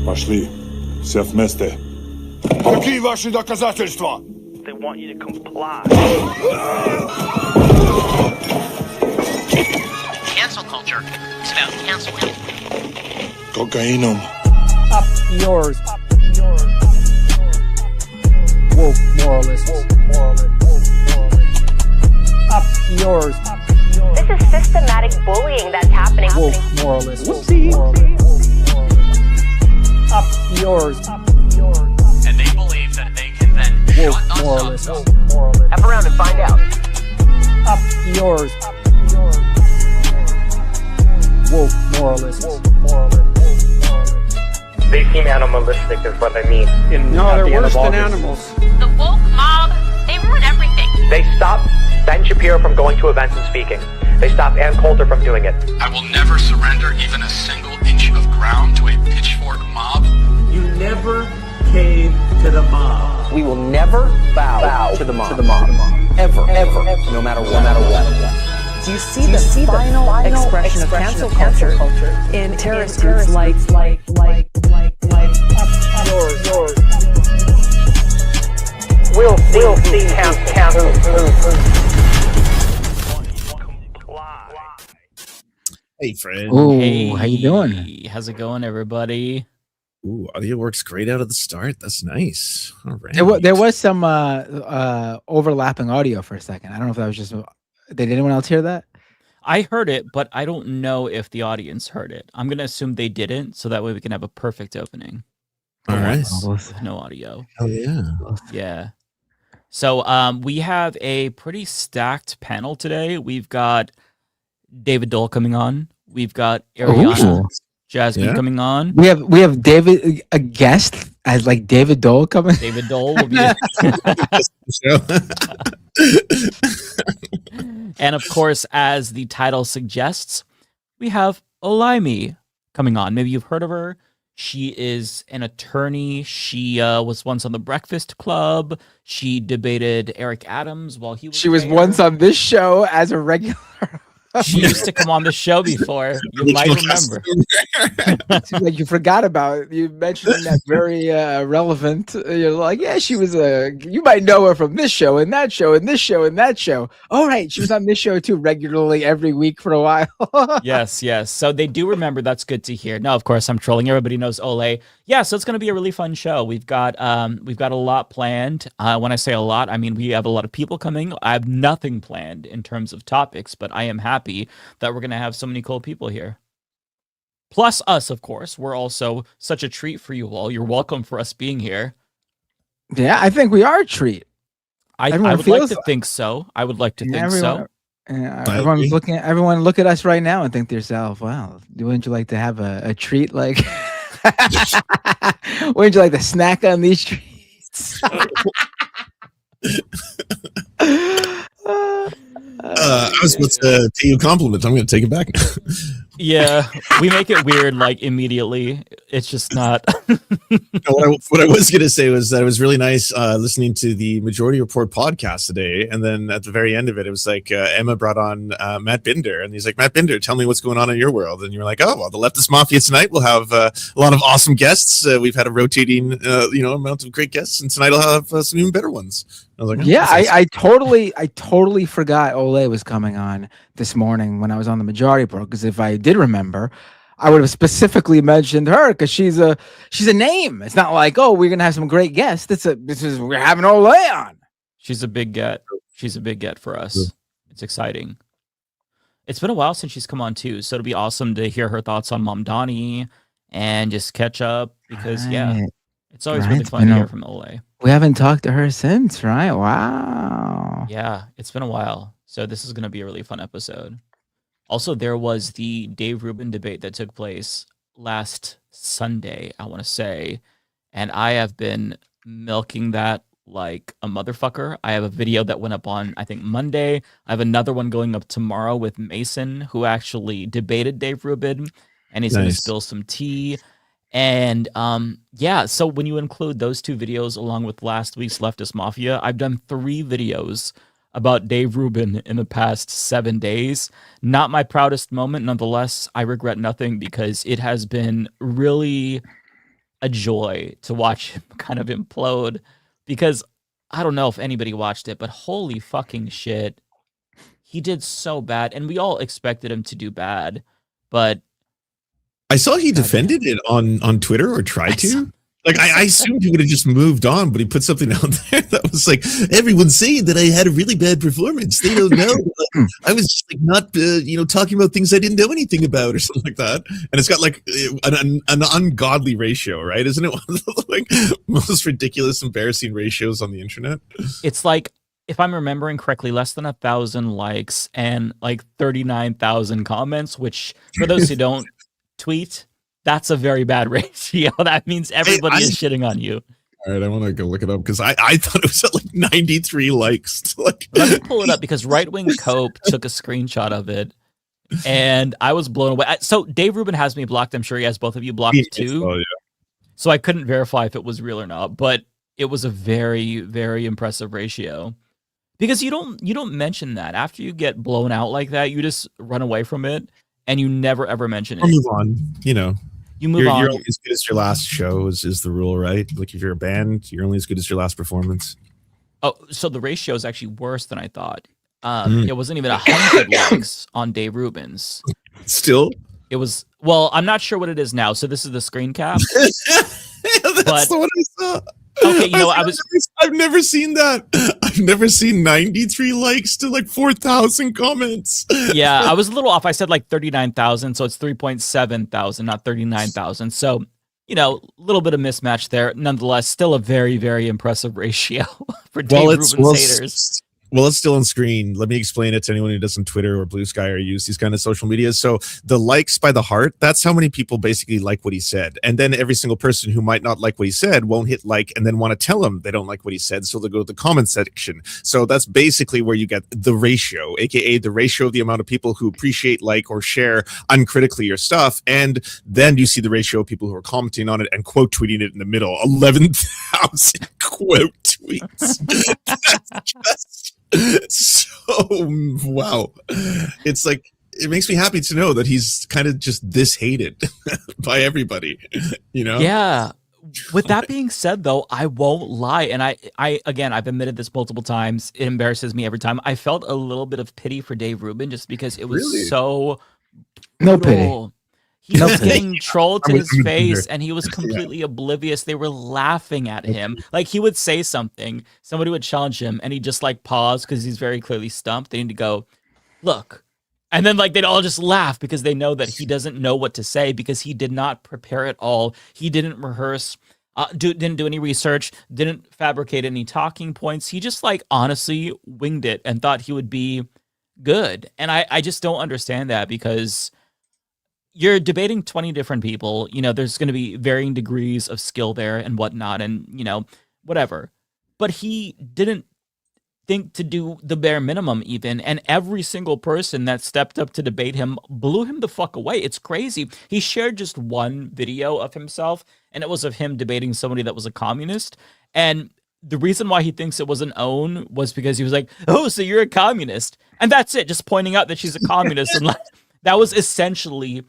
Пошли. Все вместе. Какие ваши доказательства? They want you to comply. Cancel culture. It's about canceling. Кокаином. Up yours. Woke moralists. Up yours. This is systematic bullying that's happening. Woke moralists. Up yours. And they believe that they can then Woke shut us moralists. up. F around and find out. Up yours. Woke moralists. They seem animalistic is what I mean. No, they're worse than animals. The woke mob, they ruin everything. They stop Ben Shapiro from going to events and speaking. They stop Ann Coulter from doing it. I will never surrender even a single inch of ground to a pitchfork mob. You never cave to the mob. We will never bow to the mob. Ever. No matter what. Do you see the final expression of cancel culture in terrorist groups like Yours. We'll see cancel. Hey, Fred. Ooh, Hey, how you doing? How's it going, everybody? Ooh, audio works great out of the start. That's nice. All right. There was some overlapping audio for a second. I don't know if that was just. Did anyone else hear that? I heard it, but I don't know if the audience heard it. I'm going to assume they didn't, so that way we can have a perfect opening. All right. With no audio. Hell yeah. Yeah. So we have a pretty stacked panel today. We've got David Doel coming on. We've got Ariana Jasmine coming on. We have David, a guest as like David Doel coming. David Doel will be. And of course, as the title suggests, we have Olayemi coming on. Maybe you've heard of her. She is an attorney. She was once on the Breakfast Club. She debated Eric Adams while he was. She was once on this show as a regular. She used to come on the show before. You might remember. Seems like you forgot about it. You mentioned that very relevant. You're like, yeah, she was you might know her from this show and that show and this show and that show. All right, she was on this show too regularly every week for a while. Yes. So they do remember. That's good to hear. No, of course I'm trolling. Everybody knows Ole. Yeah, so it's going to be a really fun show. We've got a lot planned. When I say a lot, I mean we have a lot of people coming. I have nothing planned in terms of topics, but I am happy that we're going to have so many cool people here. Plus us, of course. We're also such a treat for you all. You're welcome for us being here. Yeah, I think we are a treat. I would like to think so. I would like to think so. Everyone's looking. Everyone look at us right now and think to yourself, "Wow, wouldn't you like to have a treat? Like, wouldn't you like to snack on these treats?" I was supposed to pay you a compliment. I'm going to take it back. Yeah, we make it weird like immediately. It's just not. What I was going to say was that it was really nice listening to the Majority Report podcast today. And then at the very end of it, it was like Emma brought on Matt Binder. And he's like, Matt Binder, tell me what's going on in your world. And you're like, oh, well, the Leftist Mafia tonight will have a lot of awesome guests. We've had a rotating amount of great guests. And tonight I'll have some even better ones. I was like, oh, yeah, I totally forgot Ole was coming on this morning when I was on the Majority Report, because if I did remember, I would have specifically mentioned her because she's a name. It's not like, oh, we're gonna have some great guests. We're having Ole on. She's a big get. She's a big get for us. It's exciting. It's been a while since she's come on too, so it'll be awesome to hear her thoughts on Mom Donnie and just catch up because it's always really fun to hear from Ole. We haven't talked to her since, right? Wow. Yeah, it's been a while. So this is going to be a really fun episode. Also, there was the Dave Rubin debate that took place last Sunday, I want to say. And I have been milking that like a motherfucker. I have a video that went up on, I think, Monday. I have another one going up tomorrow with Mason, who actually debated Dave Rubin. And he's going to spill some tea. And so when you include those two videos along with last week's Leftist Mafia, I've done 3 videos about Dave Rubin in the past 7 days. Not my proudest moment. Nonetheless, I regret nothing because it has been really a joy to watch him kind of implode, because I don't know if anybody watched it, but holy fucking shit, he did so bad, and we all expected him to do bad, but I saw he defended it on Twitter, or tried to. Like, I assumed he would have just moved on, but he put something out there that was like, everyone's saying that I had a really bad performance. They don't know. I was just like not, talking about things I didn't know anything about, or something like that. And it's got like an ungodly ratio, right? Isn't it one of the like most ridiculous, embarrassing ratios on the internet? It's like, if I'm remembering correctly, less than 1,000 likes and like 39,000 comments, which for those who don't tweet, that's a very bad ratio. That means everybody is shitting on you. All right, I want to go look it up, because I thought it was at like 93 likes. Like, let me pull it up, because Right Wing Cope took a screenshot of it, and I was blown away. So Dave Rubin has me blocked. I'm sure he has both of you blocked too. Oh, yeah. So I couldn't verify if it was real or not, but it was a very, very impressive ratio. Because you don't mention that after you get blown out like that. You just run away from it, and you never ever mention it. Or move on. You move on. You're only as good as your last show is the rule, right? Like, if you're a band, you're only as good as your last performance. Oh, so the ratio is actually worse than I thought. It wasn't even 100 likes on Dave Rubin's. Still? It was, well, I'm not sure what it is now. So this is the screen cap. That's the one I saw. Okay, I've never seen that. I've never seen 93 likes to like 4,000 comments. Yeah, I was a little off. I said like 39,000, so it's 3.7 thousand, not 39,000. So, a little bit of mismatch there. Nonetheless, still a very, very impressive ratio for Dave Rubin's haters. Well, it's still on screen. Let me explain it to anyone who does on Twitter or Blue Sky or use these kind of social media. So the likes by the heart, that's how many people basically like what he said. And then every single person who might not like what he said won't hit like and then want to tell him they don't like what he said. So they'll go to the comment section. So that's basically where you get the ratio, aka the ratio of the amount of people who appreciate, like, or share uncritically your stuff. And then you see the ratio of people who are commenting on it and quote tweeting it in the middle. 11,000 quote tweets. That's just so wow. It's like, it makes me happy to know that he's kind of just this hated by everybody, Yeah. With that being said, though, I won't lie, and I again, I've admitted this multiple times. It embarrasses me every time. I felt a little bit of pity for Dave Rubin, just because it was so no pity. He was getting trolled to his face, and he was completely oblivious. They were laughing at him. Like, he would say something, somebody would challenge him, and he'd just like pause because he's very clearly stumped. They need to go, look. And then like they'd all just laugh because they know that he doesn't know what to say, because he did not prepare at all. He didn't rehearse, didn't do any research, didn't fabricate any talking points. He just like honestly winged it and thought he would be good. And I just don't understand that, because you're debating 20 different people. There's going to be varying degrees of skill there and whatnot, and, whatever. But he didn't think to do the bare minimum even, and every single person that stepped up to debate him blew him the fuck away. It's crazy. He shared just one video of himself, and it was of him debating somebody that was a communist. And the reason why he thinks it was an own was because he was like, oh, so you're a communist. And that's it, just pointing out that she's a communist. And like, that was essentially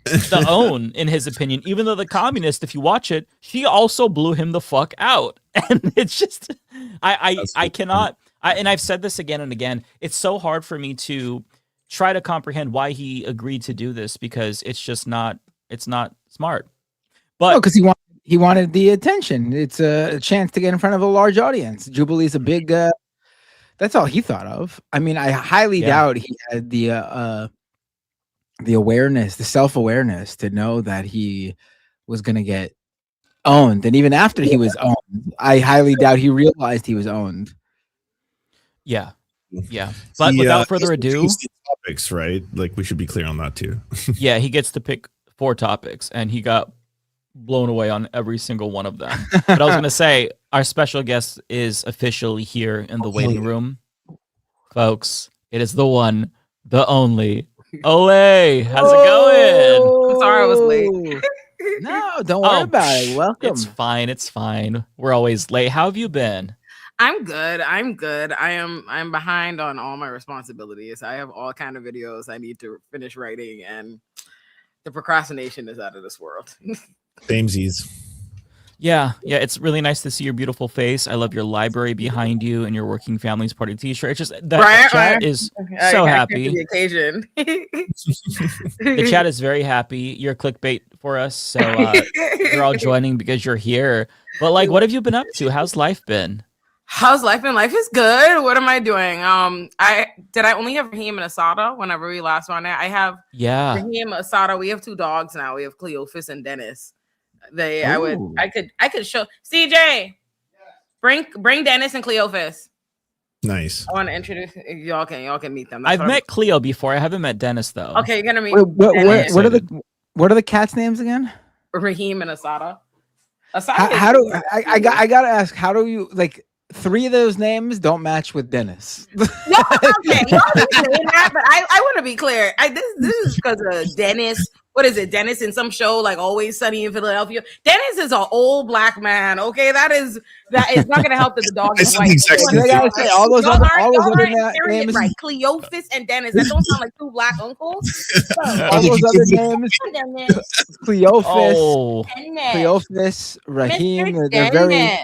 the own, in his opinion, even though the communist, if you watch it, she also blew him the fuck out. And it's just, I cannot, and I've said this again and again, it's so hard for me to try to comprehend why he agreed to do this, because it's just not, it's not smart. But because he wanted the attention. It's a chance to get in front of a large audience. Jubilee's a big, that's all he thought of. I mean, I highly doubt he had the awareness, the self-awareness to know that he was going to get owned. And even after he was owned, I highly doubt he realized he was owned. Yeah. But without further ado, topics, right? Like, we should be clear on that too. Yeah, he gets to pick 4 topics, and he got blown away on every single one of them. But I was going to say, our special guest is officially here in the waiting room. Folks, it is the one, the only, Olay. How's it going? I'm sorry I was late. No, don't worry about it. Welcome. It's fine. We're always late. How have you been? I'm good. I'm behind on all my responsibilities. I have all kind of videos I need to finish writing, and the procrastination is out of this world. Samesies. Yeah, it's really nice to see your beautiful face. I love your library behind you and your Working Families Party t-shirt. It's just that chat is so happy. The occasion. The chat is very happy. You're clickbait for us, so you're all joining because you're here. But like, what have you been up to? How's life been? How's life been? Life is good. What am I doing? I only have Raheem and Asada whenever we last on it. I have Raheem, Asada. We have 2 dogs now. We have Cleophas and Dennis. I could show CJ. Bring Dennis and Cleophas. Nice. I want to introduce y'all can meet them. I've met Cleo before. I haven't met Dennis though. Okay, you're gonna meet. What are the cats' names again? Raheem and Asada. How do I gotta ask? How do you like? 3 of those names don't match with Dennis. No, okay, y'all be saying that, but I want to be clear. This is because of Dennis. What is it? Dennis in some show like Always Sunny in Philadelphia. Dennis is an old black man. Okay, that is not going to help that the dog is white. All those other names, right? Cleophas and Dennis. That don't sound like 2 black uncles. All those other names, Cleophas, Raheem. They're very.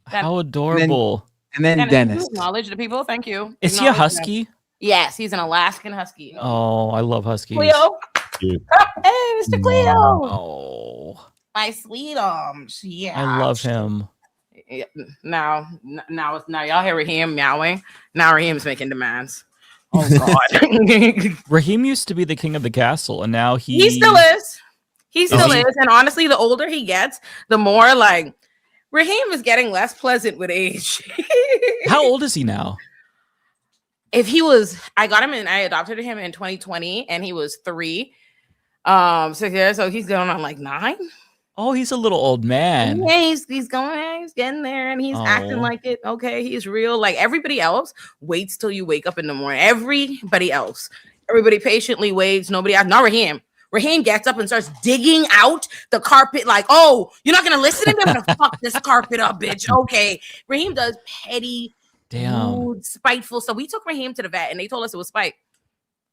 How adorable. And then Dennis. Acknowledge the people. Thank you. Is he a husky? Yes, he's an Alaskan husky. Oh, I love huskies. Cleo. Hey, Mr. Cleo. Oh, my sweet yeah. I love him. Now y'all hear Raheem meowing. Now Raheem's making demands. Oh God. Raheem used to be the king of the castle, and now he still is. He still is. And honestly, the older he gets, the more like Raheem is getting less pleasant with age. How old is he now? I adopted him in 2020 and he was 3. So he's going on like 9. Oh, he's a little old man. Yeah, he's getting there and he's acting like it. Okay, he's real. Like everybody else waits till you wake up in the morning. Everybody patiently waits. Nobody else. Not Raheem. Raheem gets up and starts digging out the carpet like, oh, you're not going to listen to me? I'm going to fuck this carpet up, bitch. Okay. Raheem does petty, rude, spiteful stuff. We took Raheem to the vet and they told us it was spite.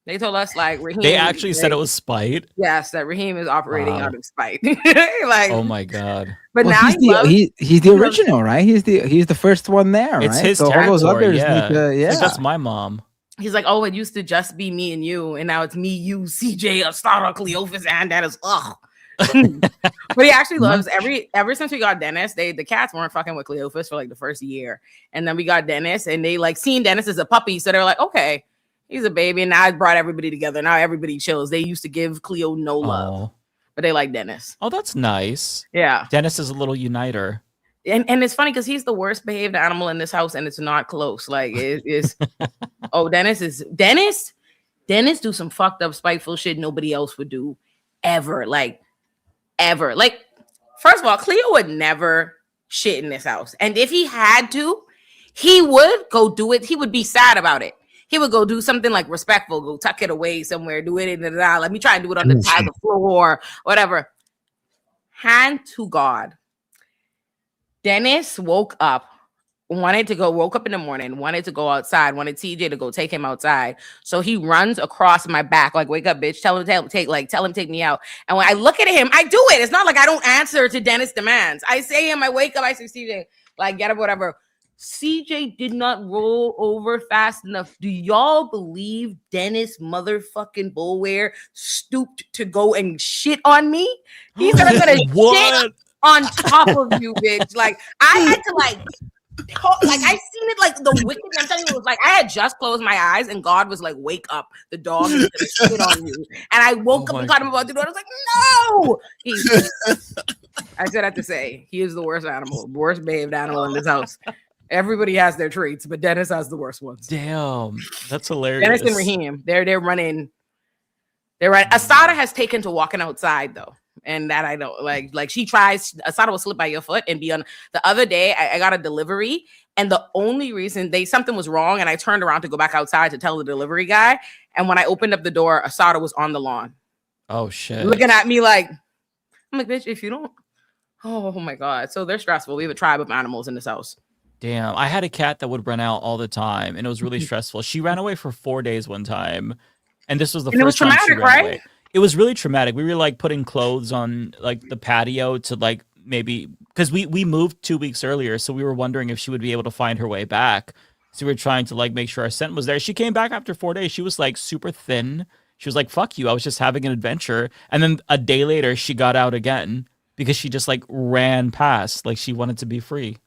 They told us like Raheem. They actually said it was spite? Yes, that Raheem is operating out of spite. Like, oh my God. But now he's the original, right? He's the first one there, it's right? His so territory, all those others Like, that's my mom. He's like, oh, it used to just be me and you, and now it's me, you, CJ, Astada, Cleophas, and Dennis. Ugh. But he actually loves ever since we got Dennis, the cats weren't fucking with Cleophas for like the first year. And then we got Dennis and they like seen Dennis as a puppy. So they're like, okay, he's a baby. And now I brought everybody together. Now everybody chills. They used to give Cleo no love, but they like Dennis. Oh, that's nice. Yeah. Dennis is a little uniter. And it's funny because he's the worst behaved animal in this house and it's not close. Like it's Dennis do some fucked up spiteful shit nobody else would do ever. Like first of all, Cleo would never shit in this house. And if he had to, he would go do it. He would be sad about it. He would go do something like respectful, go tuck it away somewhere, do it let me try and do it on the side of the floor, whatever. Hand to God. Dennis woke up in the morning, wanted to go outside, wanted TJ to go take him outside. So he runs across my back, like, wake up, bitch. Tell him take me out. And when I look at him, I do it. It's not like I don't answer to Dennis' demands. I say him, I wake up, I say, CJ, like, get up, whatever. CJ did not roll over fast enough. Do y'all believe Dennis motherfucking Bullware stooped to go and shit on me? He's gonna shit on top of you, bitch. Like, I had to like I seen it like the wicked. I'm telling you, it was like I had just closed my eyes and God was like, "Wake up! The dog is gonna shit on you." And I woke up and caught him about the door. I was like, "No!" I said, I have to say, he is the worst behaved animal in this house. Everybody has their traits, but Dennis has the worst ones. Damn, that's hilarious. Dennis and Raheem, they're running. They're right. Asada has taken to walking outside though. And that I don't like she tries. Asada will slip by your foot and be on. The other day I got a delivery and the only reason something was wrong and I turned around to go back outside to tell the delivery guy, and when I opened up the door, Asada was on the lawn. Oh shit. Looking at me like, I'm like, bitch, if you don't, oh my God. So they're stressful. We have a tribe of animals in this house. Damn, I had a cat that would run out all the time and it was really stressful. She ran away for 4 days one time. And this was the first time she ran away. It was really traumatic. We were like putting clothes on like the patio to like maybe because we moved 2 weeks earlier, so we were wondering if she would be able to find her way back. So we were trying to like make sure our scent was there. She came back after 4 days. She was like super thin. She was like, "Fuck you! I was just having an adventure." And then a day later, she got out again because she just like ran past, like she wanted to be free.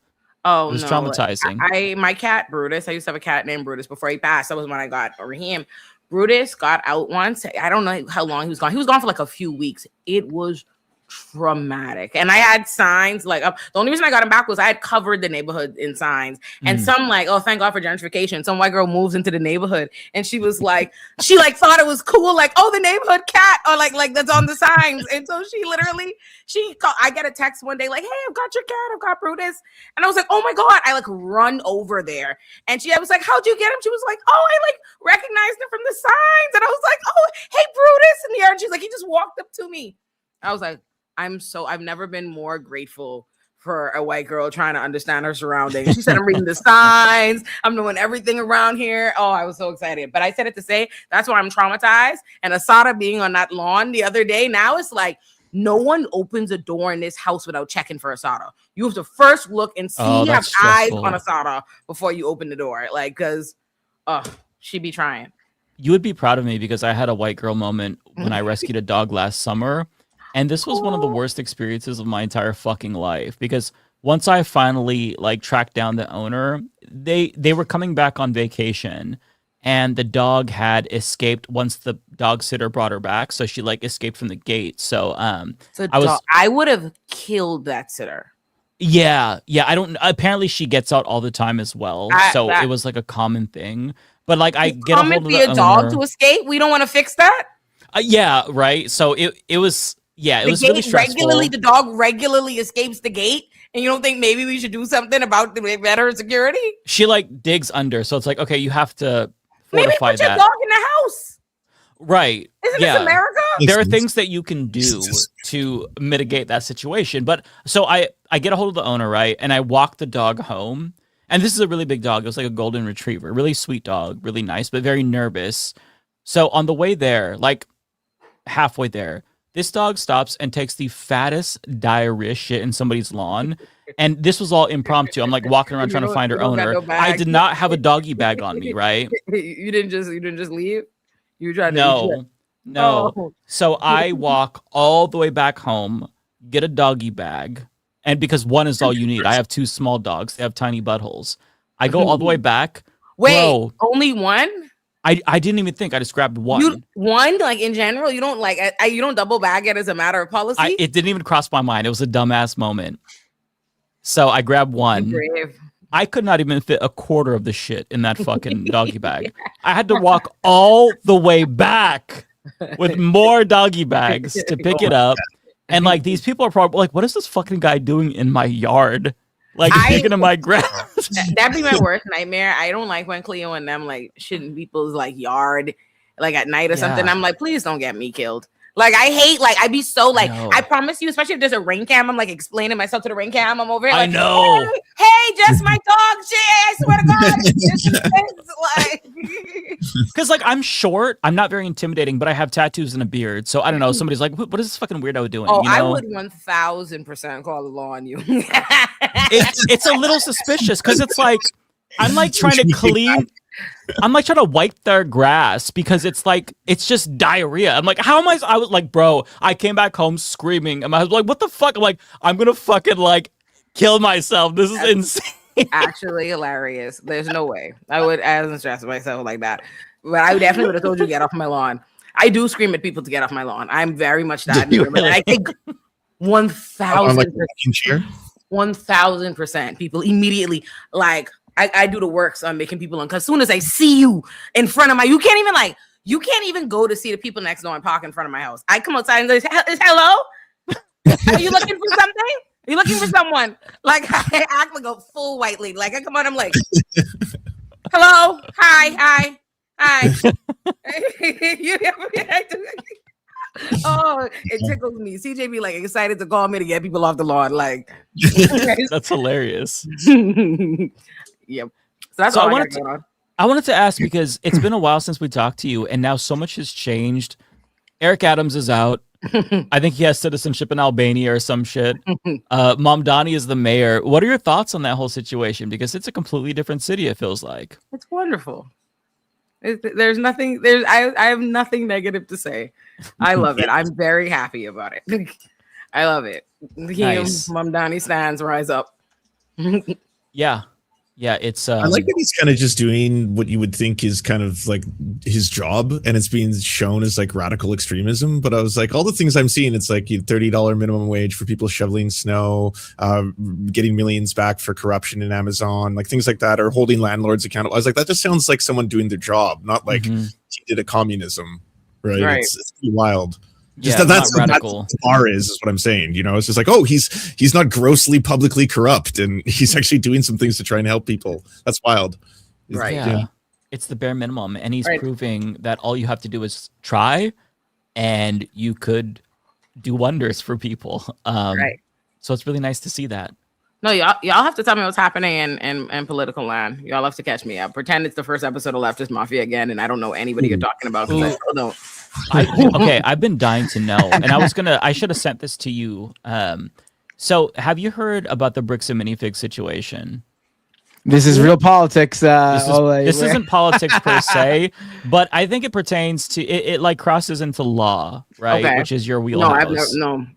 Oh, it was no. traumatizing. My cat Brutus. I used to have a cat named Brutus before he passed. That was when I got Raheem. Brutus got out once. I don't know how long he was gone. He was gone for like a few weeks. It was traumatic, and I had signs like the only reason I got him back was I had covered the neighborhood in signs, and some like, oh, thank God for gentrification. Some white girl moves into the neighborhood, and she was like, she like thought it was cool, like, oh, the neighborhood cat, or like that's on the signs, and so she literally I get a text one day like, hey, I've got your cat, I've got Brutus, and I was like, oh my God, I like run over there, and I was like, how'd you get him? She was like, oh, I like recognized him from the signs, and I was like, oh, hey, Brutus, in the air, and she's like, he just walked up to me. I was like, I've never been more grateful for a white girl trying to understand her surroundings. She said, I'm reading the signs. I'm doing everything around here. Oh, I was so excited. But I said it to say, that's why I'm traumatized. And Asada being on that lawn the other day, now it's like, no one opens a door in this house without checking for Asada. You have to first look and see, have eyes on Asada before you open the door. Like, because, she be trying. You would be proud of me because I had a white girl moment when I rescued a dog last summer. And this was one of the worst experiences of my entire fucking life, because once I finally like tracked down the owner, they were coming back on vacation, and the dog had escaped once the dog sitter brought her back. So she like escaped from the gate. So I would have killed that sitter. Yeah. Apparently she gets out all the time as well. So it was like a common thing. But like I get a hold of the owner. Dog to escape. We don't want to fix that. Yeah. Right. So it was. Yeah, it was really stressful. The dog regularly escapes the gate, and you don't think maybe we should do something about the better security? She like digs under, so it's like, okay, you have to fortify maybe put your dog in the house. Right. Isn't this America? There are things that you can do to mitigate that situation. But so I get a hold of the owner, right? And I walk the dog home. And this is a really big dog. It was like a golden retriever, really sweet dog, really nice, but very nervous. So on the way there, like halfway there, this dog stops and takes the fattest diarrhea shit in somebody's lawn. And this was all impromptu. I'm like walking around trying to find her owner. No, I did not have a doggy bag on me, right? You didn't just leave? You tried to No. Oh. So I walk all the way back home, get a doggy bag. And because one is all you need. I have 2 small dogs. They have tiny buttholes. I go all the way back. Wait, only one? I didn't even think. I just grabbed one. One, like in general, you don't like you don't double bag it as a matter of policy. It didn't even cross my mind. It was a dumbass moment. So I grabbed one. Brave. I could not even fit a quarter of the shit in that fucking doggy bag. I had to walk all the way back with more doggy bags to pick it up. And like these people are probably like, what is this fucking guy doing in my yard? Like digging in my grass. That'd be my worst nightmare. I don't like when Cleo and them like shit in people's like yard, like at night or something. I'm like, please don't get me killed. Like I hate, like I'd be so like, I promise you, especially if there's a ring cam, I'm like explaining myself to the ring cam. I'm over here. Like, I know. Hey, just my dog shit. I swear to God. Because like I'm short, I'm not very intimidating, but I have tattoos and a beard. So I don't know. Somebody's like, what is this fucking weirdo doing? Oh, you know? I would 1000% call the law on you. It's a little suspicious because it's like I'm like trying to clean. I'm like trying to wipe their grass because it's like it's just diarrhea. I'm like, how am I was like, bro, I came back home screaming and my husband's like, what the fuck? I'm like, I'm gonna fucking like kill myself. This is insane. Actually hilarious. There's no way. I wasn't stressing myself like that. But I definitely would have told you get off my lawn. I do scream at people to get off my lawn. I'm very much that. Really? I think 1000% people immediately like I do the works on making people because as soon as I see you in front of you can't even go to see the people next door and park in front of my house. I come outside and say, hello? Are you looking for something? Are you looking for someone? Like I act like a full white lady. Like I come on, I'm like, hello, hi. Oh, it tickles me. CJ be like excited to call me to get people off the lawn. Like that's hilarious. Yep. So that's all I wanted to ask because it's been a while since we talked to you, and now so much has changed. Eric Adams is out. I think he has citizenship in Albania or some shit. Mamdani is the mayor. What are your thoughts on that whole situation? Because it's a completely different city, it feels like. It's wonderful. There's nothing. I have nothing negative to say. I love it. I'm very happy about it. I love it. Nice. Mamdani stands, rise up. Yeah. Yeah, it's I like that he's kind of just doing what you would think is kind of like his job, and it's being shown as like radical extremism. But I was like, all the things I'm seeing, it's like $30 minimum wage for people shoveling snow, getting millions back for corruption in Amazon, like things like that, or holding landlords accountable. I was like, that just sounds like someone doing their job, not like he did a communism, right? It's pretty wild. Just that's radical. That's what bar is what I'm saying. You know, it's just like, oh, he's not grossly publicly corrupt, and he's actually doing some things to try and help people. That's wild. Right. Yeah. It's the bare minimum, and he's proving that all you have to do is try, and you could do wonders for people. So it's really nice to see that. No, y'all have to tell me what's happening in political land. Y'all have to catch me up. Pretend it's the first episode of Leftist Mafia again, and I don't know anybody you're talking about because I still don't. Okay, I've been dying to know, and I should have sent this to you. So have you heard about the bricks and minifig situation? This is real politics. This isn't politics per se, but I think it pertains to it like crosses into law, right? Okay. Which is your wheelhouse.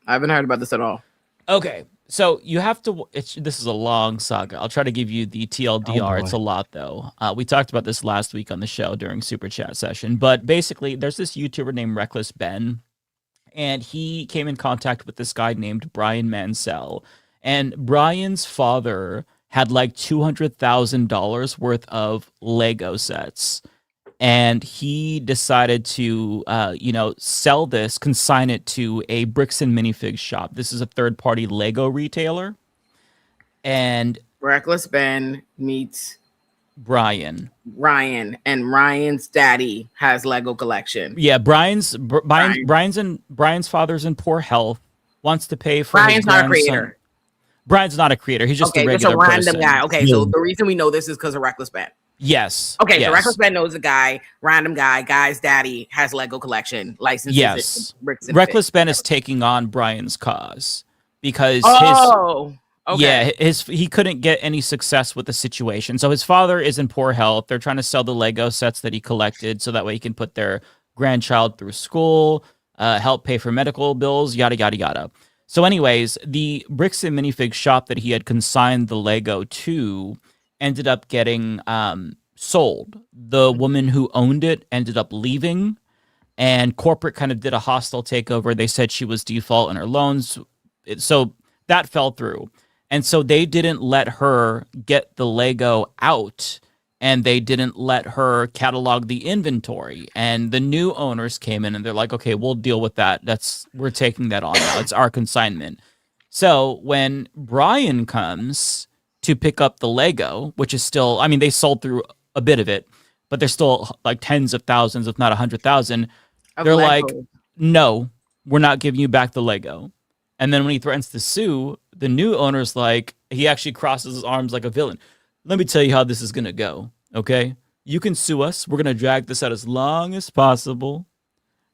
I haven't heard about this at all. Okay. So you have to. This is a long saga. I'll try to give you the TLDR. It's a lot though. We talked about this last week on the show during Super Chat session. But basically, there's this YouTuber named Reckless Ben, and he came in contact with this guy named Brian Mansell. And Brian's father had like $200,000 worth of Lego sets. And he decided to, sell this, consign it to a bricks and minifigs shop. This is a third-party Lego retailer. And Reckless Ben meets Brian, and Ryan's daddy has Lego collection. Yeah, Brian's father's in poor health, wants to pay for. Brian's not a creator. Brian's not a creator. He's just a regular random guy. Okay, so the reason we know this is because of Reckless Ben. Yes. Okay, so Reckless Ben knows a guy, random guy's daddy has Lego collection licenses. Yes. Reckless Ben is taking on Brian's cause because he couldn't get any success with the situation. So his father is in poor health. They're trying to sell the Lego sets that he collected so that way he can put their grandchild through school, help pay for medical bills, yada, yada, yada. So anyways, the bricks and minifig shop that he had consigned the Lego to ended up getting sold. The woman who owned it ended up leaving, and corporate kind of did a hostile takeover. They said she was default in her loans. So that fell through. And so they didn't let her get the Lego out, and they didn't let her catalog the inventory. And the new owners came in and they're like, okay, we'll deal with that. We're taking that on now. It's our consignment. So when Brian comes to pick up the Lego, which is still, I mean, they sold through a bit of it, but there's still like tens of thousands, if not 100,000. They're like, no, we're not giving you back the Lego. And then when he threatens to sue, the new owner's like, he actually crosses his arms like a villain. Let me tell you how this is going to go, okay? You can sue us. We're going to drag this out as long as possible,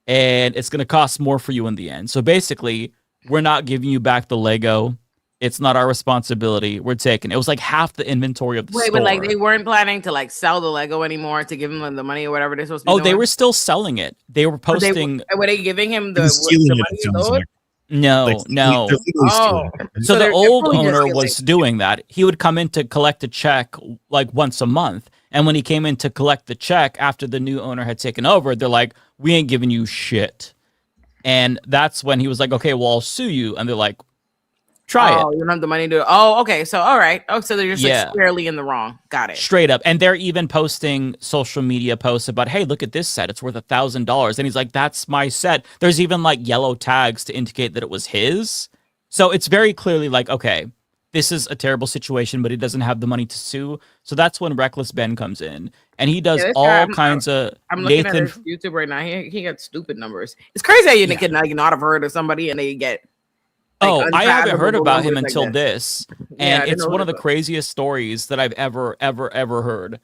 and it's going to cost more for you in the end. So basically, we're not giving you back the Lego. It's not our responsibility. We're taking it. It was like half the inventory of the store. But like they weren't planning to like sell the Lego anymore to give him the money or whatever they're supposed to be doing? They were still selling it. They were posting. Were they giving him the money? No. So the old owner was doing that. He would come in to collect a check like once a month. And when he came in to collect the check after the new owner had taken over, they're like, we ain't giving you shit. And that's when he was like, okay, well, I'll sue you. And they're like, try it. You don't have the money to. Oh, okay. So, all right. Oh, so they're just like squarely in the wrong. Got it. Straight up. And they're even posting social media posts about, hey, look at this set. It's worth $1,000. And he's like, that's my set. There's even like yellow tags to indicate that it was his. So it's very clearly like, okay, this is a terrible situation, but he doesn't have the money to sue. So that's when Reckless Ben comes in. And he does all kinds of. I'm looking at his YouTube right now. He got stupid numbers. It's crazy how you can like not have heard of somebody and they get. Like, I haven't heard about him until this. And it's one of the craziest stories that I've ever heard.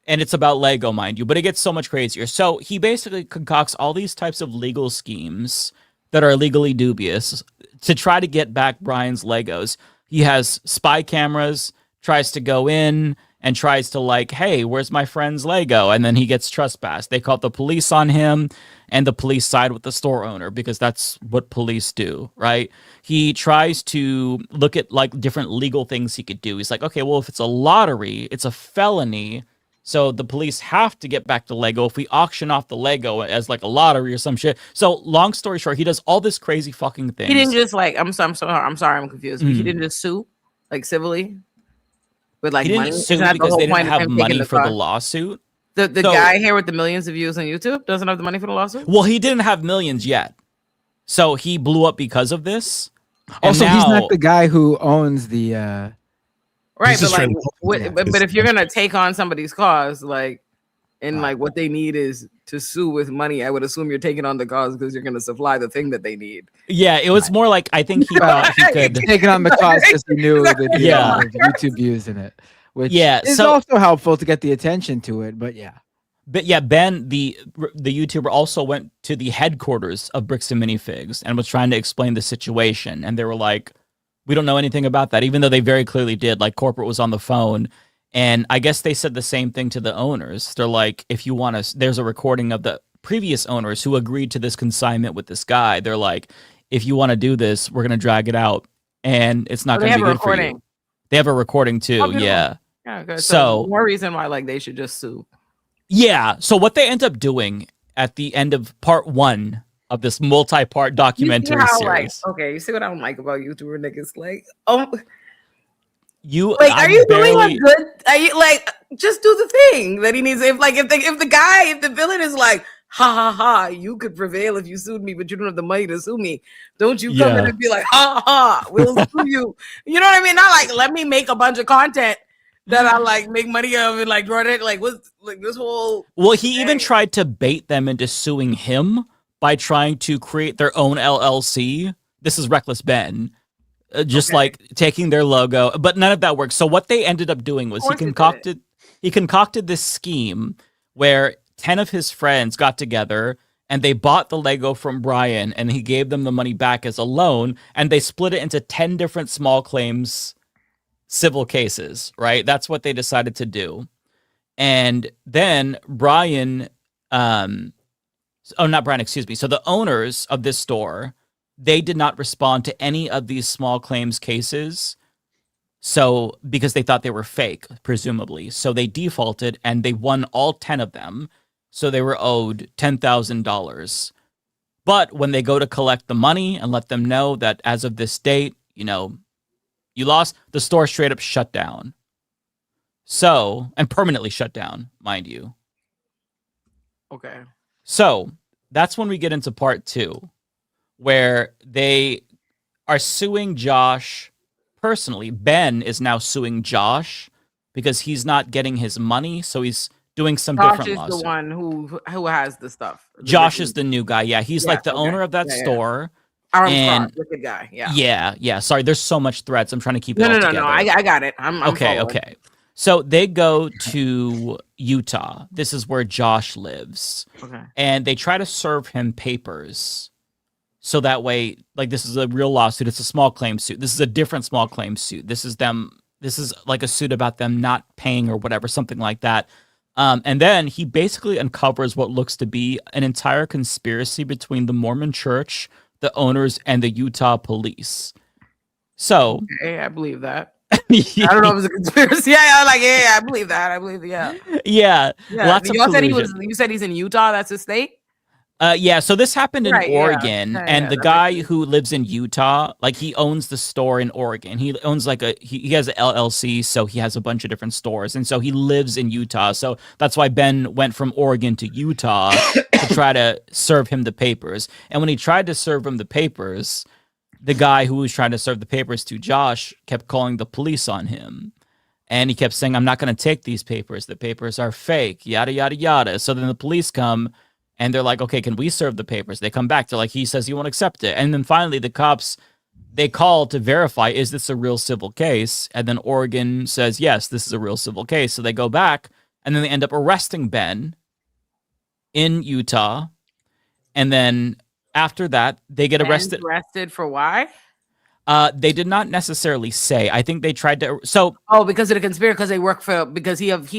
And it's about Lego, mind you, but it gets so much crazier. So he basically concocts all these types of legal schemes that are legally dubious to try to get back Brian's Legos. He has spy cameras, tries to go in and tries to like, hey, where's my friend's Lego? And then he gets trespassed. They call the police on him, and the police side with the store owner because that's what police do, right? He tries to look at like different legal things he could do. He's like, okay, well, if it's a lottery, it's a felony. So the police have to get back the Lego if we auction off the Lego as like a lottery or some shit. So long story short, he does all this crazy fucking things. He didn't just like, I'm sorry, I'm confused. He didn't just sue like civilly with like he didn't money. sue because they didn't have money for the lawsuit. The guy here with the millions of views on YouTube doesn't have the money for the lawsuit? Well, he didn't have millions yet. So he blew up because of this. Also, he's not the guy who owns the right, but if you're gonna take on somebody's cause, like, and like what they need is to sue with money, I would assume you're taking on the cause because you're gonna supply the thing that they need. Yeah, it was more like I think he thought he could taking on the cause because he knew that YouTube views in it, which is also helpful to get the attention to it. But yeah, Ben, the YouTuber, also went to the headquarters of Bricks and Minifigs and was trying to explain the situation, and they were like, we don't know anything about that, even though they very clearly did. Like, corporate was on the phone, and I guess they said the same thing to the owners. They're like, if you want to, there's a recording of the previous owners who agreed to this consignment with this guy. They're like, if you want to do this, we're going to drag it out, and it's not going to be good for you. They have a recording too, yeah. Yeah, good. So more reason why like they should just sue. Yeah, so what they end up doing at the end of part 1 of this multi-part documentary series. Like, okay, you see what I don't like about YouTuber niggas? Like, are you doing a good? Are you like just do the thing that he needs? If the villain is like, ha ha ha, you could prevail if you sued me, but you don't have the money to sue me. Don't you come in and be like, ha ha, we'll sue you? You know what I mean? Not like let me make a bunch of content that I like make money of and like run it like what's like this whole. Well, he even tried to bait them into suing him by trying to create their own LLC. This is Reckless Ben. Like taking their logo, but none of that worked. So what they ended up doing was he concocted this scheme where 10 of his friends got together and they bought the Lego from Brian and he gave them the money back as a loan, and they split it into 10 different small claims civil cases, right? That's what they decided to do. And then Brian, not Brian, excuse me. So the owners of this store, they did not respond to any of these small claims cases. So because they thought they were fake, presumably. So they defaulted and they won all 10 of them. So they were owed $10,000. But when they go to collect the money and let them know that as of this date, you lost, the store straight up shut down. So, and permanently shut down, mind you. Okay. So that's when we get into part 2, where they are suing Josh personally. Ben is now suing Josh because he's not getting his money, so he's doing some different lawsuit. Josh is the one who has the stuff. Josh is the new guy. Yeah, he's like the owner of that store. Wicked guy. Yeah. Sorry, there's so much threads. I'm trying to keep it all together. No. I got it. I'm okay. following. Okay. So they go to Utah. This is where Josh lives. Okay. And they try to serve him papers. So that way, like, this is a real lawsuit. It's a small claim suit. This is a different small claim suit. This is like a suit about them not paying or whatever, something like that. And then he basically uncovers what looks to be an entire conspiracy between the Mormon Church, the owners, and the Utah police. So, okay, I believe that. I don't know if it's a conspiracy. I believe that. Yeah. Lots of you said he's in Utah. That's his state. Yeah, so this happened in Oregon, and the guy who lives in Utah, like, he owns the store in Oregon. He owns he has an LLC, so he has a bunch of different stores, and so he lives in Utah. So that's why Ben went from Oregon to Utah to try to serve him the papers. And when he tried to serve him the papers, the guy who was trying to serve the papers to Josh kept calling the police on him. And he kept saying, I'm not going to take these papers. The papers are fake, yada, yada, yada. So then the police come, and they're like, okay, can we serve the papers? They come back. They're like, he says he won't accept it. And then finally the cops, they call to verify, is this a real civil case? And then Oregon says, yes, this is a real civil case. So they go back, and then they end up arresting Ben in Utah. And then after that, they get arrested. Arrested for why? They did not necessarily say. I think they tried to. So because of the conspiracy, because they work for because he have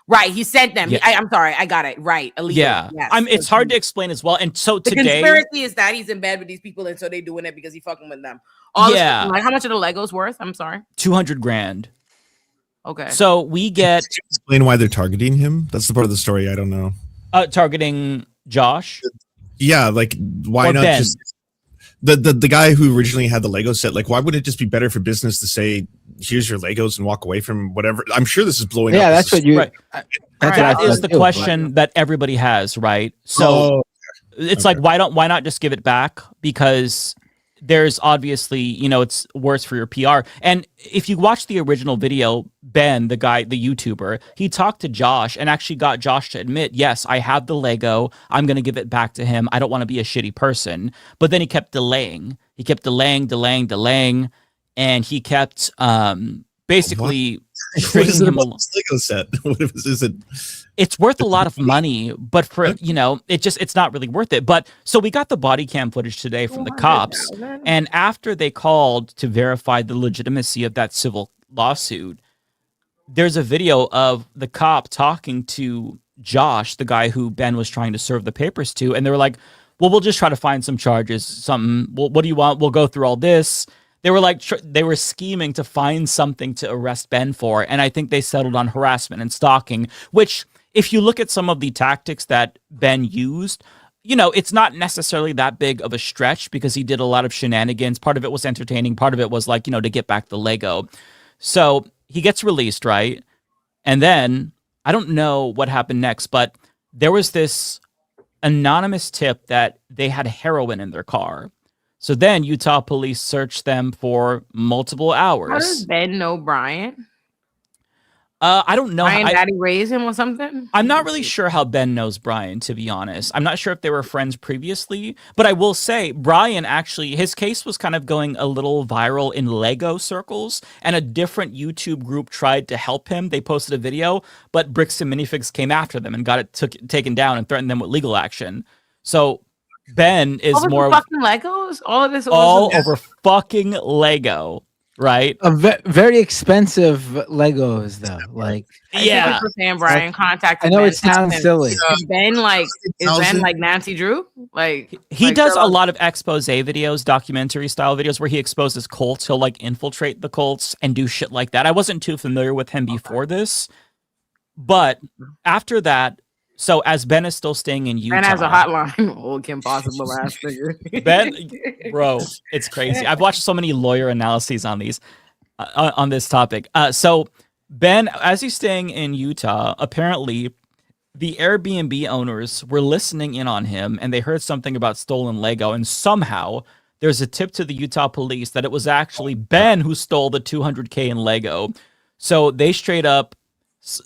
right. He sent them. Yeah. I'm sorry, I got it right. Illegal. Yeah, yes. it's hard to explain as well. And so the today, conspiracy is that he's in bed with these people, and so they doing it because he fucking with them. Like how much are the Legos worth? I'm sorry, $200,000. Okay. So we get explain why they're targeting him. That's the part of the story I don't know. Targeting Josh. Yeah, like why or not Ben? just the guy who originally had the Lego set? Like, why would it just be better for business to say, "Here's your Legos" and walk away from whatever? I'm sure this is blowing up. Yeah, that's what you. Right. That is the question that everybody has, right? So it's like, why not just give it back? Because there's obviously, it's worse for your PR. And if you watch the original video, Ben, the YouTuber, he talked to Josh and actually got Josh to admit, yes, I have the Lego. I'm going to give it back to him. I don't want to be a shitty person. But then he kept delaying. He kept delaying. And he kept basically stringing him along. Lego set? What is it? It's worth a lot of money, but for it's not really worth it. But so we got the body cam footage today from the cops, and after they called to verify the legitimacy of that civil lawsuit, there's a video of the cop talking to Josh, the guy who Ben was trying to serve the papers to, and they were like, "Well, we'll just try to find some charges, something. Well, what do you want? We'll go through all this." They were like, they were scheming to find something to arrest Ben for, and I think they settled on harassment and stalking, which, if you look at some of the tactics that Ben used, it's not necessarily that big of a stretch because he did a lot of shenanigans. Part of it was entertaining. Part of it was like, to get back the Lego. So he gets released, right? And then I don't know what happened next, but there was this anonymous tip that they had heroin in their car. So then Utah police searched them for multiple hours. How does Ben know Brian? I don't know. Brian daddy raised him or something? I'm not really sure how Ben knows Brian, to be honest. I'm not sure if they were friends previously, but I will say Brian actually, his case was kind of going a little viral in Lego circles, and a different YouTube group tried to help him. They posted a video, but Bricks and Minifigs came after them and got it taken down and threatened them with legal action. So Ben is all more fucking Legos. All of this, all over fucking Lego, right? Very expensive Legos, though. Like, yeah, Brian contacted. I know Ben it sounds silly. Is Ben like Nancy Drew? Like he does a lot of expose videos, documentary style videos where he exposes cults. He'll like infiltrate the cults and do shit like that. I wasn't too familiar with him before this, but after that. So as Ben is still staying in Utah, Ben has a hotline. Old Kim Possible ass nigga. Ben, bro, it's crazy. I've watched so many lawyer analyses on these, on this topic. So Ben, as he's staying in Utah, apparently the Airbnb owners were listening in on him, and they heard something about stolen Lego, and somehow there's a tip to the Utah police that it was actually Ben who stole the $200K in Lego. So they straight up.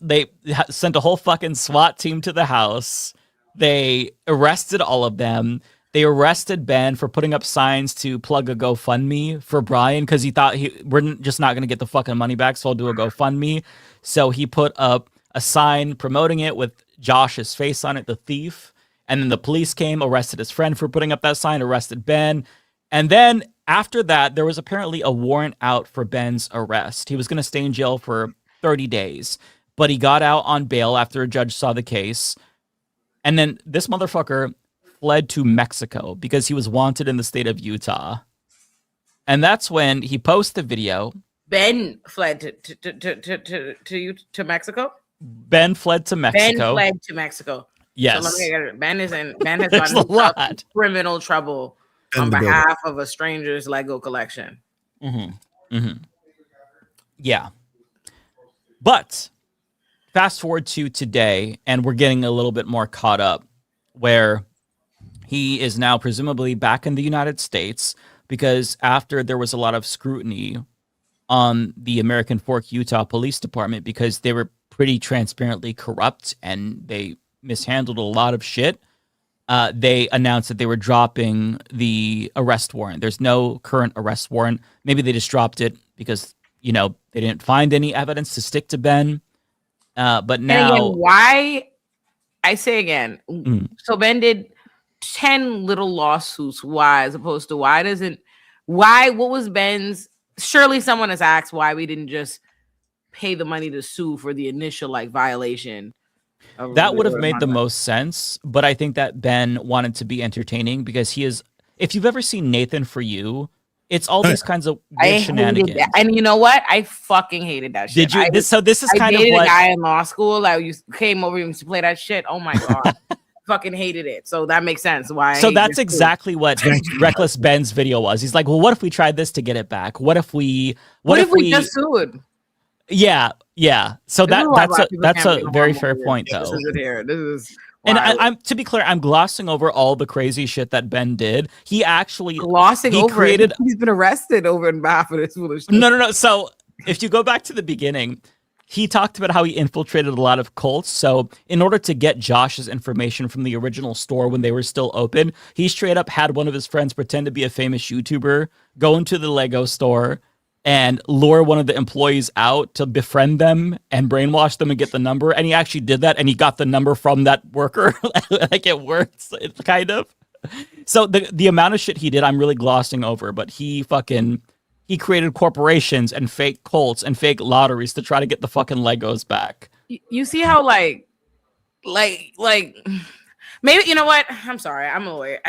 They sent a whole fucking SWAT team to the house. They arrested all of them. They arrested Ben for putting up signs to plug a GoFundMe for Brian because he thought we're just not going to get the fucking money back, so I'll do a GoFundMe. So he put up a sign promoting it with Josh's face on it, the thief. And then the police came, arrested his friend for putting up that sign, arrested Ben. And then after that, there was apparently a warrant out for Ben's arrest. He was going to stay in jail for 30 days. But he got out on bail after a judge saw the case. And then this motherfucker fled to Mexico because he was wanted in the state of Utah. And that's when he posted the video. Ben fled to Mexico? Ben fled to Mexico. Ben fled to Mexico. Yes. So Ben has gotten into criminal trouble on behalf of a stranger's Lego collection. Mm-hmm. Mm-hmm. Yeah. But fast forward to today, and we're getting a little bit more caught up, where he is now presumably back in the United States because after there was a lot of scrutiny on the American Fork, Utah Police Department because they were pretty transparently corrupt and they mishandled a lot of shit, they announced that they were dropping the arrest warrant. There's no current arrest warrant. Maybe they just dropped it because, they didn't find any evidence to stick to Ben. But now, why? I say again. So Ben did 10 little lawsuits. Why, as opposed to what was Ben's? Surely someone has asked why we didn't just pay the money to sue for the initial like violation. That would have made the most sense, but I think that Ben wanted to be entertaining because he is. If you've ever seen Nathan For You, it's all these kinds of weird shenanigans. And you know what? I fucking hated that shit. Did you? This is kind of what what a guy in law school that came over and to play that shit. Oh my god, fucking hated it. So that makes sense why. So that's exactly what Reckless Ben's video was. He's like, well, what if we tried this to get it back? What if we just sued? Yeah. So that's a very fair point, though. This is here. This is. And I'm to be clear, I'm glossing over all the crazy shit that Ben did. He actually created. He's been arrested over in behalf of this foolishness. No. So if you go back to the beginning, he talked about how he infiltrated a lot of cults. So in order to get Josh's information from the original store when they were still open, he straight up had one of his friends pretend to be a famous YouTuber, go into the Lego store, and lure one of the employees out to befriend them and brainwash them and get the number. And he actually did that, and he got the number from that worker. Like, it works, it's kind of. So the amount of shit he did, I'm really glossing over, but he created corporations and fake cults and fake lotteries to try to get the fucking Legos back. You see how like maybe, you know what? I'm sorry, I'm a lawyer.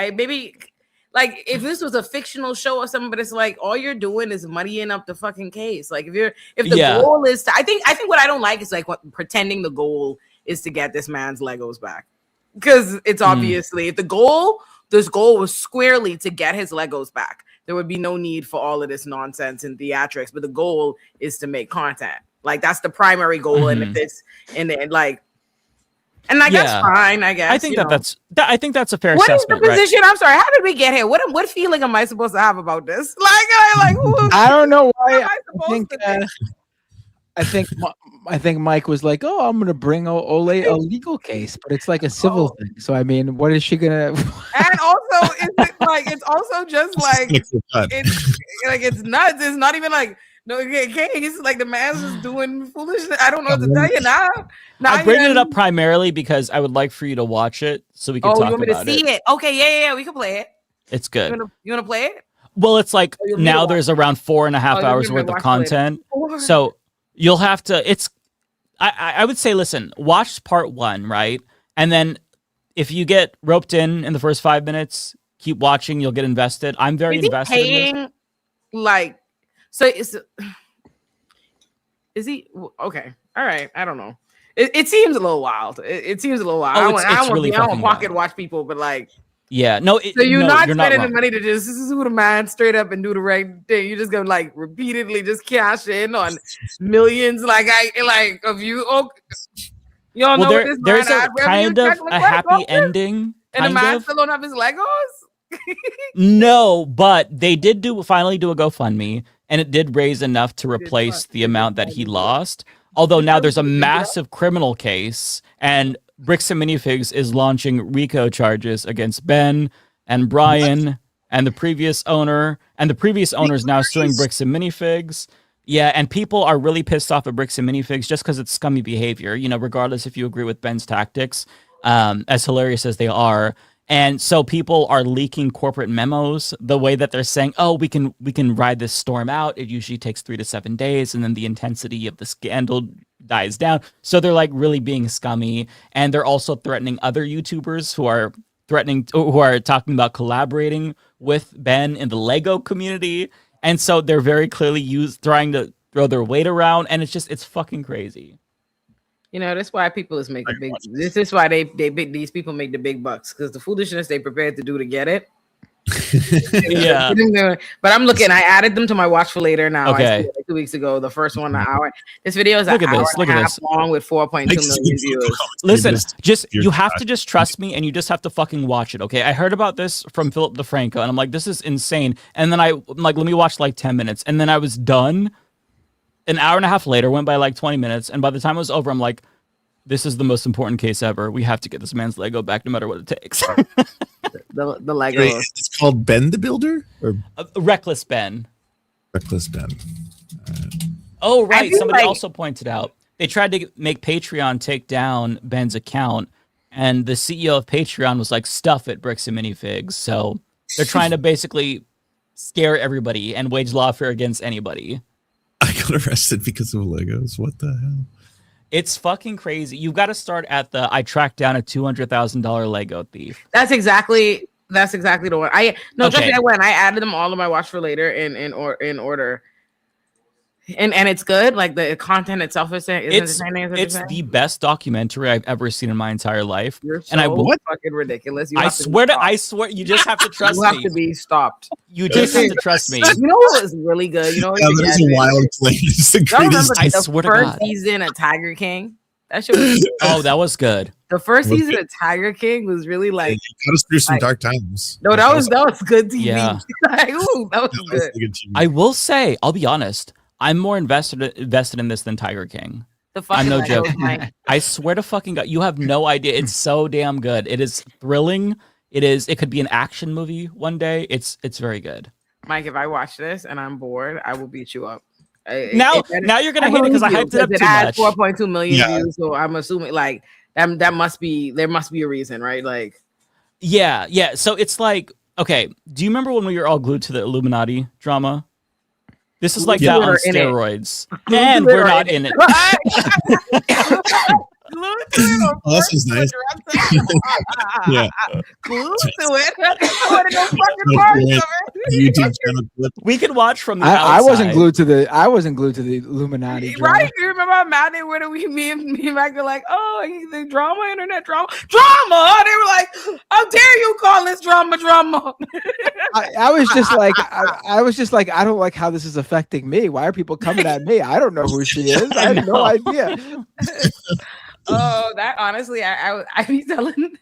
Like, if this was a fictional show or something, but it's like all you're doing is muddying up the fucking case. Like, if the goal is to, I think what I don't like is like pretending the goal is to get this man's Legos back, because it's obviously if this goal was squarely to get his Legos back, there would be no need for all of this nonsense and theatrics. But the goal is to make content. Like, that's the primary goal. Mm-hmm. And like that's fine, I guess. I think that's a fair assessment. What is the position? Right? I'm sorry. How did we get here? What feeling am I supposed to have about this? I don't know why. I think Mike was like, "Oh, I'm gonna bring Ole a legal case," but it's like a civil thing. So I mean, what is she gonna? And also, it's also just like it's nuts. It's not even like. No, it's like the man's just doing foolishness. I don't know what to tell you now. I'm bringing it up primarily because I would like for you to watch it so we can talk about it. You want me to see it? Okay, yeah, we can play it. It's good. You want to play it? Well, it's like now there's around 4.5 hours worth of content. So you'll have to, I would say, listen, watch part 1, right? And then if you get roped in the first 5 minutes, keep watching, you'll get invested. I'm very invested in this. Like, so is he okay? All right, I don't know. It seems a little wild. It seems a little wild. I don't pocket watch people, but like, yeah, no. So you're not spending the money to just this is who the man straight up and do the right thing. You just go like repeatedly just cash in on millions, of you. Oh, y'all know this. There's a kind of a happy ending, and the man still don't have his Legos. No, but they did finally do a GoFundMe, and it did raise enough to replace the amount that he lost. Although now there's a massive criminal case, and Bricks and Minifigs is launching RICO charges against Ben and Brian and the previous owner, and the previous owner is now suing Bricks and Minifigs. Yeah, and people are really pissed off at Bricks and Minifigs just because it's scummy behavior, regardless if you agree with Ben's tactics, as hilarious as they are. And so people are leaking corporate memos the way that they're saying, oh, we can ride this storm out. It usually takes 3 to 7 days. And then the intensity of the scandal dies down. So they're like really being scummy. And they're also threatening other YouTubers who are talking about collaborating with Ben in the Lego community. And so they're very clearly trying to throw their weight around. And it's fucking crazy. That's why people is making big. This is why these people make the big bucks, because the foolishness they prepared to do to get it. Yeah. But I'm looking. I added them to my watch for later now. Okay. I see it 2 weeks ago. The first one, an hour. This video is an hour and a half long with 4.2 million views. Listen, you have to just trust me, and you just have to fucking watch it. Okay. I heard about this from Philip DeFranco, and I'm like, this is insane. And then I'm like, let me watch like 10 minutes, and then I was done. An hour and a half later, went by like 20 minutes, and by the time it was over, I'm like, this is the most important case ever. We have to get this man's Lego back no matter what it takes. the Lego. Wait, it's called Ben the Builder? Or Reckless Ben. Reckless Ben. Oh, right. Somebody also pointed out, they tried to make Patreon take down Ben's account, And the CEO of Patreon was like, stuff it, bricks and minifigs. So they're trying to basically scare everybody and wage lawfare against anybody. I got arrested because of Legos. What the hell? It's fucking crazy. You've got to start at the I tracked down a $200,000 Lego thief. That's exactly the one. Trust me, I went. I added them all to my watch for later in order. And it's good. Like the content itself is entertaining. It's the best documentary I've ever seen in my entire life. You're so fucking ridiculous. I swear, you just have to trust me. You have to be stopped. You just have to trust me. You know what was really good? You know what? Yeah, that is a wild play. It's the greatest. I swear to God. First season of Tiger King. That shit was oh, that was good. The first season of Tiger King was really like got us through some dark times. No, that was good TV. Yeah. Like, ooh, that was good. I will say, I'll be honest. I'm more invested in this than Tiger King. I'm no joke. I swear to fucking God, you have no idea. It's so damn good. It is thrilling. It could be an action movie one day. It's very good. Mike, if I watch this and I'm bored, I will beat you up. Now you're gonna hate it because I hyped it up too much. 4.2 million views, so I'm assuming like there must be a reason, right? Like, yeah. So it's like, okay. Do you remember when we were all glued to the Illuminati drama? This is like that on steroids, and we're not in it. This is nice. Yeah. Glued to it. I want to go fucking party of it. YouTube channel. We can watch from the I outside. wasn't glued to the Illuminati. Drama. Right? You remember how mad they were that me and Mike were like, oh, the drama, internet drama. They were like, how dare you call this drama? I was just like, I don't like how this is affecting me. Why are people coming at me? I don't know who she is. I have no idea. Oh, that honestly, I be telling,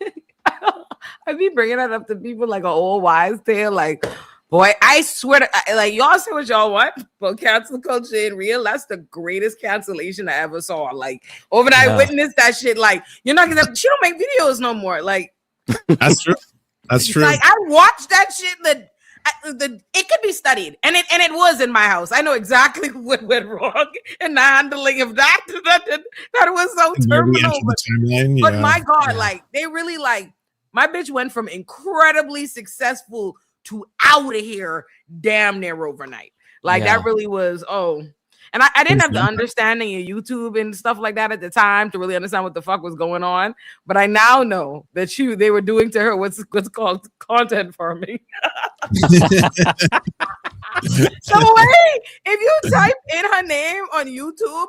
I be bringing that up to people like an old wives' tale. Like, boy, I swear to, like, y'all say what y'all want, but cancel culture in real, that's the greatest cancellation I ever saw. Like, overnight, I witnessed that shit. Like, you're not gonna, she don't make videos no more. Like, that's true. That's true. Like, I watched that shit. It could be studied, and it was in my house. I know exactly what went wrong in the handling of that. That was so terminal. But my God, like they really like my bitch went from incredibly successful to out of here damn near overnight. Like that really was and I didn't have the understanding of YouTube and stuff like that at the time to really understand what the fuck was going on. But I now know that they were doing to her what's called content farming. So wait, if you type in her name on YouTube,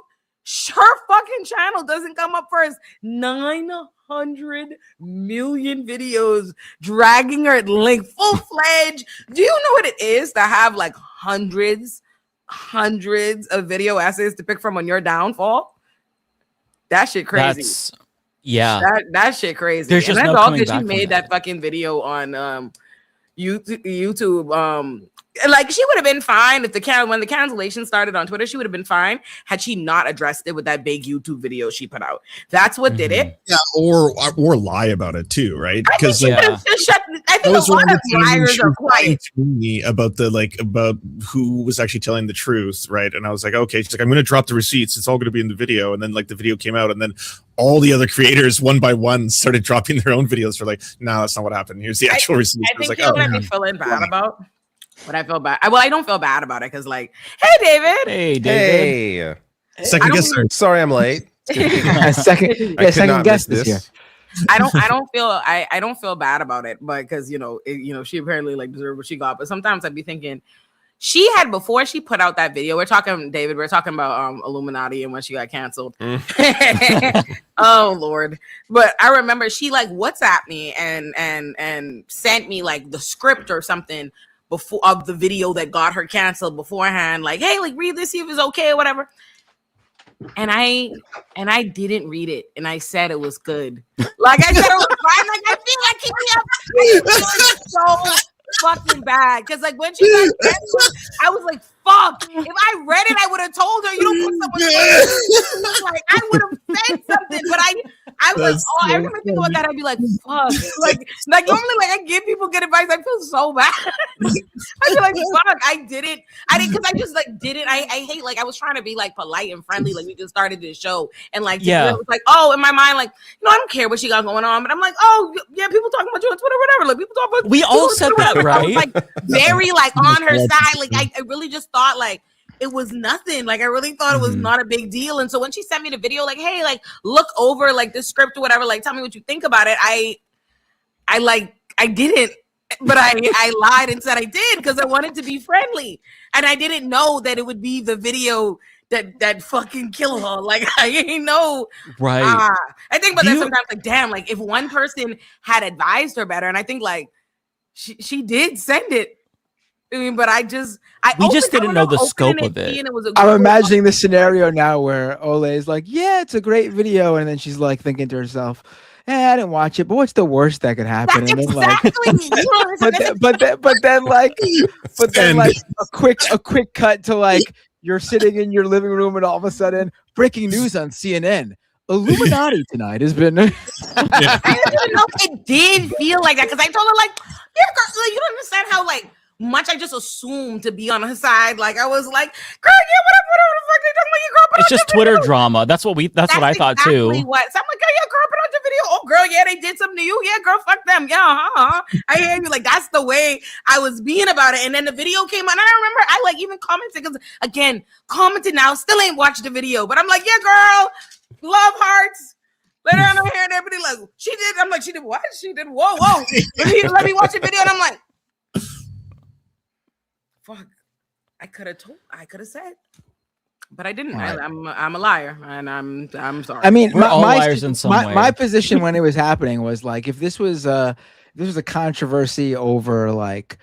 her fucking channel doesn't come up first. 900 million videos dragging her link full-fledged. Do you know what it is to have like hundreds of video essays to pick from on your downfall? That shit crazy. That shit crazy. There's just and no that's all coming because she back made that fucking video on YouTube. Like she would have been fine if when the cancellation started on Twitter. She would have been fine had she not addressed it with that big YouTube video she put out. That's what did it. Yeah, or lie about it too, right? Because I think a lot of liars are quiet. About who was actually telling the truth, right? And I was like, okay, she's like, I'm going to drop the receipts. It's all going to be in the video. And then like the video came out, and then all the other creators one by one started dropping their own videos for like, no, that's not what happened. Here's the actual receipts. I think what I'd be feeling bad about. But I feel bad. I don't feel bad about it because, like, hey, David. Hey. Second guess. Sorry, I'm late. Second guess this year. I don't feel bad about it, but because she apparently like deserved what she got. But sometimes I'd be thinking she had before she put out that video. We're talking about Illuminati and when she got canceled. Oh Lord! But I remember she like WhatsApped me and sent me like the script or something before of the video that got her canceled beforehand. Like, hey, like read this, see if it's okay or whatever. And I didn't read it, and I said it was good. Like I said it was fine. Like I feel like so fucking bad because like when she got canceled, I was like, "Fuck!" If I read it, I would have told her. You don't put someone like I would have said something, but I was every time I think about that, I'd be like, fuck. Like normally, like I give people good advice. I feel so bad. I feel like, fuck, I didn't, because I just like didn't. I hate, like I was trying to be like polite and friendly, like we just started this show, and like it was like, oh, in my mind, like, you know, I don't care what she got going on, but I'm like, oh yeah, people talking about you on Twitter, whatever. Like people talk about we all said that, right? I was like very like on her side. Like I really just thought like it was nothing. Like I really thought it was not a big deal. And so when she sent me the video, like, hey, like look over like the script or whatever, like tell me what you think about it. I didn't, but I lied and said I did because I wanted to be friendly, and I didn't know that it would be the video that fucking kill her. Like I ain't know. Right. I think about that sometimes. Like damn, like if one person had advised her better, and I think like she did send it. I mean, but we just didn't know the scope of it. I'm imagining the scenario now where Ole is like, yeah, it's a great video. And then she's like thinking to herself, I didn't watch it, but what's the worst that could happen? And then but then a quick cut to like, you're sitting in your living room and all of a sudden breaking news on CNN. Illuminati tonight has been. I didn't know it did feel like that because I told her like, yeah, girl, you don't understand how like much I just assumed to be on her side. Like I was like, girl, yeah, whatever the fuck they talking about, your girl. It's just Twitter drama. That's what I thought exactly too. So I'm like, yeah, girl, put out the video. Oh, girl, yeah, they did something to you. Yeah, girl, fuck them. Yeah, I hear you. Like that's the way I was being about it. And then the video came out, and I remember I like even commented because again, commented now, still ain't watched the video, but I'm like, yeah, girl, love hearts. Later on, I'm hearing everybody like, she did. I'm like, she did what? She did whoa. Let me watch the video, and I'm like, fuck, I could have said, but I didn't. Right. I'm a liar, and I'm sorry. I mean, we're all liars in some way. My position when it was happening was like, if this was a controversy over like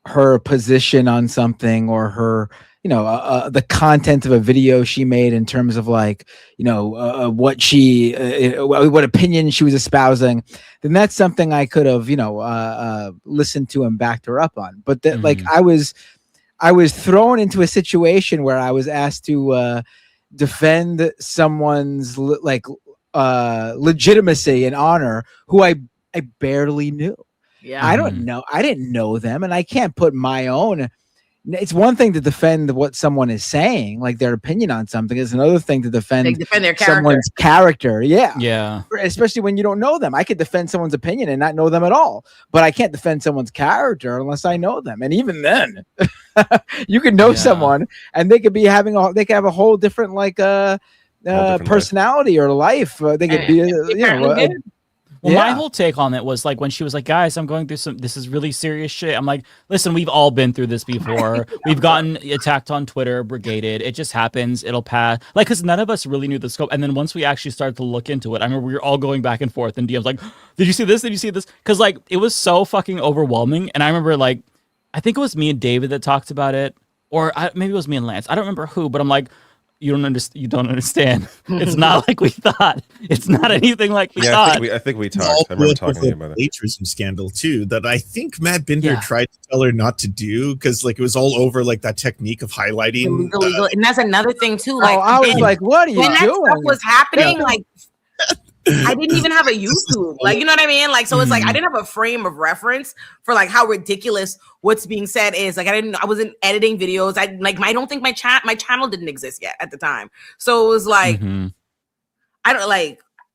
her position on something or her, you know, the content of a video she made in terms of like, you know, what opinion she was espousing, then that's something I could have, you know, listened to and backed her up on. But like I was thrown into a situation where I was asked to defend someone's legitimacy and honor who I barely knew. Yeah, I didn't know them, and I can't put my own. It's one thing to defend what someone is saying, like their opinion on something. It's another thing to defend their character. Someone's character. Yeah. Especially when you don't know them. I could defend someone's opinion and not know them at all, but I can't defend someone's character unless I know them. And even then, you can know someone, and they could be have a whole different personality or life. They could be, Well, my whole take on it was like when she was like, guys, I'm going through this is really serious shit. I'm like, listen, we've all been through this before. We've gotten attacked on Twitter, brigaded. It just happens. It'll pass. Like, because none of us really knew the scope. And then once we actually started to look into it, I remember we were all going back and forth in DMs like, did you see this? Did you see this? Because like, it was so fucking overwhelming. And I remember like, I think it was me and David that talked about it. Or maybe it was me and Lance. I don't remember who, but I'm like, you don't understand. It's not like we thought. It's not anything like we thought. I think we talked. I remember talking to you about it. Plagiarism scandal too, that I think Matt Binder tried to tell her not to do, because like it was all over like that technique of highlighting. And that's another thing too. Like I was like, what are you doing? When that stuff was happening, like I didn't even have a YouTube. Like, you know what I mean? Like, so it's like I didn't have a frame of reference for like how ridiculous what's being said is. Like I wasn't editing videos. I don't think my channel didn't exist yet at the time. So it was like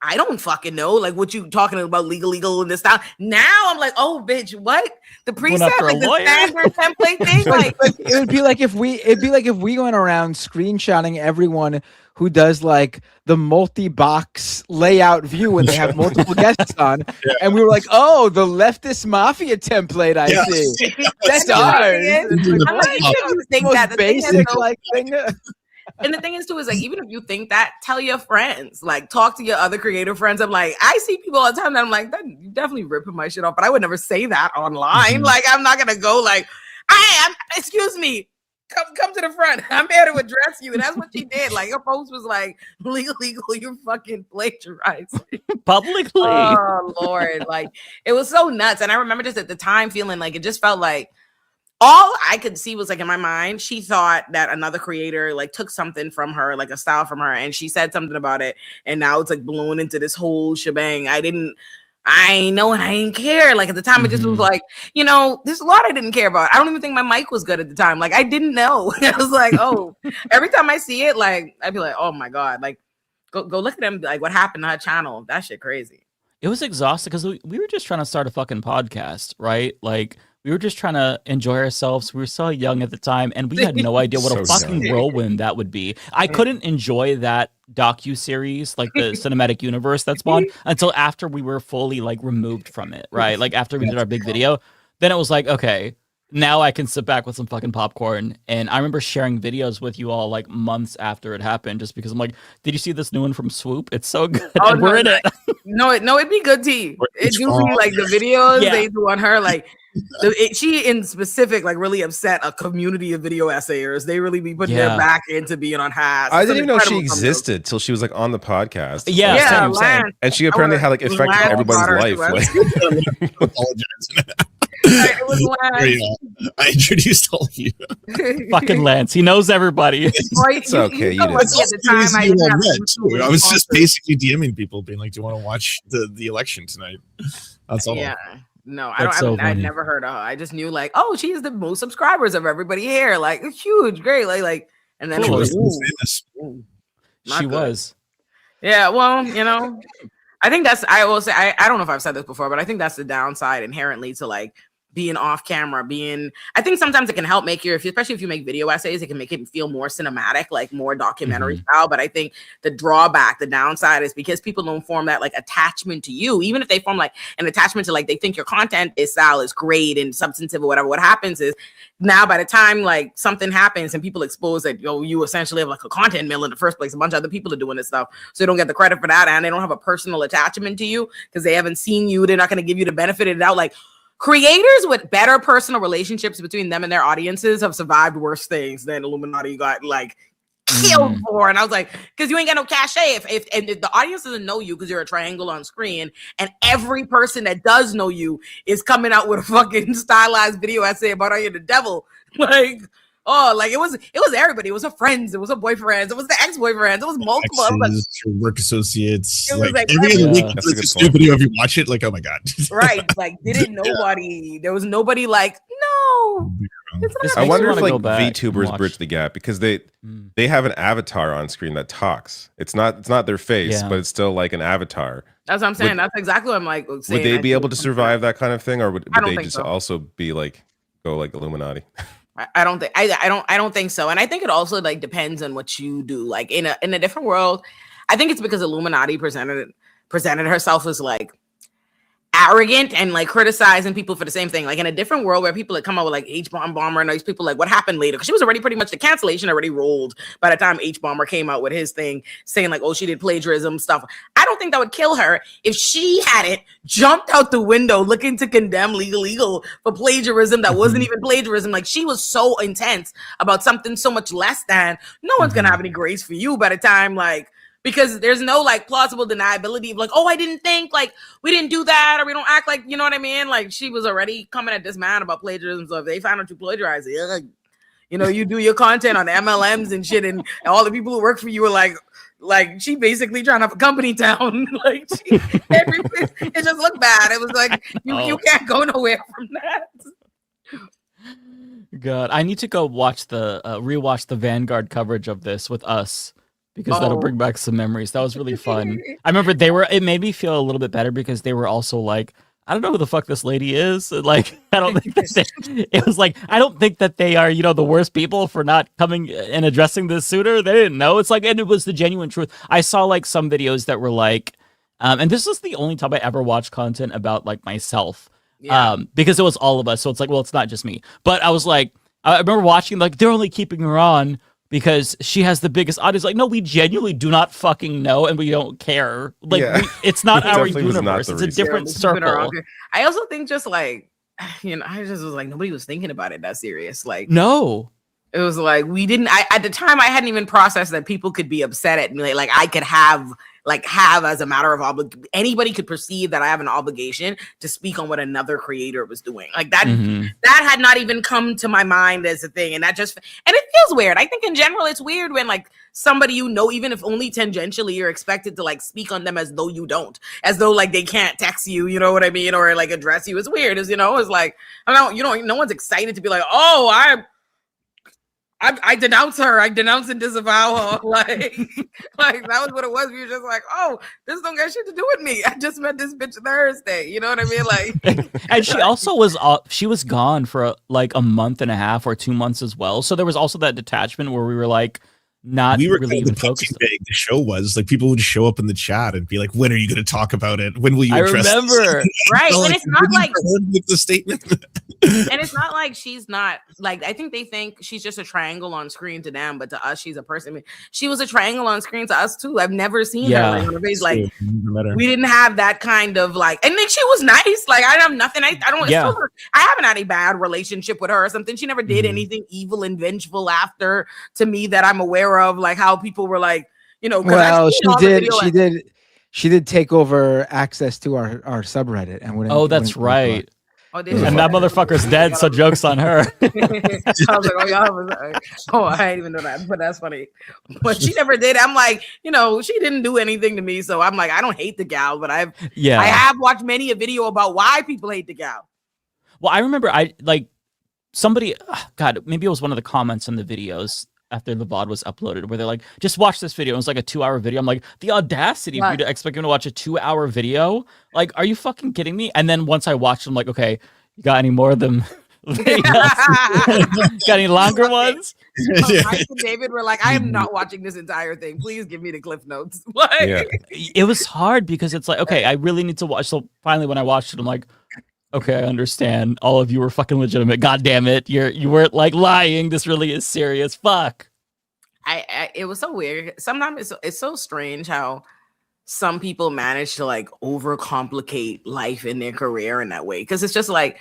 I don't fucking know like what you talking about legal and this stuff. Now I'm like, oh bitch, what? The preset, like the standard template thing. Like it'd be like if we went around screenshotting everyone who does like the multi-box layout view when they have multiple guests on, and we were like, "Oh, the Leftist Mafia template." I see. That's ours. I'm like, you think that the basic thing. And the thing is too is like, even if you think that, tell your friends, like talk to your other creative friends. I'm like, I see people all the time that I'm like, you definitely ripping my shit off, but I would never say that online. Like, I'm not gonna go like, excuse me. Come to the front. I'm here to address you. And that's what she did. Like, her post was like, legal, you're fucking plagiarizing. Publicly. Oh, Lord. Like, it was so nuts. And I remember just at the time feeling like it just felt like all I could see was like in my mind, she thought that another creator like took something from her, like a style from her, and she said something about it, and now it's like blown into this whole shebang. I know, and I didn't care. Like at the time, it just was like, there's a lot I didn't care about. I don't even think my mic was good at the time. Like I didn't know. I was like, oh, every time I see it, like I'd be like, oh my God, like go look at them. Like what happened to her channel? That shit crazy. It was exhausting because we were just trying to start a fucking podcast, right? Like we were just trying to enjoy ourselves. We were so young at the time, and we had no idea what a fucking whirlwind that would be. I couldn't enjoy that docu-series, like the cinematic universe that spawned, until after we were fully like removed from it, right? Like after we did our big video, then it was like, okay, now I can sit back with some fucking popcorn. And I remember sharing videos with you all like months after it happened, just because I'm like, did you see this new one from Swoop? It's so good. Oh, and we're in it. No, it'd be good tea. It usually like the videos they do on her, like she in specific, like really upset a community of video essayers. They really be putting their back into being on Has. I didn't even know she existed till she was like on the podcast. Yeah, same. And she apparently had like affected everybody's life. It was Lance. I introduced all of you. Fucking Lance. He knows everybody. It's okay. You did. I was just basically DMing people, being like, "Do you want to watch the election tonight?" That's all. Yeah. No, I'd never heard of her. I just knew like, oh, she's the most subscribers of everybody here. Like, huge, great. Like, and then she was famous. She was. Yeah. Well, I think I will say, I don't know if I've said this before, but I think that's the downside inherently to like being off camera, I think sometimes it can help make especially if you make video essays, it can make it feel more cinematic, like more documentary style. But I think the downside is because people don't form that like attachment to you, even if they form like an attachment to like, they think your content style is great and substantive or whatever. What happens is now by the time like something happens and people expose that, you essentially have like a content mill in the first place, a bunch of other people are doing this stuff. So they don't get the credit for that. And they don't have a personal attachment to you because they haven't seen you. They're not going to give you the benefit of the doubt. Like, creators with better personal relationships between them and their audiences have survived worse things than Illuminati got like killed for. And I was like, because you ain't got no cachet. If the audience doesn't know you because you're a triangle on screen, and every person that does know you is coming out with a fucking stylized video essay about how you're the devil, like. Oh, like it was everybody. It was her friends. It was her boyfriends. It was the ex-boyfriends. It was multiple. Your work associates. It was like every other week, it's a new video. If you watch it, like, oh my God. Right. Like, didn't nobody, there was nobody like, no. I wonder if like VTubers bridge the gap because they have an avatar on screen that talks. It's not their face, but it's still like an avatar. That's what I'm saying. That's exactly what I'm like saying. Would they be able to survive that kind of thing, or would they just also be like go like Illuminati? I don't think so. And I think it also like depends on what you do. Like in a different world, I think it's because Illuminati presented herself as like arrogant and like criticizing people for the same thing. Like in a different world where people had come out with like H-Bomber and these people like what happened later, because she was already pretty much, the cancellation already rolled by the time H-Bomber came out with his thing saying like, oh, she did plagiarism stuff. I don't think that would kill her if she hadn't jumped out the window looking to condemn legal for plagiarism that wasn't even plagiarism. Like she was so intense about something so much less than, no one's gonna have any grace for you by the time like, because there's no like plausible deniability of like, oh, I didn't think, like we didn't do that, or we don't act like, you know what I mean? Like she was already coming at this man about plagiarism. So if they found out you plagiarize it, you do your content on MLMs and shit, and all the people who work for you are like she basically trying to have a company town. Like it just looked bad. It was like you can't go nowhere from that. God, I need to go watch rewatch the Vanguard coverage of this with us. Because that'll bring back some memories. That was really fun. I remember it made me feel a little bit better because they were also like, I don't know who the fuck this lady is. Like, I don't think that it was like, I don't think that they are, the worst people for not coming and addressing this suitor. They didn't know. It's like, and it was the genuine truth. I saw like some videos that were like, and this was the only time I ever watched content about like myself. Yeah. Because it was all of us. So it's like, well, it's not just me. But I was like, I remember watching, like, they're only keeping her on because she has the biggest audience. Like, no, we genuinely do not fucking know, and we don't care. Like, it's not our universe. It's a different circle. I also think just like, I just was like, nobody was thinking about it that serious. Like, no. It was like, we didn't, at the time, I hadn't even processed that people could be upset at me. Like I could have like have as a matter of anybody could perceive that I have an obligation to speak on what another creator was doing. Like that, that had not even come to my mind as a thing. And that just, and it feels weird. I think in general, it's weird when like somebody, you know, even if only tangentially, you're expected to like speak on them as though you don't, as though like they can't text you, you know what I mean? Or like address you. It's weird. It's, you know, it's like, I don't know, you know, no one's excited to be like, oh, I denounce her. I denounce and disavow her. Like that was what it was. We were just like, oh, this don't got shit to do with me. I just met this bitch Thursday. You know what I mean? Like, and she also was gone for like a month and a half or 2 months as well. So there was also that detachment where we were like, we were really even focused. The show was like people would show up in the chat and be like, "When are you going to talk about it? When will you?" I remember, right? And it's not like with the statement. And it's not like she's not like, I think they think she's just a triangle on screen to them, but to us, she's a person. I mean, she was a triangle on screen to us too. I've never seen her like on her face. Like we didn't have that kind of like, and then she was nice. Like I have nothing. I don't. Yeah. I haven't had a bad relationship with her or something. She never did anything evil and vengeful after to me that I'm aware of. Like how people were like, you know. Well, she did take over access to our subreddit and wouldn't. Oh, that's right. Oh, and that motherfucker's dead, so joke's on her. I was like, I didn't even know that, but that's funny. But she never did. I'm like, you know, she didn't do anything to me, so I'm like, I don't hate the gal, but I have watched many a video about why people hate the gal. Well, I remember somebody, God, maybe it was one of the comments in the videos after the VOD was uploaded where they're like, just watch this video. It was like a 2-hour video. I'm like, the audacity for you to expect me to watch a 2-hour video. Like, are you fucking kidding me? And then once I watched it, I'm like, okay, you got any more of them? Got any longer ones? Mike and David were like, I am not watching this entire thing. Please give me the cliff notes. It was hard because it's like, okay, I really need to watch. So finally when I watched it, I'm like, okay, I understand. All of you were fucking legitimate. God damn it. You weren't like lying. This really is serious. Fuck. It was so weird. Sometimes it's so strange how some people manage to like overcomplicate life in their career in that way. Because it's just like,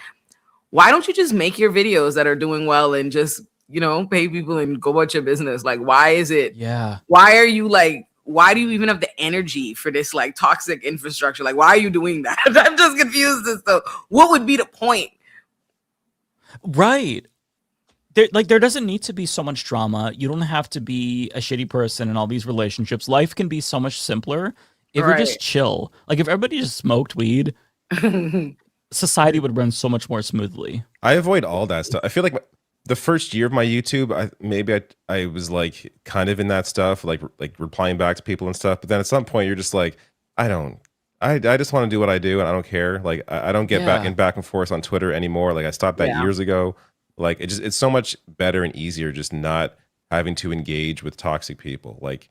why don't you just make your videos that are doing well and just, you know, pay people and go about your business? Like, why is it? Yeah. Why are you like, why do you even have the energy for this like toxic infrastructure? Like, why are you doing that? I'm just confused as to what would be the point. Right. There doesn't need to be so much drama. You don't have to be a shitty person in all these relationships. Life can be so much simpler if you're just chill. Like if everybody just smoked weed, society would run so much more smoothly. I avoid all that stuff. I feel like the first year of my YouTube, I was like kind of in that stuff, like replying back to people and stuff. But then at some point, you're just like, I just want to do what I do, and I don't care. Like I don't get back and forth on Twitter anymore. Like I stopped that years ago. Like it's so much better and easier just not having to engage with toxic people. Like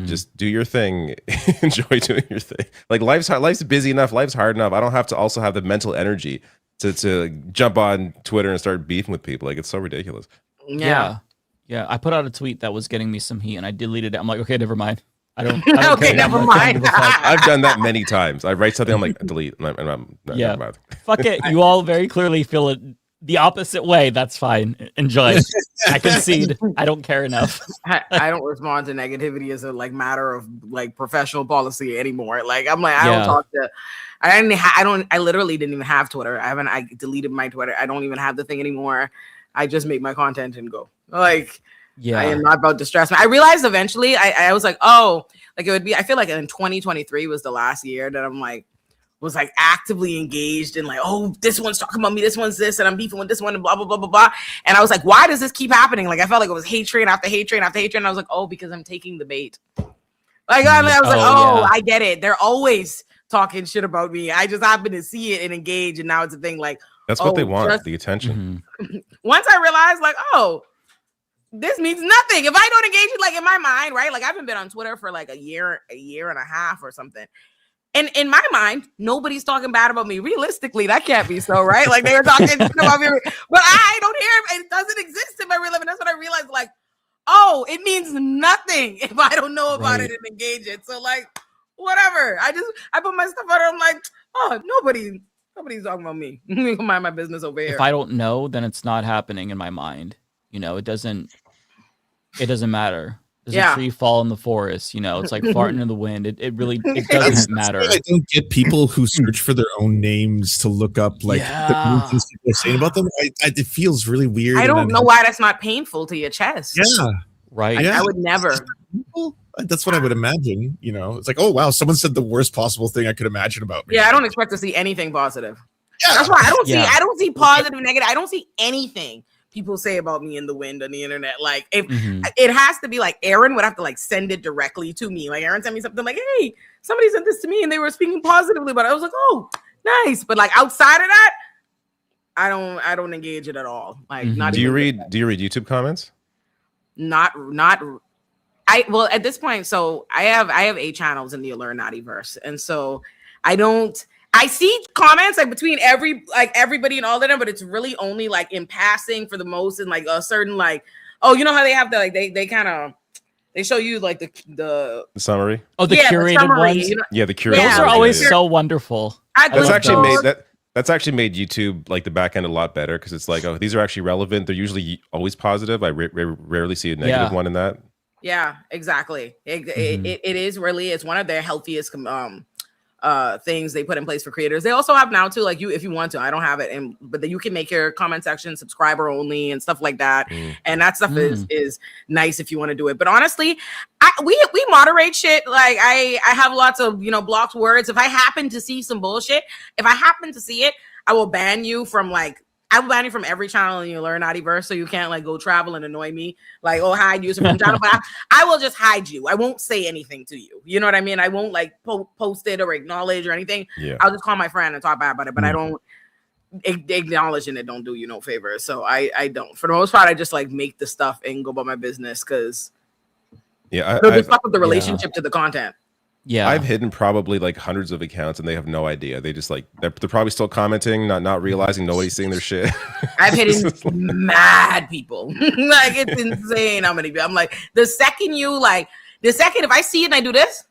just do your thing, enjoy doing your thing. Like life's busy enough, life's hard enough. I don't have to also have the mental energy to jump on Twitter and start beefing with people. Like it's so ridiculous. Yeah. I put out a tweet that was getting me some heat and I deleted it. I'm like, okay, never mind. I don't okay, never mind. I've done that many times. I write something, I'm like, delete. Fuck it. You all very clearly feel it the opposite way. That's fine. Enjoy. I concede. I don't care enough. I don't respond to negativity as a like matter of like professional policy anymore. Like I'm like, I don't talk to. I literally didn't even have Twitter. I deleted my Twitter. I don't even have the thing anymore. I just make my content and go. Like, I am not about to stress me. I realized eventually I was like, oh, like it would be, I feel like in 2023 was the last year that I'm like, was like actively engaged in like, oh, this one's talking about me, this one's this, and I'm beefing with this one and blah, blah, blah, blah, blah. And I was like, why does this keep happening? Like, I felt like it was hate train after hate train after hate train. And I was like, oh, because I'm taking the bait. Like, I was like, I get it. They're always talking shit about me. I just happen to see it and engage. And now it's a thing like, that's what they want, the attention. Once I realized like, oh, this means nothing. If I don't engage it, like in my mind, right? Like I haven't been on Twitter for like a year and a half or something. And in my mind, nobody's talking bad about me. Realistically, that can't be so, right? Like they were talking about me, but I don't hear it. It doesn't exist in my real life. And that's what I realized, like, oh, it means nothing if I don't know about it and engage it. So like, whatever. I put my stuff out there. I'm like, oh, nobody's talking about me. I'm gonna mind my business over here. If I don't know, then it's not happening in my mind. You know, it doesn't matter. Does Yeah. a tree fall in the forest? You know, it's like farting in the wind. It really it doesn't matter. I don't get people who search for their own names to look up like the things people are saying about them. It feels really weird. I don't know why that's not painful to your chest. Yeah. Right. I would never. That's what I would imagine. You know, it's like, oh wow, someone said the worst possible thing I could imagine about me. Yeah, I don't expect to see anything positive. Yeah. That's why I don't Yeah. see positive, negative. I don't see anything people say about me in the wind on the internet. Like if it has to be like Aaron would have to like send it directly to me. Like Aaron sent me something like, hey, somebody sent this to me and they were speaking positively, but I was like, oh, nice. But like outside of that, I don't engage it at all. Like not Do you even read YouTube comments? not well at this point, so I have 8 channels in the Illuminativerse, and so I see comments like between everybody and all of them, but it's really only like in passing for the most, and like a certain like, oh, you know how they have the like they kind of they show you like the summary. Oh, the curated the summary, ones. you know? Yeah, the curated. Those are ones, always yeah. so wonderful. That's actually made YouTube like the back end a lot better because it's like, oh, these are actually relevant. They're usually always positive. I rarely see a negative one in that. Yeah, exactly. It is really, it's one of their healthiest things they put in place for creators. They also have now too, like if you want to, I don't have it, but you can make your comment section subscriber only and stuff like that. And that stuff is nice if you want to do it. But honestly, we moderate shit. Like I have lots of, blocked words. If I happen to see some bullshit, if I happen to see it, I will ban you from every channel in your Illuminativerse, so you can't like go travel and annoy me. Like, oh, hide user from channel, but I will just hide you. I won't say anything to you. You know what I mean? I won't like post it or acknowledge or anything. Yeah. I'll just call my friend and talk bad about it, but I don't acknowledge it. Don't do you no favors. So I don't. For the most part, I just like make the stuff and go about my business because they'll just fuck with the relationship to the content. Yeah, I've hidden probably like hundreds of accounts, and they have no idea. They just like they're probably still commenting, not realizing nobody's seeing their shit. I've hidden mad people. Like it's insane how many people. I'm like the second if I see it and I do this,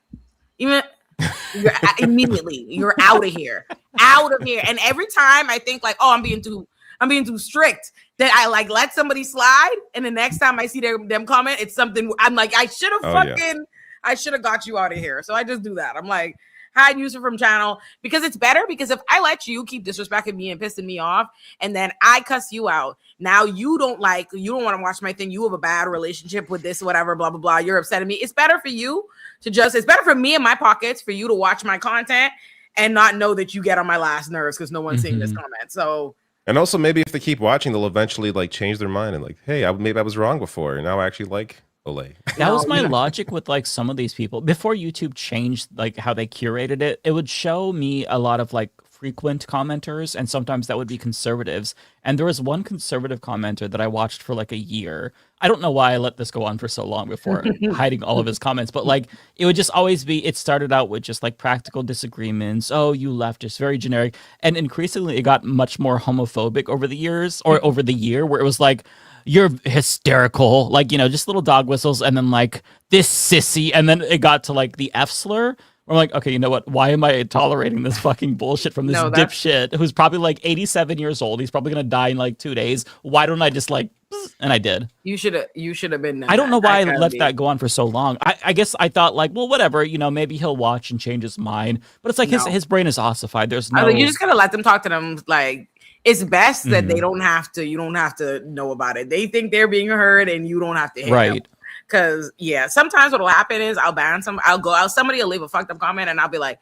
immediately you're out of here. And every time I think like, oh, I'm being too strict, then I like let somebody slide, and the next time I see them comment, it's something I'm like I should have I should have got you out of here. So I just do that. I'm like, hide user from channel because it's better. Because if I let you keep disrespecting me and pissing me off, and then I cuss you out, now you don't want to watch my thing. You have a bad relationship with this, whatever, blah, blah, blah. You're upsetting me. It's better for you it's better for me in my pockets for you to watch my content and not know that you get on my last nerves because no one's seeing this comment. So. And also maybe if they keep watching, they'll eventually like change their mind and like, hey, maybe I was wrong before. And now I actually like Olay. That was my logic with like some of these people. Before YouTube changed like how they curated it, it would show me a lot of like frequent commenters, and sometimes that would be conservatives. And there was one conservative commenter that I watched for like a year. I don't know why I let this go on for so long before hiding all of his comments, but like it would just always be, it started out with just like practical disagreements. Oh, you leftists, very generic. And increasingly it got much more homophobic over the years or over the year where it was like, you're hysterical, like, just little dog whistles, and then like this sissy, and then it got to like the F slur. I'm like, okay, you know what? Why am I tolerating this fucking bullshit from this dipshit who's probably like 87 years old? He's probably gonna die in like 2 days. Why don't I just like? And I did. You should have been. I don't know why I let that go on for so long. I guess I thought like, well, whatever, maybe he'll watch and change his mind. But it's like his brain is ossified. There's no. You just gotta let them talk to them. Like it's best that they don't have to. You don't have to know about it. They think they're being heard, and you don't have to. Right. Because sometimes what'll happen is I'll ban somebody will leave a fucked up comment, and I'll be like,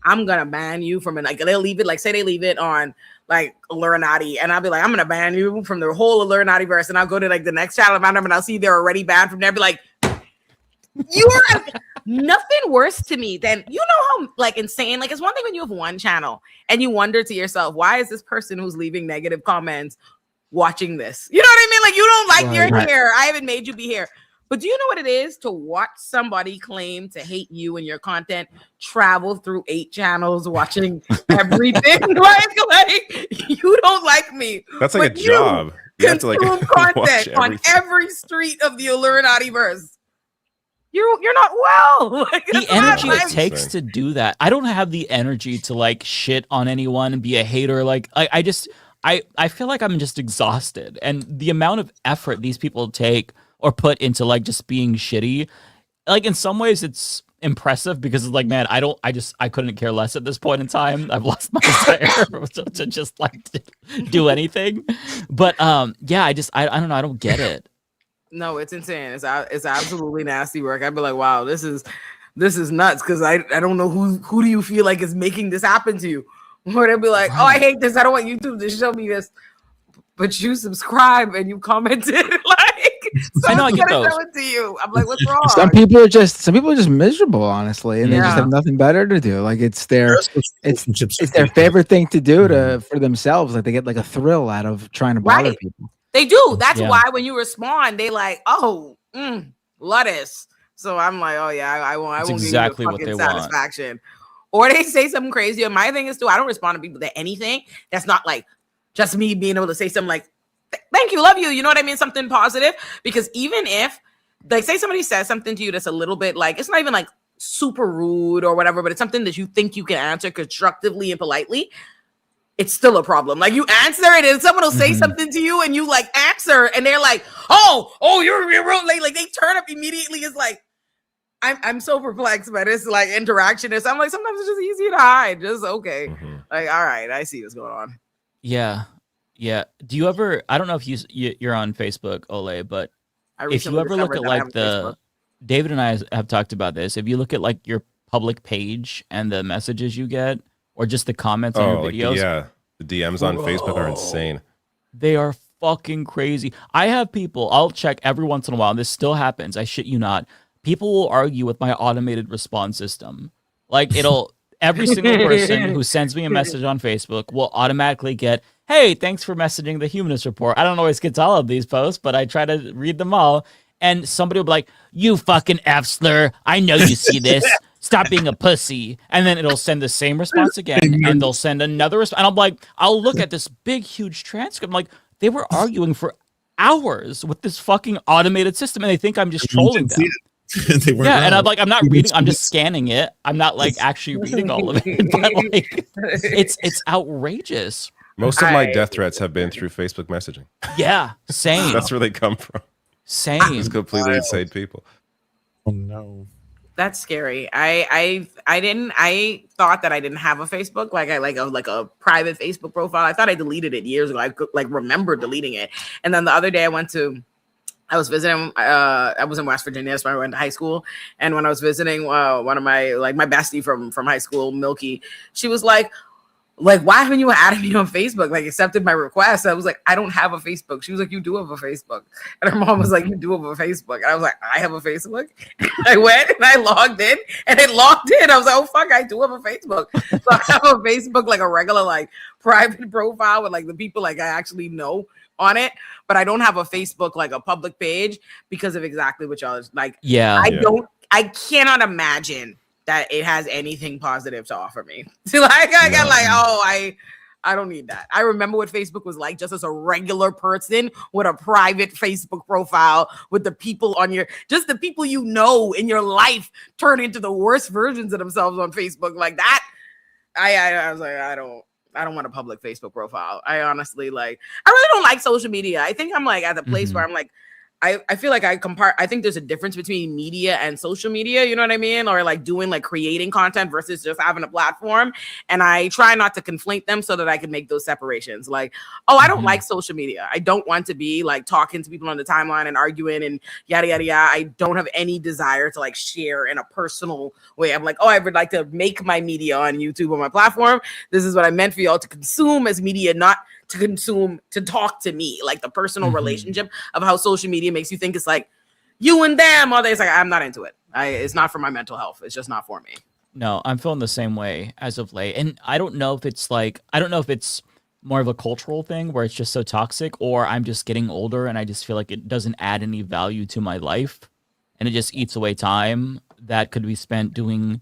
I'm gonna ban you from it. Like they'll leave it, like say they leave it on like Illuminati, and I'll be like, I'm gonna ban you from the whole Illuminativerse, and I'll go to like the next channel about them, and I'll see they're already banned from there. I'll be like, you're nothing worse to me than how like insane. Like it's one thing when you have one channel and you wonder to yourself, why is this person who's leaving negative comments watching this? You know what I mean? Like you don't like you're here. I haven't made you be here. But do you know what it is to watch somebody claim to hate you and your content, travel through 8 channels, watching everything? like you don't like me. That's like a job. You have to like content on every street of the Illuminativerse. You're not well. Like, the energy it takes to do that. I don't have the energy to like shit on anyone and be a hater. Like I feel like I'm just exhausted, and the amount of effort these people take. or put into like just being shitty. Like in some ways it's impressive because it's like, man, I couldn't care less at this point in time. I've lost my desire to just like do anything. But yeah, I don't know, I don't get it. No, it's insane. It's absolutely nasty work. I'd be like, wow, this is nuts, because I don't know who do you feel like is making this happen to you. Or they'll be like, oh, I hate this, I don't want YouTube to show me this. But you subscribe and you commented like I know, I get gonna those. show it to you. I'm like, what's wrong? Some people are just miserable, honestly, and they just have nothing better to do. Like it's their favorite thing to do for themselves. Like they get like a thrill out of trying to bother people. They do. That's why when you respond, they like, oh, lettuce. So I'm like, oh yeah, I won't exactly give you what they satisfaction. Or they say something crazy. And my thing is too, I don't respond to people to anything that's not like just me being able to say something like, thank you, love you. You know what I mean? Something positive. Because even if, like, say somebody says something to you that's a little bit like, it's not even like super rude or whatever, but it's something that you think you can answer constructively and politely, it's still a problem. Like you answer it and someone will say something to you and you like answer and they're like, oh, you're real late. Like they turn up immediately. It's like, I'm so perplexed by this like interaction. I'm like, sometimes it's just easier to hide. Just okay. Like, all right, I see what's going on. Yeah. Do you ever? I don't know if you're on Facebook, Ole, but if you ever look at like David and I have talked about this. If you look at like your public page and the messages you get, or just the comments on your videos, the DMs on Facebook are insane. They are fucking crazy. I have people. I'll check every once in a while. And this still happens. I shit you not. People will argue with my automated response system. Like every single person who sends me a message on Facebook will automatically get, hey, thanks for messaging the Humanist Report. I don't always get to all of these posts, but I try to read them all. And somebody will be like, you fucking F-slur. I know you see this. Stop being a pussy. And then it'll send the same response again. And they'll send another response. And I'm like, I'll look at this big, huge transcript. I'm like, they were arguing for hours with this fucking automated system. And they think I'm just trolling them. And I'm like, I'm not reading, I'm just scanning it. I'm not like actually reading all of it. But like it's outrageous. Most of my death threats have been through Facebook messaging. Yeah, same. That's where they come from. Same. It's completely insane people. Oh no. That's scary. I thought that I didn't have a Facebook, like a private Facebook profile. I thought I deleted it years ago. I could like remember deleting it. And then the other day I was visiting, I was in West Virginia, that's where I went to high school. And when I was visiting one of my bestie from high school, Milky, she was like, why haven't you added me on Facebook? Like accepted my request. I was like, I don't have a Facebook. She was like, you do have a Facebook. And her mom was like, you do have a Facebook. And I was like, I have a Facebook. I went and I logged in and it logged in. I was like, oh fuck, I do have a Facebook. So I have a Facebook, like a regular like private profile with like the people like I actually know on it, but I don't have a Facebook like a public page because of exactly what y'all is like. I cannot imagine that it has anything positive to offer me. So like I got like, I don't need that. I remember what Facebook was like just as a regular person with a private Facebook profile with the people on just the people you know in your life turn into the worst versions of themselves on Facebook like that. I was like, I don't want a public Facebook profile. I honestly I really don't like social media. I think I'm like at the place where I'm like, I feel like I think there's a difference between media and social media, you know what I mean? Or like doing like creating content versus just having a platform. And I try not to conflate them so that I can make those separations. Like, I don't like social media. I don't want to be like talking to people on the timeline and arguing and yada, yada, yada. I don't have any desire to like share in a personal way. I'm like, I would like to make my media on YouTube on my platform. This is what I meant for y'all to consume as media, not to consume, to talk to me, like the personal relationship of how social media makes you think it's like you and them all day. It's like, I'm not into it. It's not for my mental health. It's just not for me. No, I'm feeling the same way as of late. And I don't know if it's more of a cultural thing where it's just so toxic, or I'm just getting older and I just feel like it doesn't add any value to my life. And it just eats away time that could be spent doing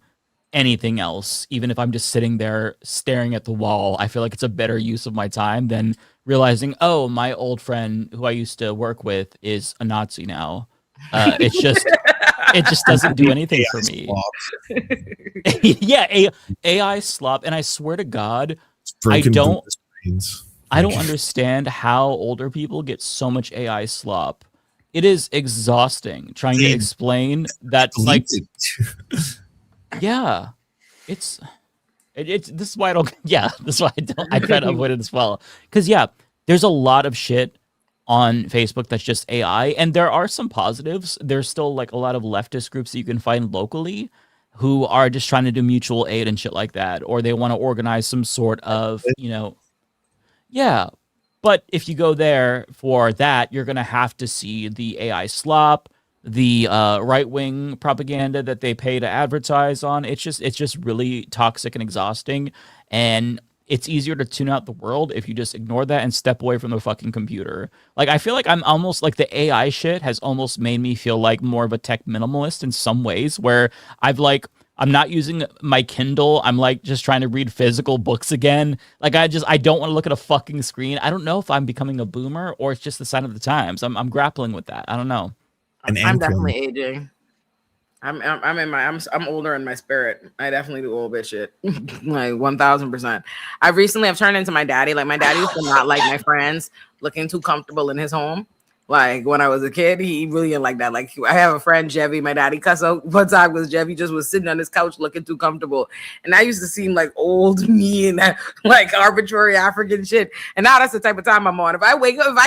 anything else. Even if I'm just sitting there staring at the wall, I feel like it's a better use of my time than realizing, my old friend who I used to work with is a Nazi now. It just doesn't do anything for me. AI slop. And I swear to God, I don't understand how older people get so much AI slop. it is exhausting trying to explain that. Like, yeah, it's this is why I don't. Yeah, this is why I try to avoid it as well. Because there's a lot of shit on Facebook that's just AI, and there are some positives. There's still like a lot of leftist groups that you can find locally who are just trying to do mutual aid and shit like that, or they want to organize some sort of, But if you go there for that, you're gonna have to see the AI slop, the right-wing propaganda that they pay to advertise on. It's just really toxic and exhausting, and it's easier to tune out the world if you just ignore that and step away from the fucking computer. Like, I feel like I'm almost like the AI shit has almost made me feel like more of a tech minimalist in some ways, where I'm not using my Kindle. I'm like just trying to read physical books again. Like, I don't want to look at a fucking screen. I don't know if I'm becoming a boomer or it's just the sign of the times. I'm grappling with that. I don't know. I'm definitely aging. I'm older in my spirit. I definitely do old bitch shit. Like 1000%. I've turned into my daddy. Like, my daddy used to not like my friends looking too comfortable in his home. Like, when I was a kid, he really didn't like that. Like, I have a friend, Jevy, my daddy cussed out one time because Jevy just was sitting on his couch looking too comfortable. And I used to seem like old me and that, like, arbitrary African shit. And now that's the type of time I'm on. If I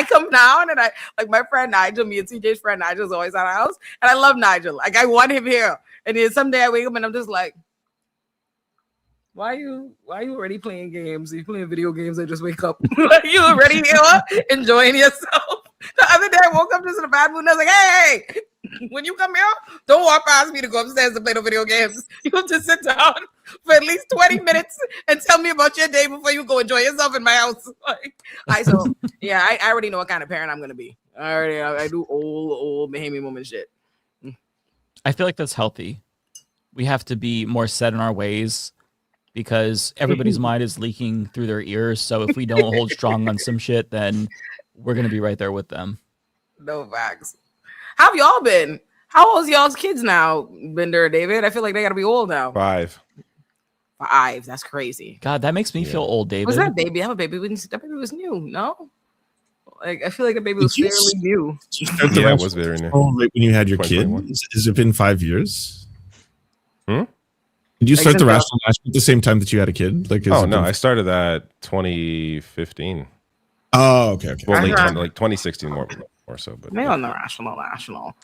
come down and like my friend Nigel, me and TJ's friend Nigel's always at our house. And I love Nigel. Like, I want him here. And then someday I wake up and I'm just like, why you already playing games? You playing video games? I just wake up. Like, you already here enjoying yourself. The other day I woke up just in a bad mood and I was like, hey, when you come here, don't walk past me to go upstairs to play no video games. You have to sit down for at least 20 minutes and tell me about your day before you go enjoy yourself in my house. Like, I already know what kind of parent I'm gonna be. I do old Bahamian woman shit. I feel like that's healthy. We have to be more set in our ways, because everybody's mind is leaking through their ears. So if we don't hold strong on some shit, then we're going to be right there with them. No facts. How have y'all been? How old is y'all's kids now, Bender, David? I feel like they got to be old now. 5. That's crazy. God, that makes me feel old, David. Was that baby? I have a baby. That baby was new, no? Like, I feel like the baby was fairly new. Yeah, it was very new. Right when you had your kid? Has it been 5 years? Hmm? Did you start the Rational National at the same time that you had a kid? Like, no, I started that 2015. Oh, okay. Well, late 2016 more so, but maybe on the Rational.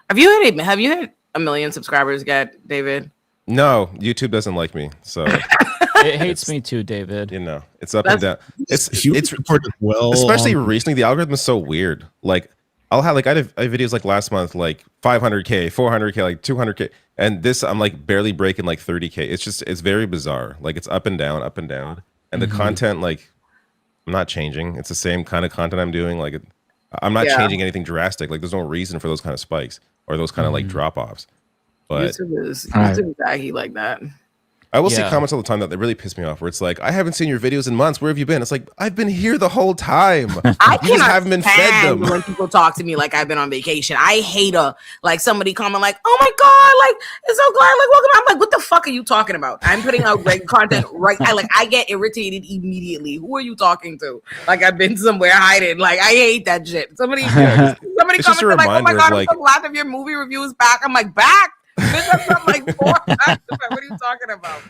Have you had a million subscribers yet, David? No, YouTube doesn't like me, so it hates me too, David. It's up and down. It's reported well, especially recently. The algorithm is so weird. Like, I had videos like last month, like 500K, 400K, like 200K, and this I'm like barely breaking like 30K. It's very bizarre. Like, it's up and down, and the content, like, I'm not changing. It's the same kind of content I'm doing. Like, I'm not changing anything drastic. Like, there's no reason for those kind of spikes or those kind of like drop offs. But YouTube is aggy like that. I will see comments all the time that really piss me off, where it's like, I haven't seen your videos in months. Where have you been? It's like, I've been here the whole time. I just haven't been fed them. When people talk to me like I've been on vacation, I hate like somebody comment like, "Oh my god, like it's so glad, like welcome." I'm like, what the fuck are you talking about? I'm putting out great content right. I get irritated immediately. Who are you talking to? Like, I've been somewhere hiding. Like, I hate that shit. Somebody commented like, "Oh my god, I'm so glad that your movie review is back." I'm like, back? Bitch, I've done like 4 times. What are you talking about?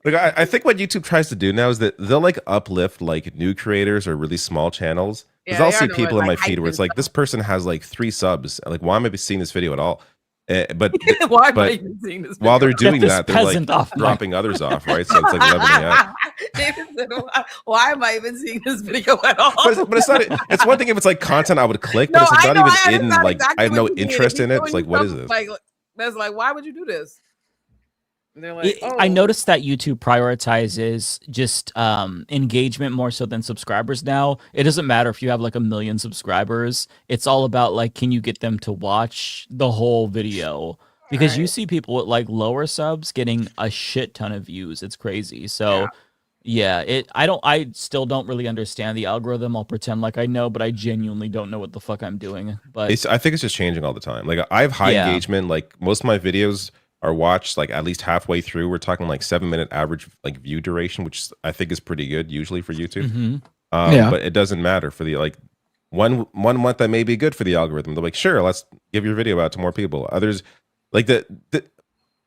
Like, I think what YouTube tries to do now is that they'll like uplift like new creators or really small channels. Because I'll see people in my feed where it's like, this person has like 3 subs. Like, why am I seeing this video at all? But why am I even seeing this video? While they're doing that, they're like dropping others off, right? So it's like leveling up. David said, why am I even seeing this video at all? But it's not. It's one thing if it's like content I would click, but it's not even in like I have no interest in it. It's like, what is this? Like, that's like, why would you do this? And they're like, I noticed that YouTube prioritizes just engagement more so than subscribers now. It doesn't matter if you have like 1 million subscribers. It's all about like, can you get them to watch the whole video? Because you see people with like lower subs getting a shit ton of views. It's crazy. So I still don't really understand the algorithm. I'll pretend like I know, but I genuinely don't know what the fuck I'm doing. But I think it's just changing all the time. Like, I have high engagement. Like, most of my videos are watched like at least halfway through. We're talking like 7-minute average like view duration, which I think is pretty good usually for YouTube. But it doesn't matter for the like one month that may be good for the algorithm. They're like, sure, let's give your video out to more people. Others, like the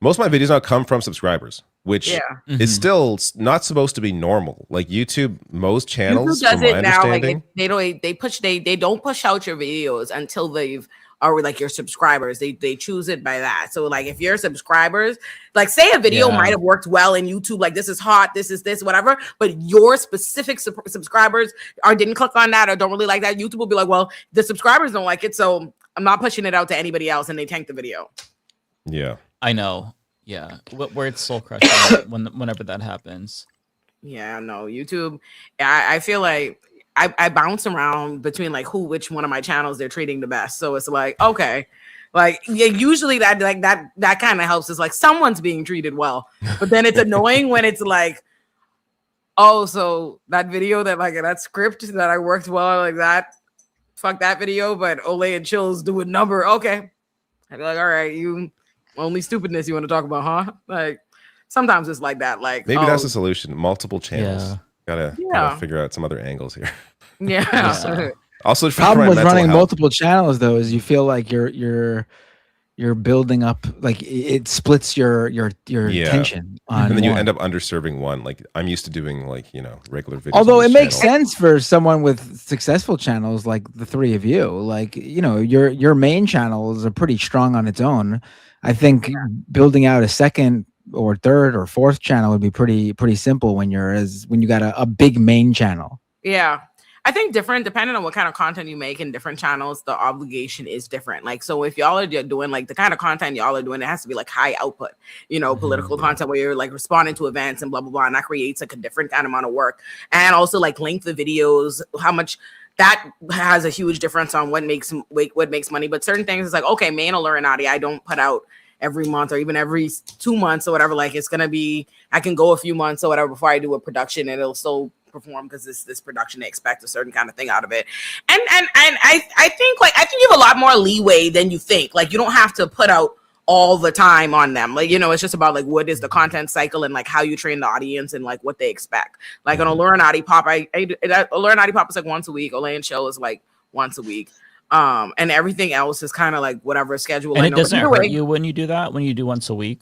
most of my videos now come from subscribers, which is still not supposed to be normal. Like YouTube, most channels, YouTube does from my it now. understanding, Like they don't push out your videos until they've are like your subscribers. They choose it by that. So like if your subscribers, like say a video might have worked well in YouTube, like this is hot, this is this, whatever, but your specific subscribers didn't click on that or don't really like that, YouTube will be like, well, the subscribers don't like it, so I'm not pushing it out to anybody else, and they tank the video. Yeah, I know. Yeah, where it's soul crushing whenever that happens. Yeah, no, YouTube. I feel like I bounce around between like which one of my channels they're treating the best. So it's like, okay, like usually that kind of helps. Is like someone's being treated well, but then it's annoying when it's like, oh, so that video that script that I worked well like that, fuck that video, but Olay and Chill's doing number. Okay, I'd be like, all right, you only stupidness you want to talk about, huh? Like sometimes it's like that. Like maybe that's the solution. Multiple channels. Yeah. Gotta figure out some other angles here. Yeah. Also, the problem with running multiple channels though is you feel like you're building up, like it splits your attention on and then you one. end up underserving one. Like I'm used to doing regular videos. Although it makes sense for someone with successful channels like the three of you, like your main channel is pretty strong on its own. I think building out a second or third or fourth channel would be pretty simple when you got a big main channel. Yeah. I think depending on what kind of content you make in different channels, the obligation is different. Like, so if y'all are doing like the kind of content y'all are doing, it has to be like high output, political content where you're like responding to events and blah, blah, blah. And that creates like a different kind of amount of work. And also like length of videos, how much that has a huge difference on what makes money. But certain things is like, okay, main Illuminati, I don't put out every month or even every 2 months or whatever. Like it's gonna be, I can go a few months or whatever before I do a production and it'll still perform because this production, they expect a certain kind of thing out of it. And I think you have a lot more leeway than you think. Like you don't have to put out all the time on them. Like, it's just about like what is the content cycle and like how you train the audience and like what they expect. Like on Illuminati Pop, Illuminati Pop is like once a week. Olay and Show is like once a week. And everything else is kind of like whatever schedule. And it doesn't hurt you when you do that, when you do once a week?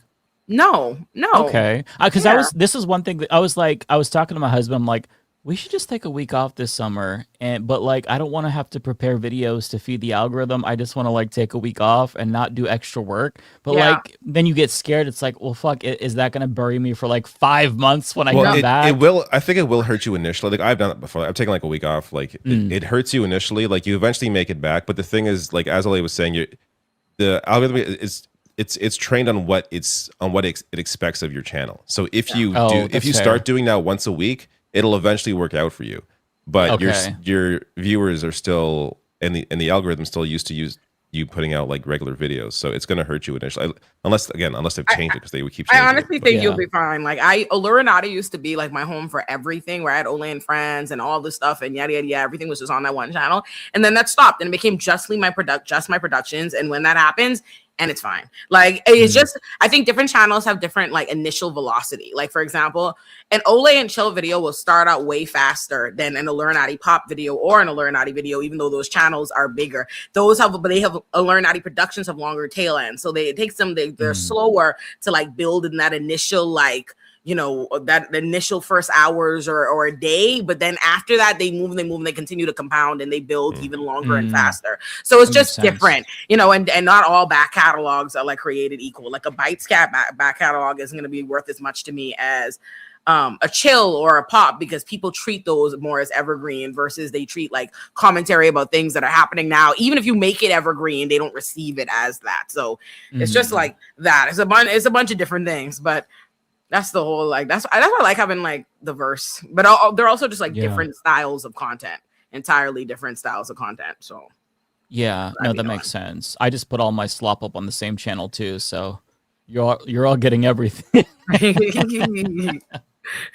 No. Okay. Because this is one thing that I was talking to my husband. I'm like, we should just take a week off this summer. But like, I don't want to have to prepare videos to feed the algorithm. I just want to like take a week off and not do extra work. But like, then you get scared. It's like, well, fuck, is that going to bury me for like 5 months when I come back? It will. I think it will hurt you initially. Like I've done it before. I've taken like a week off. Like it hurts you initially. Like you eventually make it back. But the thing is, like as Olay was saying, the algorithm is it's trained on what it expects of your channel. So if you start doing that once a week, it'll eventually work out for you. But your viewers are still and the algorithm still used to use you putting out like regular videos, so it's going to hurt you initially, unless they've changed it because they would keep changing I honestly it. think you'll be fine. Like Illuminati used to be like my home for everything, where I had Olay and Friends and all this stuff and yada yada yada. Everything was just on that one channel, and then that stopped and it became just my productions. And when that happens, and it's fine. Like it's just, I think different channels have different like initial velocity. Like for example, an Olay and Chill video will start out way faster than an Illuminati Pop video or an Illuminati video, even though those channels are bigger. They have Illuminati productions have longer tail ends, so it takes them. They're slower to like build in that initial like, that initial first hours or a day, but then after that they move, they continue to compound and they build even longer and faster. So it's just different, and not all back catalogs are like created equal. Like a Bytes Cat back catalog isn't going to be worth as much to me as a Chill or a Pop, because people treat those more as evergreen versus they treat like commentary about things that are happening now. Even if you make it evergreen, they don't receive it as that. So it's just like that. It's a bunch of different things, but that's the whole, like, that's why I like having like the verse, but they're also just like different styles of content, entirely different styles of content. So that makes sense. I just put all my slop up on the same channel too, so you're all getting everything.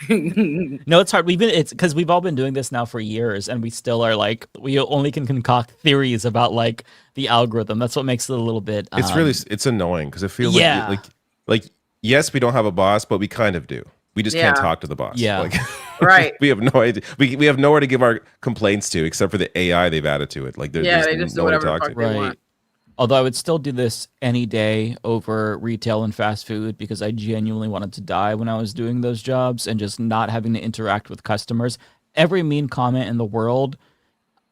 No, it's hard. It's because we've all been doing this now for years, and we still are like, we only can concoct theories about like the algorithm. That's what makes it a little bit. It's annoying because it feels like yes, we don't have a boss, but we kind of do. We just can't talk to the boss. Yeah. Like, right. We have no idea. We have nowhere to give our complaints to except for the AI they've added to it. Like, they just do whatever the fuck they want. Although I would still do this any day over retail and fast food because I genuinely wanted to die when I was doing those jobs and just not having to interact with customers. Every mean comment in the world,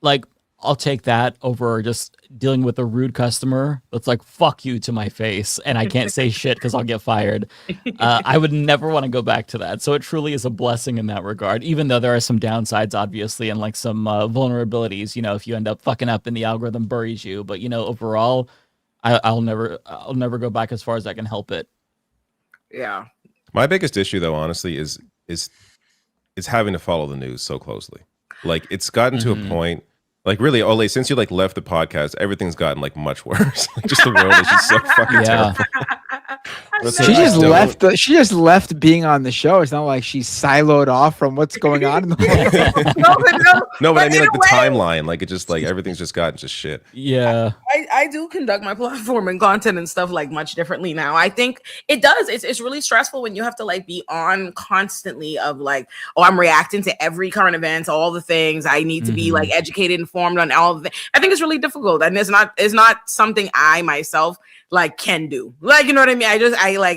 like, I'll take that over just dealing with a rude customer that's like, fuck you to my face, and I can't say shit because I'll get fired. I would never want to go back to that. So it truly is a blessing in that regard, even though there are some downsides, obviously, and like some vulnerabilities, you know, if you end up fucking up and the algorithm buries you. But, you know, overall, I'll never go back as far as I can help it. Yeah. My biggest issue, though, honestly, is having to follow the news so closely. Like, it's gotten to a point. Like, really, Ole, since you like left the podcast, everything's gotten like much worse. Like, just the world is just so fucking terrible. She just left being on the show. It's not like she's siloed off from what's going on in the world. No, but I mean, like, the timeline, like, it just like everything's just gotten just shit. Yeah. I do conduct my platform and content and stuff like much differently now. I think it does. It's really stressful when you have to like be on constantly of like, oh, I'm reacting to every current event, all the things. I need to be like educated, informed on all of it. I think it's really difficult, and it's not something I myself like can do. Like, you know what I mean?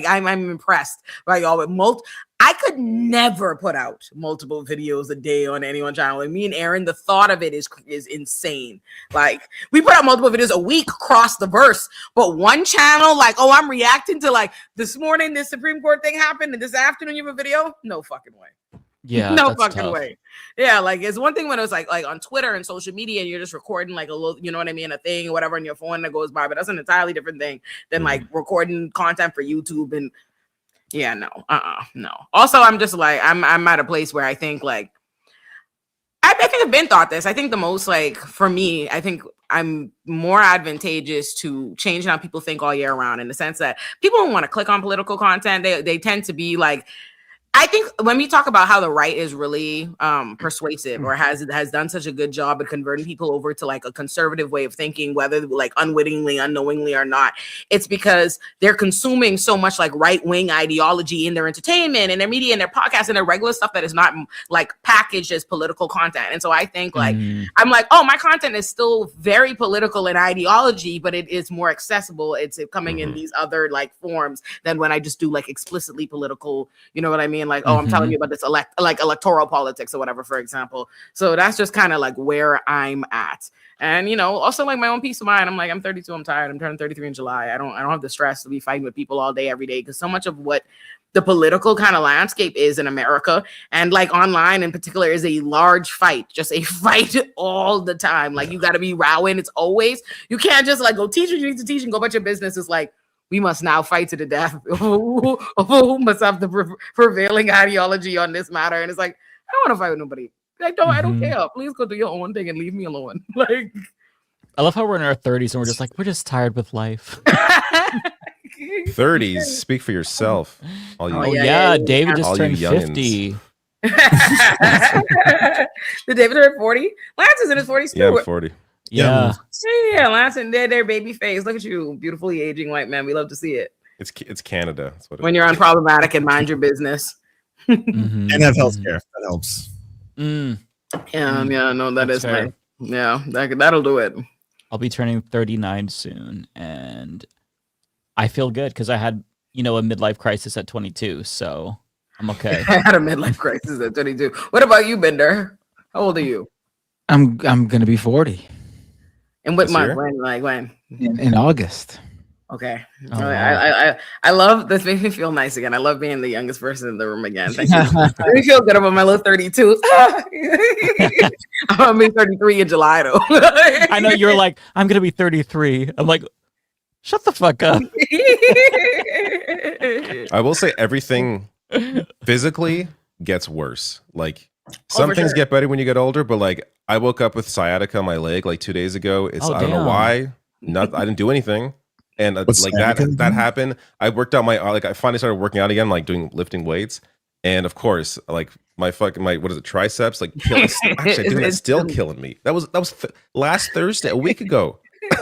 I'm impressed by all with I could never put out multiple videos a day on anyone's channel. Like, me and Aaron, the thought of it is insane. Like, we put out multiple videos a week across the verse, but one channel, like, oh, I'm reacting to like this morning, this Supreme Court thing happened, and this afternoon you have a video. No fucking way. Yeah, no fucking way. Yeah, like, it's one thing when it's like on Twitter and social media and you're just recording like a little, you know what I mean, a thing or whatever on your phone that goes by, but that's an entirely different thing than like recording content for YouTube. And yeah, no. Also, I'm just like, I'm at a place where I think like, I think I've been thought this. I think the most like, for me, I think I'm more advantageous to changing how people think all year round, in the sense that people don't want to click on political content. They tend to be like, I think when we talk about how the right is really persuasive, or has done such a good job at converting people over to like a conservative way of thinking, whether like unwittingly, unknowingly or not, it's because they're consuming so much like right-wing ideology in their entertainment and their media and their podcasts and their regular stuff that is not like packaged as political content. And so I think like, I'm like, oh, my content is still very political in ideology, but it is more accessible. It's coming in these other like forms than when I just do like explicitly political, you know what I mean? Like, oh, I'm telling you about this electoral politics or whatever, for example. So that's just kind of like where I'm at. And, you know, also like my own peace of mind. I'm like, I'm 32. I'm tired. I'm turning 33 in July. I don't have the stress to be fighting with people all day, every day. Because so much of what the political kind of landscape is in America, and like online in particular, is a large fight, just a fight all the time. Like, you got to be rowing. It's always, you can't just like go teach what you need to teach and go about your business. It's like, we must now fight to the death who must have the prevailing ideology on this matter. And it's like, I don't want to fight with nobody. I don't care. Please go do your own thing and leave me alone. Like, I love how we're in our 30s and we're just like, we're just tired with life. 30s, speak for yourself. David just turned 50. Did David turn 40? Lance is in his 40s too. Yeah, I'm 40. Yeah. Lance and their baby face. Look at you, beautifully aging white man. We love to see it. It's Canada. That's what when you're unproblematic and mind your business. And have healthcare. That helps. Yeah, no, that's nice. Yeah, that'll do it. I'll be turning 39 soon, and I feel good because I had, a midlife crisis at 22, so I'm okay. I had a midlife crisis at 22. What about you, Bender? How old are you? I'm gonna be 40. And what month? When? In August. Okay. Oh, wow. I love this. Makes me feel nice again. I love being the youngest person in the room again. Thank you. Makes me feel good about my little 32. I'm gonna be 33 in July though. I know you're like, I'm gonna be 33. I'm like, shut the fuck up. I will say everything physically gets worse. Like, some things get better when you get older, but like, I woke up with sciatica on my leg like 2 days ago. I don't know why. I didn't do anything. And like that happened. I worked out I finally started working out again, like lifting weights. And of course, like my triceps, like actually doing that's still killing me. That was last Thursday, a week ago.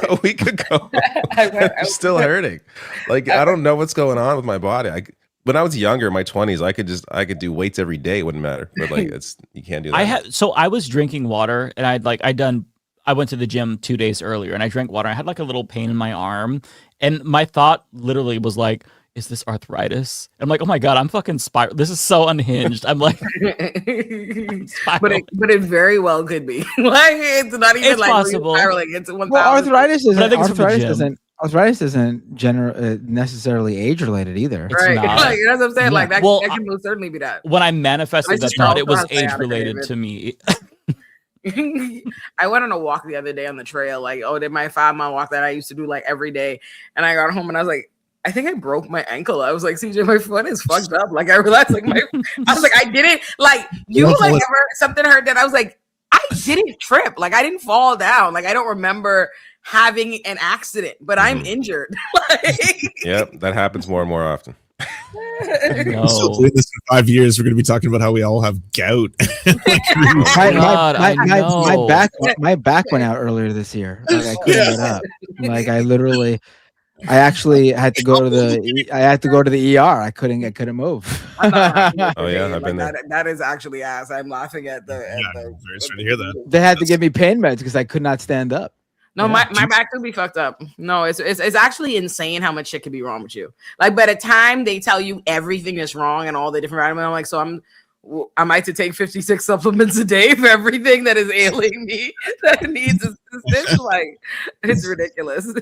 A week ago. I'm still hurting. Like, I don't know what's going on with my body. when I was younger, in my 20s, I could do weights every day. It wouldn't matter. But like you can't do that. So I was drinking water, and I went to the gym 2 days earlier, and I drank water. I had like a little pain in my arm, and my thought literally was like, is this arthritis? I'm like, oh my God, I'm fucking spiraling. This is so unhinged. I'm like, but it very well could be. Like it's not even like possible. spiraling. It's 1,000. Well, arthritis isn't necessarily age related either. It's right. not. Like, that's what I'm saying. Like that, Well, that can most certainly be that. When I manifested that thought, it was age sciatica, related to me. I went on a walk the other day on the trail. Like, did my 5-mile walk that I used to do like every day. And I got home and I was like, I think I broke my ankle. I was like, CJ, my foot is fucked up. Like I realized like I was like, I didn't like you like ever something hurt that I was like, I didn't trip. Like I didn't fall down. Like I don't remember having an accident, but I'm injured. Yep, that happens more and more often. I'm still doing this in 5 years. We're going to be talking about how we all have gout. My back went out earlier this year. Like I couldn't get up. Like I actually had to go to the ER. I couldn't move. Oh yeah, I've been there. That is actually ass. I'm laughing at the. I'm very sorry to hear that. They had to give me pain meds because I could not stand up. No, my back could be fucked up. No, it's actually insane how much shit could be wrong with you. Like by the time they tell you everything is wrong and all the different vitamins, I'm like, so I might to take 56 supplements a day for everything that is ailing me that needs assistance. Like it's ridiculous.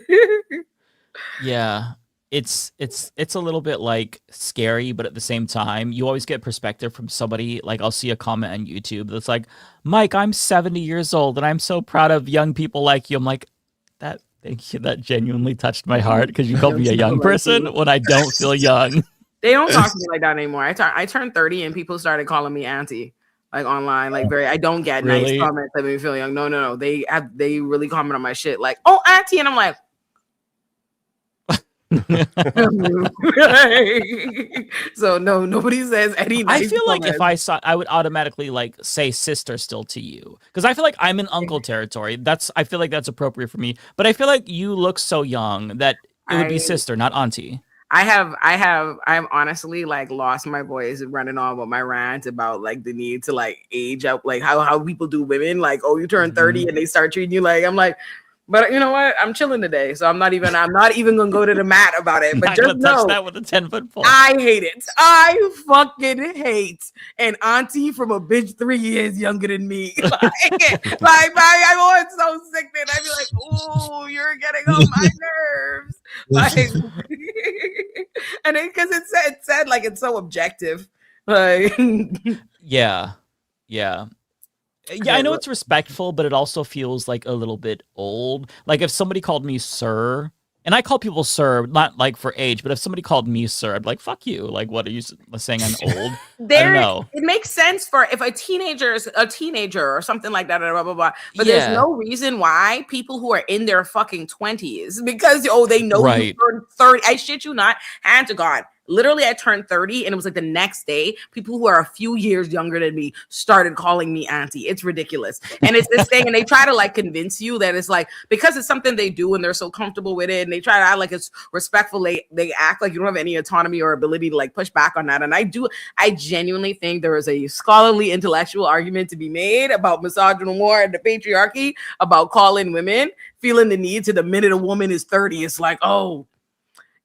Yeah, it's a little bit like scary, but at the same time, you always get perspective from somebody. Like I'll see a comment on YouTube that's like, Mike, I'm 70 years old and I'm so proud of young people like you. I'm like, thank you. That genuinely touched my heart because you called me a young person when I don't feel young. They don't talk to me like that anymore. I turned 30 and people started calling me auntie. Like online, like I don't get nice comments that make me feel young. No. They really comment on my shit. Like, oh, auntie, and I'm like, so no, nobody says any nice I feel like comments. if I saw, I would automatically like say sister still to you because I feel like I'm in uncle territory. I feel like that's appropriate for me. But I feel like you look so young that it would be sister, not auntie. I've honestly like lost my voice running on with my rant about like the need to like age up, like how people do women. Like, oh, you turn 30 and they start treating you like, I'm like, but you know what? I'm chilling today, so I'm not even gonna go to the mat about it. But just know, touch that with a 10-foot pole. I hate it. I fucking hate an auntie from a bitch 3 years younger than me. I'm always so sickening. I'd be like, "Ooh, you're getting on my nerves." Like, and because it said like it's so objective. Like, yeah. I know it's respectful, but it also feels like a little bit old. Like if somebody called me sir, and I call people sir, not like for age, but if somebody called me sir, I'd be like, fuck you. Like, what are you saying? I'm old? I don't know. It makes sense for if a teenager or something like that, blah, blah, blah. But there's no reason why people who are in their fucking 20s, because, they know you turned 30. I shit you not, hand to God. Literally, I turned 30 and it was like the next day, people who are a few years younger than me started calling me auntie. It's ridiculous. And it's this thing, and they try to like convince you that it's like, because it's something they do and they're so comfortable with it, and they try to act like it's respectful. They act like you don't have any autonomy or ability to like push back on that. And I genuinely think there is a scholarly intellectual argument to be made about misogyny war and the patriarchy, about calling women, feeling the need to the minute a woman is 30, it's like, oh,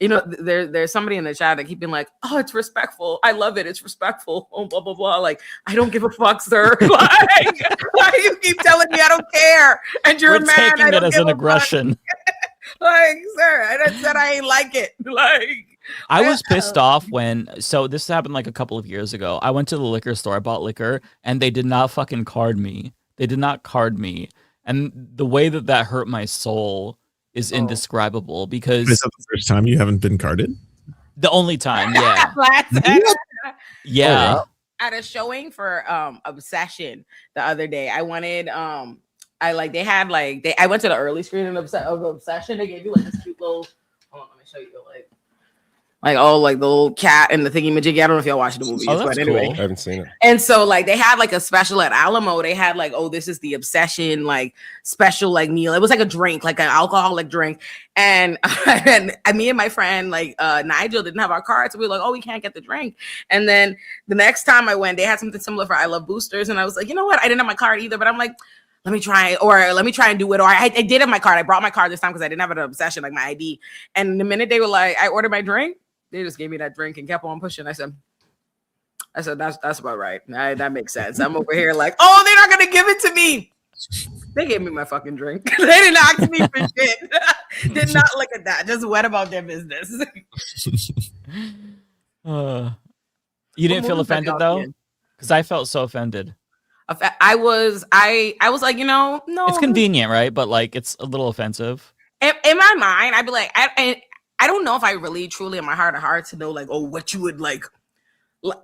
there's somebody in the chat that keep being like, oh, it's respectful. I love it. It's respectful. Oh, blah, blah, blah. Like, I don't give a fuck, sir. Like, why you keep telling me I don't care? And you're mad. Taking it as an aggression. Like, sir, I said I ain't like it. Like, I was pissed off so this happened like a couple of years ago. I went to the liquor store, I bought liquor, and they did not fucking card me. They did not card me. And the way that hurt my soul is indescribable because is that the first time you haven't been carded? The only time, yeah. Yeah. At a showing for Obsession the other day, I wanted I went to the early screening of Obsession. They gave you like this cute little, hold on, let me show you, like like the little cat and the thingy majiggy. I don't know if y'all watched the movie, that's but anyway, cool. I haven't seen it. And so like they had like a special at Alamo. They had like, oh, this is the obsession like special like meal. It was like a drink, like an alcoholic drink. And me and my friend like Nigel didn't have our cards. So we were like, oh, we can't get the drink. And then the next time I went, they had something similar for I Love Boosters, and I was like, you know what? I didn't have my card either, but I'm like, let me try and do it. Or I did have my card. I brought my card this time because I didn't have an obsession like my ID. And the minute they were like, I ordered my drink, they just gave me that drink and kept on pushing. I said, that's about right. That makes sense. I'm over here like, oh, they're not gonna give it to me. They gave me my fucking drink. They didn't ask me for shit. Did not look at that. Just went about their business. You didn't feel offended though? Because I felt so offended. I was like, no. It's convenient, right? But like, it's a little offensive. In my mind, I'd be like, I don't know if I really truly in my heart of hearts to know like, oh, what you would like.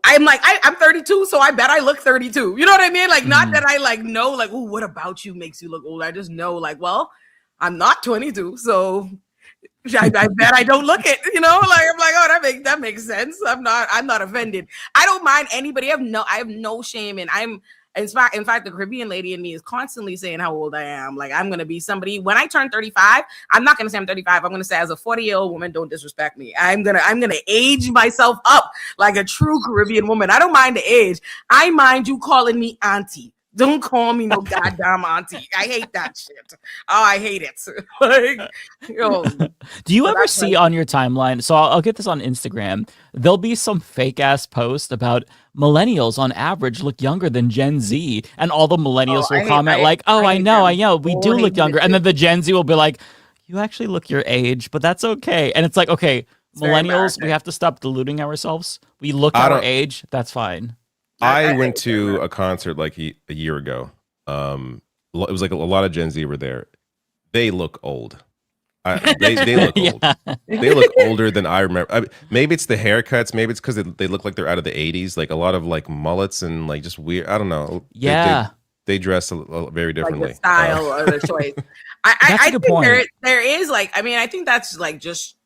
I'm like, I'm 32, so I bet I look 32. You know what I mean? Like, not that I like know like, oh, what about you makes you look old? I just know like, well, I'm not 22, so I bet I don't look it. You know, like I'm like, oh, that makes sense. I'm not offended. I don't mind anybody. I have no shame, and in fact, the Caribbean lady in me is constantly saying how old I am. Like, I'm going to be somebody, when I turn 35, I'm not going to say I'm 35. I'm going to say as a 40-year-old woman, don't disrespect me. I'm going to age myself up like a true Caribbean woman. I don't mind the age. I mind you calling me auntie. Don't call me no goddamn auntie. I hate that shit. Oh, I hate it. Like, do you ever see on your timeline? So I'll get this on Instagram. There'll be some fake ass post about millennials on average look younger than Gen Z, and all the millennials will comment like, "Oh, I know, we do look younger," and then the Gen Z will be like, "You actually look your age, but that's okay." And it's like, okay, millennials, we have to stop deluding ourselves. We look our age. That's fine. I went to a concert like a year ago. It was like a lot of Gen Z were there. They look old. They look old. They look older than I remember. Maybe it's the haircuts. Maybe it's because they look like they're out of the 80s. Like a lot of like mullets and like just weird. I don't know. Yeah. They dress very differently. Like the style or the choice. I think there is like, I mean, I think that's like just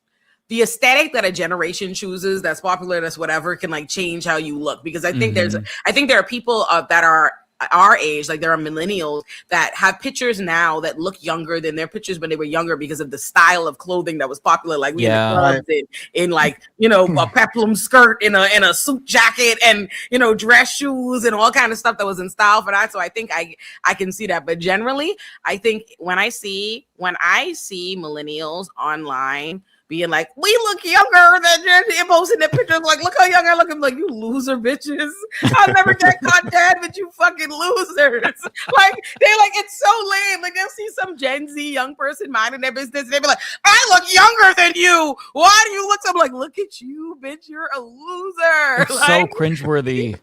the aesthetic that a generation chooses that's popular, that's whatever, can like change how you look. Because I think I think there are people that are our age, like there are millennials that have pictures now that look younger than their pictures when they were younger because of the style of clothing that was popular. Like we in the clubs in like, you know, a peplum skirt in a suit jacket and, you know, dress shoes and all kind of stuff that was in style for that. So I think I can see that. But generally, I think when I see millennials online being like, we look younger than you're posting their pictures, like, look how young I look. I'm like, you loser bitches. I'll never get caught dead with you fucking losers. Like, they like, it's so lame. Like, they'll see some Gen Z young person minding their business and they'll be like, I look younger than you. Why do you look so? I'm like, look at you, bitch. You're a loser. It's so cringeworthy.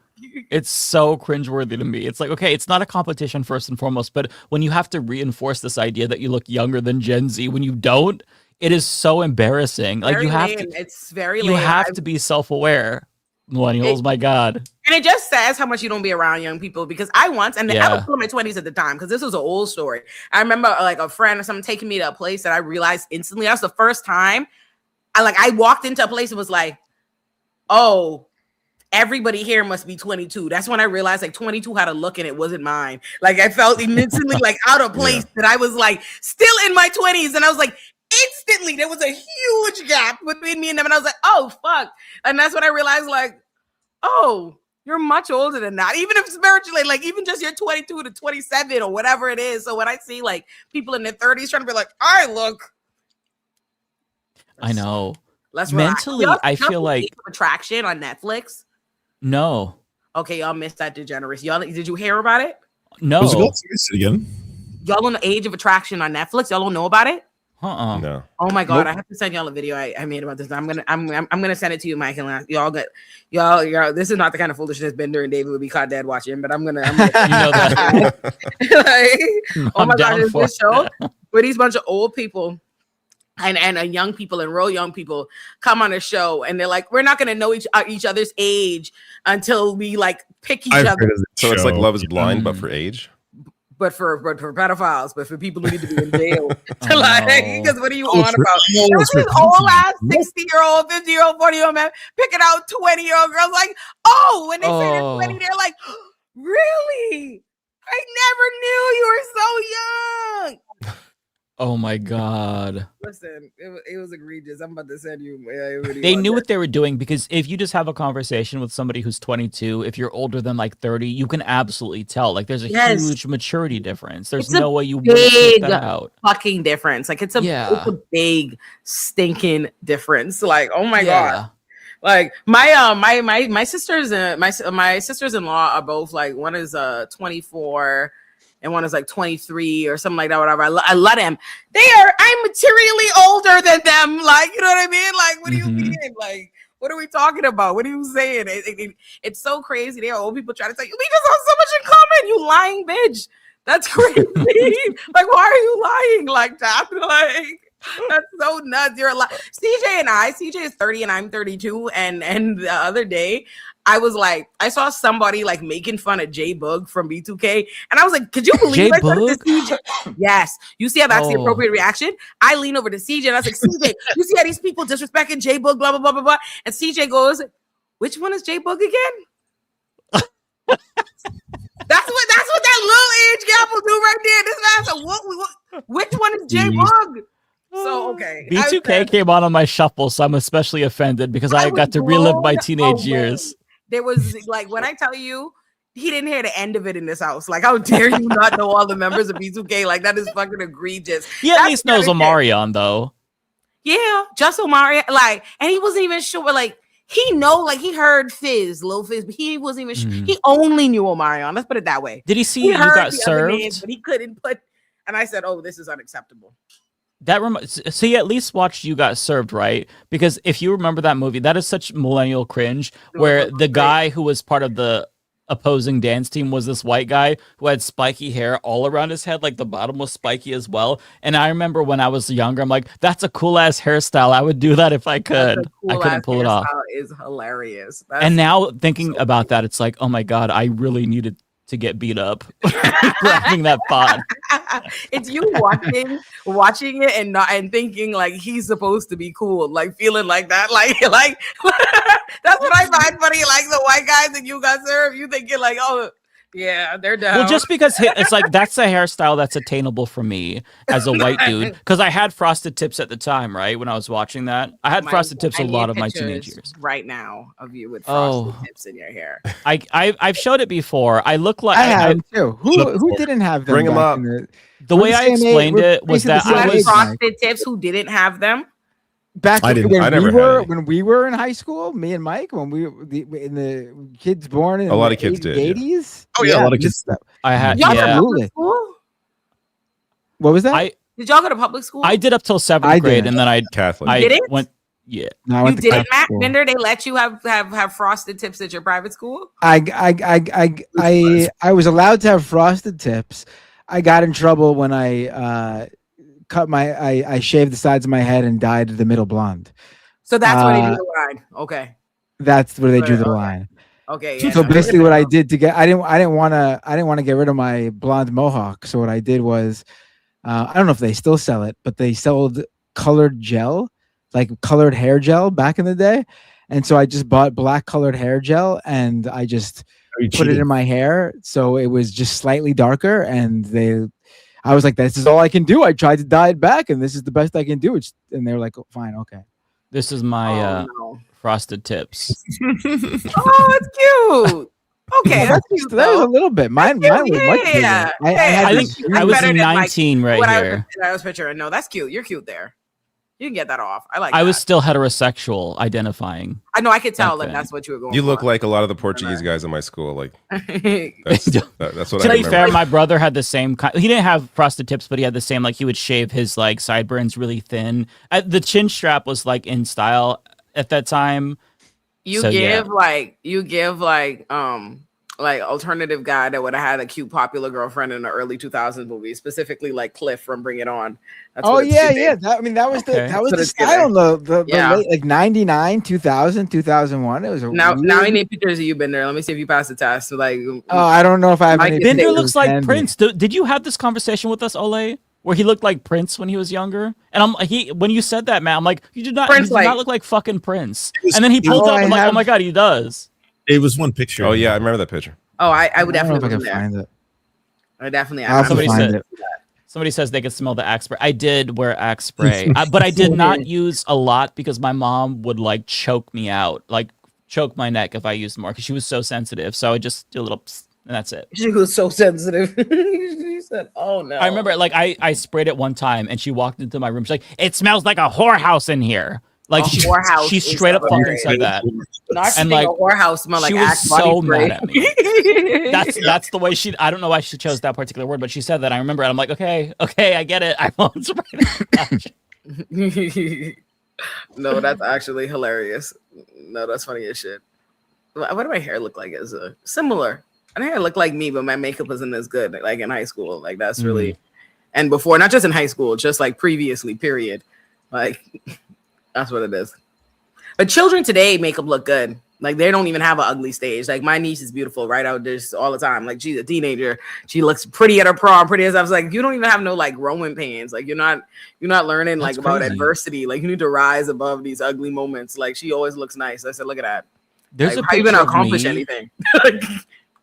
It's so cringeworthy to me. It's like, okay, it's not a competition first and foremost, but when you have to reinforce this idea that you look younger than Gen Z, when you don't, it is so embarrassing. Like you have to, it's very you have to be self-aware. Millennials, my God. And it just says how much you don't be around young people, because I was still in my 20s at the time, because this was an old story. I remember like a friend or something taking me to a place that I realized instantly, that was the first time I walked into a place and was like, oh, everybody here must be 22. That's when I realized like 22 had a look and it wasn't mine. Like I felt immensely like out of place that I was like still in my 20s, and I was like, instantly there was a huge gap between me and them, and I was like, oh fuck. And that's when I realized like, oh, you're much older than that, even if spiritually, like even just you're 22 to 27 or whatever it is. So when I see like people in their 30s trying to be like, I look, I know, let's mentally I feel like Attraction on Netflix. No. Okay, y'all missed that degeneracy. Y'all, did you hear about it? No. Again? Y'all on the Age of Attraction on Netflix? Y'all don't know about it? No. Oh my God! Nope. I have to send y'all a video I made about this. I'm gonna send it to you, Mike, and y'all get y'all. This is not the kind of foolishness Bender and David would be caught dead watching, but I'm gonna you know that. Like, oh my God! There's this show where these bunch of old people and young people and real young people come on a show, and they're like, we're not gonna know each other's age until we like pick each other. So it's like Love Is Blind, but for age. but for pedophiles, but for people who need to be in jail. Because what are you on about? This is old ass 60-year-old, 50-year-old, 40-year-old man picking out 20-year-old girls. Like, when they say they're 20, they're like, really? I never knew you were so young. Oh my God. Listen, it was egregious. I'm about to send you. They knew what they were doing, because if you just have a conversation with somebody who's 22, if you're older than like 30, you can absolutely tell. Like, there's a huge maturity difference. There's no way you wouldn't pick that out. Fucking difference. Like, it's a big stinking difference. Like, oh my God. Like my sisters and my sisters-in-law are both like, one is 24 and one is like 23 or something like that, whatever. I love them. I'm materially older than them. Like, you know what I mean? Like, what do you mean? Like, what are we talking about? What are you saying? It's so crazy. There are old people trying to say, we just have so much in common, you lying bitch. That's crazy. Like, why are you lying like that? Like, that's so nuts. You're a lot. CJ is 30 and I'm 32. And the other day, I was like, I saw somebody like making fun of J Bug from B2K, and I was like, could you believe I said to CJ? Yes, you see how that's the appropriate reaction. I lean over to CJ and I was like, CJ, you see how these people disrespecting J Bug, blah blah blah blah blah. And CJ goes, which one is J Bug again? That's what that little age gap will do right there. This man's like, what? Which one is J Bug? So okay, B2K came on my shuffle, so I'm especially offended because I got to relive my teenage years. There was like, when I tell you, he didn't hear the end of it in this house. Like, how dare you not know all the members of B2K? Like, that is fucking egregious. He at least knows Omarion though. Yeah, just Omarion. Like, and he wasn't even sure. Like, he heard Lil Fizz, but he wasn't even sure. He only knew Omarion. Let's put it that way. Did he see you got served? Names, but he couldn't put. And I said, "Oh, this is unacceptable." So he at least watched You Got Served, right? Because if you remember that movie, that is such millennial cringe, where the guy who was part of the opposing dance team was this white guy who had spiky hair all around his head, like the bottom was spiky as well. And I remember when I was younger, I'm like, that's a cool ass hairstyle. I would do that if I could. I couldn't pull it off. Is hilarious. And now thinking about that, it's like, oh my God, I really needed to get beat up grabbing that pod. It's you watching it and thinking like he's supposed to be cool, like feeling like that, like that's what I find funny. Like the white guys that You Got Served, you thinking like, oh yeah, they're down. Well, just because it's like that's a hairstyle that's attainable for me as a white dude, because I had frosted tips at the time, right? When I was watching that, I had frosted tips a lot of my teenage years. Right now, of you with frosted tips in your hair. I've showed it before. I look like I have too. Who didn't have them? Bring them up. The way I explained it was that I was frosted tips. Who didn't have them? Back when we were in high school, me and Mike, when the kids born in a lot of kids did. 80s. Oh yeah, a lot of kids. I had public school? What was that? Did y'all go to public school? I did up till 7th grade, and then I Catholic. You didn't? Went. Yeah. No, you didn't, Matt Bender? They let you have frosted tips at your private school? I was allowed to have frosted tips. I got in trouble when I I shaved the sides of my head and dyed the middle blonde. So that's where they drew the line. Okay. That's where they drew the line. Okay. Yeah, so basically what I did to get I didn't want to get rid of my blonde mohawk. So what I did was I don't know if they still sell it, but they sold colored gel, like colored hair gel back in the day. And so I just bought black colored hair gel and I just put it in my hair. So it was just slightly darker, and I was like, this is all I can do. I tried to dye it back, and this is the best I can do. And they were like, oh, fine, okay. This is my frosted tips. Oh, it's cute. Okay, that was a little bit. Mine was much bigger. I think I was 19 right here. I was picturing. No, that's cute. You're cute there. You can get that off. I was still heterosexual identifying. I know. I could tell that that's what you were going. You look like a lot of the Portuguese guys in my school. Like that's what. To be fair, my brother had the same kind. He didn't have frosted tips, but he had the same. Like he would shave his like sideburns really thin. The chin strap was like in style at that time. You give like alternative guy that would have had a cute popular girlfriend in the early 2000s movie, specifically like Cliff from Bring It On. That's yeah. That was the style. The late like 99, 2000, 2001. It was now I need pictures of you, Bender. Let me see if you pass the test. Like, I don't know if I have any. Bender looks like Prince. Did you have this conversation with us, Ole? Where he looked like Prince when he was younger, and when you said that, man, I'm like, you did not look like fucking Prince. And then he pulled up, I'm like, oh my god, he does. It was one picture. Oh yeah, I remember that picture. Oh, I would definitely know if I can find it. I definitely. Somebody says they could smell the Axe spray. I did wear Axe spray, but I did not use a lot because my mom would like choke me out, like choke my neck if I used more because she was so sensitive. So I just do a little. Psst, and that's it. She was so sensitive. She said, "Oh no!" I remember, like, I sprayed it one time, and she walked into my room. She's like, "It smells like a whorehouse in here." Like she straight up fucking said that. And like a whorehouse smell like Axe body so spray. mad at me. That's the way she. I don't know why she chose that particular word, but she said that. I remember it. I'm like, okay, I get it. I won't spray that. No, that's actually hilarious. No, that's funny as shit. What do my hair look like? As similar. I think I look like me, but my makeup wasn't as good. Like in high school, like that's really, and before, not just in high school, just like previously. Period. Like that's what it is. But children today makeup look good. Like they don't even have an ugly stage. Like my niece is beautiful right out there all the time. Like she's a teenager. She looks pretty at her prom, pretty as I was like, you don't even have no like growing pains. Like you're not learning like about adversity. Like you need to rise above these ugly moments. Like she always looks nice. I said, look at that. There's like, a how you gonna accomplish me, anything?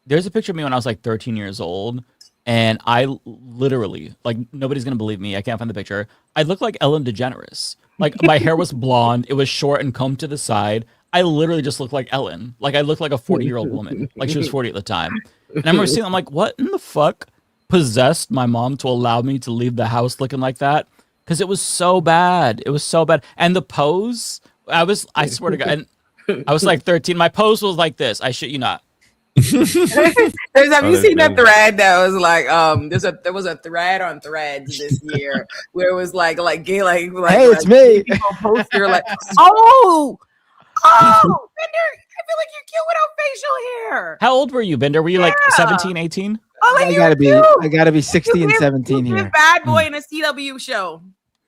There's a picture of me when I was like 13 years old. And I literally, like, nobody's going to believe me. I can't find the picture. I looked like Ellen DeGeneres. Like, my hair was blonde. It was short and combed to the side. I literally just looked like Ellen. Like, I looked like a 40-year-old woman. Like, she was 40 at the time. And I remember seeing, I'm like, what in the fuck possessed my mom to allow me to leave the house looking like that? Because it was so bad. It was so bad. And the pose, I swear to God, and I was like 13. My pose was like this. I shit you not. Have you seen that thread that was like there was a thread on Threads this year where it was like gay hey, it's me. People post you're like oh Bender, I feel like you're cute without facial hair. How old were you, Bender? Were you like 17, 18? Oh, like I gotta be 16 and 17 here. Bad boy in a CW show,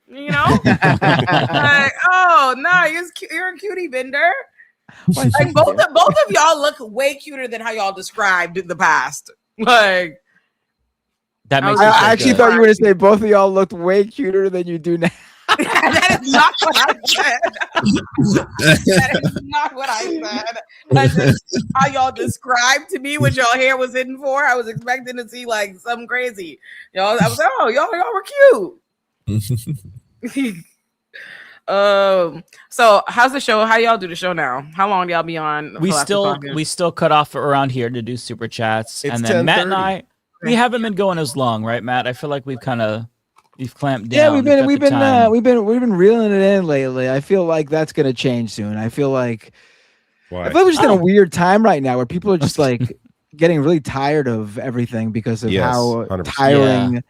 you know? Like, oh no, you're a cutie, Bender. Like both of y'all look way cuter than how y'all described in the past. Like that makes I actually thought you were going to say both of y'all looked way cuter than you do now. That is not what I said. That is not what I said. That's just how y'all described to me what y'all hair was hidden for. I was expecting to see like something crazy. Y'all, I was like, oh, y'all were cute. So how's the show? How y'all do the show now? How long do y'all be on? We still cut off around here to do super chats, and then Matt and I, we haven't been going as long, right, Matt? I feel like we've clamped down. Yeah, we've been reeling it in lately. I feel like that's gonna change soon. I feel like we're just in a weird time right now where people are just like getting really tired of everything because of how 100%. tiring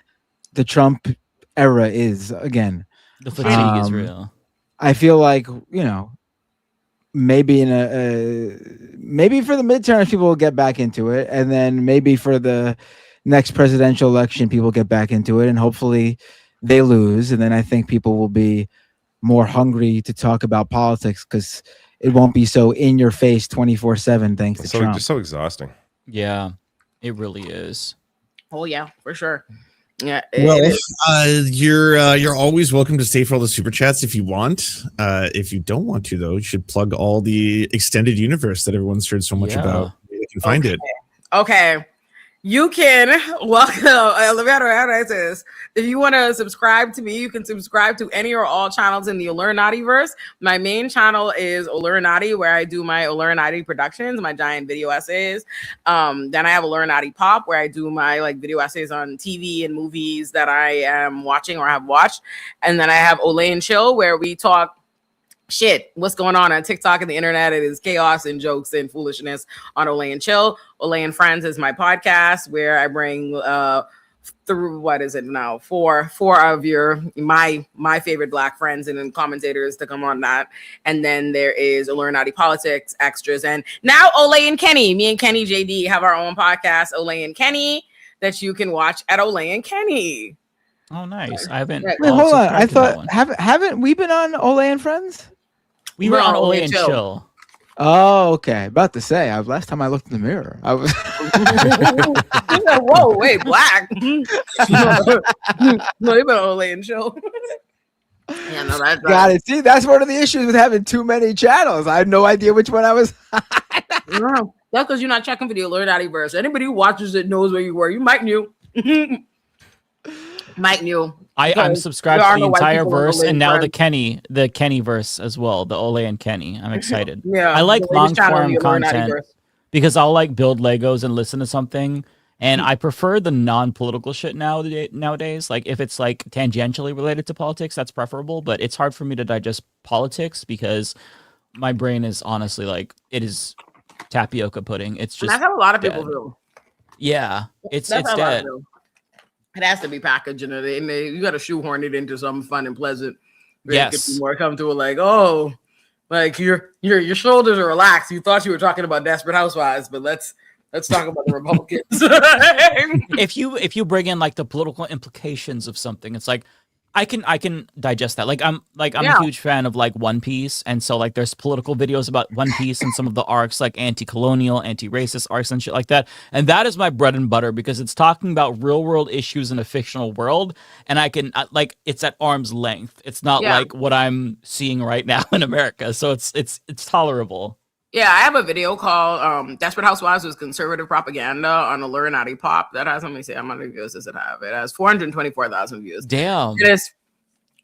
the Trump era is again. The fatigue is real. I feel like, you know, maybe maybe for the midterms people will get back into it, and then maybe for the next presidential election people get back into it, and hopefully they lose, and then I think people will be more hungry to talk about politics because it won't be so in your face 24/7 thanks to Trump. It's so exhausting. Yeah, it really is. Oh yeah, for sure. Yeah. Well, you're always welcome to stay for all the super chats if you want. If you don't want to, though, you should plug all the extended universe that everyone's heard so much about. You can find it. Okay. You can if you want to subscribe to me, you can subscribe to any or all channels in the Olurinati-verse. My main channel is Olurinati, where I do my Olurinati productions, my giant video essays. Then I have Olurinati Pop, where I do my like video essays on TV and movies that I am watching or have watched. And then I have Olay and Chill, where we talk shit, what's going on TikTok and the internet. It is chaos and jokes and foolishness on Olay and Chill. Olay and Friends is my podcast where I bring through what is it now? Four of my favorite Black friends and then commentators to come on that. And then there is Illuminati Politics extras, and now Olay and Kenny. Me and Kenny JD have our own podcast, Olay and Kenny, that you can watch at Olay and Kenny. Oh, nice. I haven't. Wait, hold on. I thought haven't we been on Olay and Friends? We were on Olay and Chill. Oh, okay. About to say, last time I looked in the mirror, I was. Whoa, wait, Black. No, you've been on Olay and Chill. Yeah, no, that's got it. See, that's one of the issues with having too many channels. I had no idea which one I was. No, that's because you're not checking for the Illuminati verse. Anybody who watches it knows where you were. You might knew. Mike knew. I'm subscribed to the entire verse, and now the Kenny verse as well, the Olay and Kenny. I'm excited. Yeah, I like long form content because I'll like build Legos and listen to something, and I prefer the non-political shit nowadays. Like if it's like tangentially related to politics, that's preferable. But it's hard for me to digest politics because my brain is honestly like it is tapioca pudding. It's just that's how a lot of people do. Yeah, it's dead. It has to be packaged and you got to shoehorn it into something fun and pleasant. Yes, it could be more comfortable. Like, oh, like your shoulders are relaxed. You thought you were talking about Desperate Housewives, but let's talk about the Republicans. If you bring in like the political implications of something, it's like I can digest that. Like I'm a huge fan of like One Piece, and so like there's political videos about One Piece and some of the arcs, like anti-colonial, anti-racist arcs and shit like that. And that is my bread and butter because it's talking about real world issues in a fictional world, and I can like it's at arm's length. It's not like what I'm seeing right now in America, so it's tolerable. Yeah, I have a video called Desperate Housewives was Conservative Propaganda on Illuminati Pop. That has, let me see, how many views does it have? It has 424,000 views. Damn. It's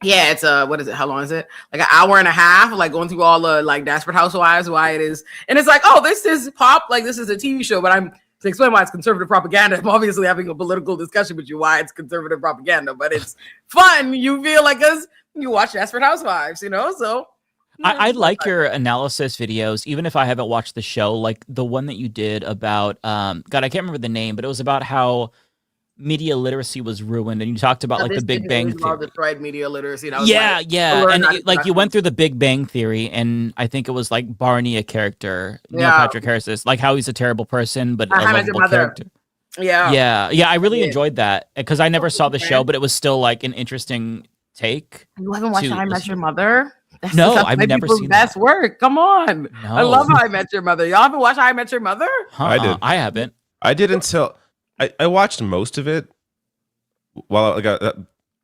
what is it? How long is it? Like an hour and a half, like going through all the like Desperate Housewives, why it is. And it's like, oh, this is Pop, like this is a TV show, but to explain why it's conservative propaganda, I'm obviously having a political discussion with you why it's conservative propaganda, but it's fun. You feel like because you watch Desperate Housewives, so. I like your analysis videos, even if I haven't watched the show, like the one that you did about, God, I can't remember the name, but it was about how media literacy was ruined, and you talked about like the Big Bang Theory. Destroyed media literacy. Yeah, and like you went through the Big Bang Theory, and I think it was like Barney, a character, Neil Patrick Harris, like how he's a terrible person, but a lovable character. Yeah. I really enjoyed that because I never saw the show, but it was still like an interesting take. You haven't watched How I Met Your Mother? No, I've never seen best work. Come on. No. I love How I Met Your Mother. Y'all haven't watched How I Met Your Mother? I did. I haven't. I did until I watched most of it while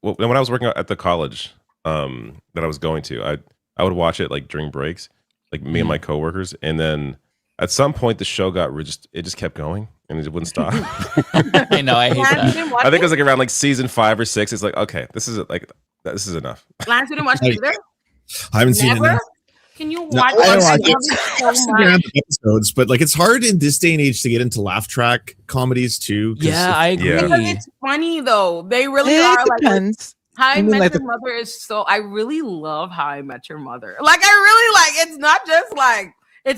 when I was working at the college that I was going to. I would watch it like during breaks, like me and my coworkers, and then at some point the show got it just kept going and it wouldn't stop. I know. I hate that. I think it was like around like season 5 or 6. It's like, okay, this is enough. Lance, you didn't watch it either? I haven't seen it. Can you watch episodes? But like, it's hard in this day and age to get into laugh track comedies too. Yeah, I agree. Because it's funny though. They really are. Depends. Like, How I Met Your Mother is so. I really love How I Met Your Mother. Like, I really like. It's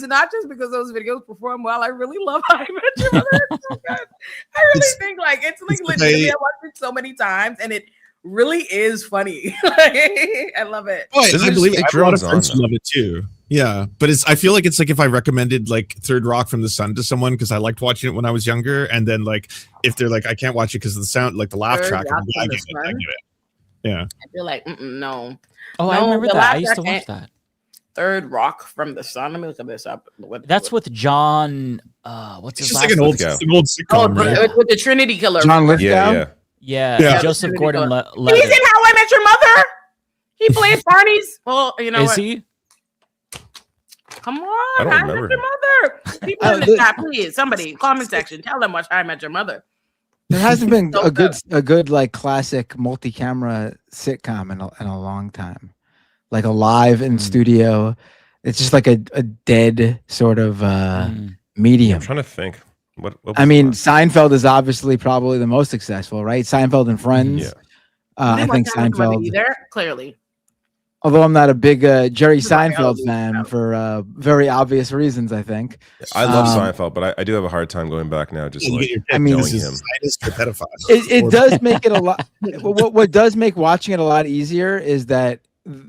not just because those videos perform well. I really love How I Met Your Mother. It's so good. I really think like it's legitimately. I watched it so many times, and it really is funny. I love it. Oh, I believe a lot of friends love it too. Yeah, but I feel like it's like if I recommended like Third Rock from the Sun to someone because I liked watching it when I was younger, and then like if they're like I can't watch it because of the sound, like the laugh track, I get it. Yeah, I feel like no. Oh, I remember that. I used to watch that. Third Rock from the Sun. Let me look this up. That's with John. What's his last name? It's like an old sitcom, right? With the Trinity Killer. John Lithgow. Yeah. Joseph Gordon-Levitt. He's in How I Met Your Mother. He plays Barney's. Well, you know Is he? Come on, How I Met Your Mother. People in the chat, please. Somebody, comment section, tell them watch How I Met Your Mother. There hasn't been a good like classic multi-camera sitcom in a long time, like a live in studio. It's just like a dead sort of medium. I'm trying to think. What I mean, Seinfeld is obviously probably the most successful, right? Seinfeld and Friends. Yeah. I think Seinfeld. Either clearly. Although I'm not a big Jerry Everybody Seinfeld else fan knows. for very obvious reasons, I think. I love Seinfeld, but I do have a hard time going back now. Just like I mean, knowing him. Pedophile. It does make it a lot. What does make watching it a lot easier is that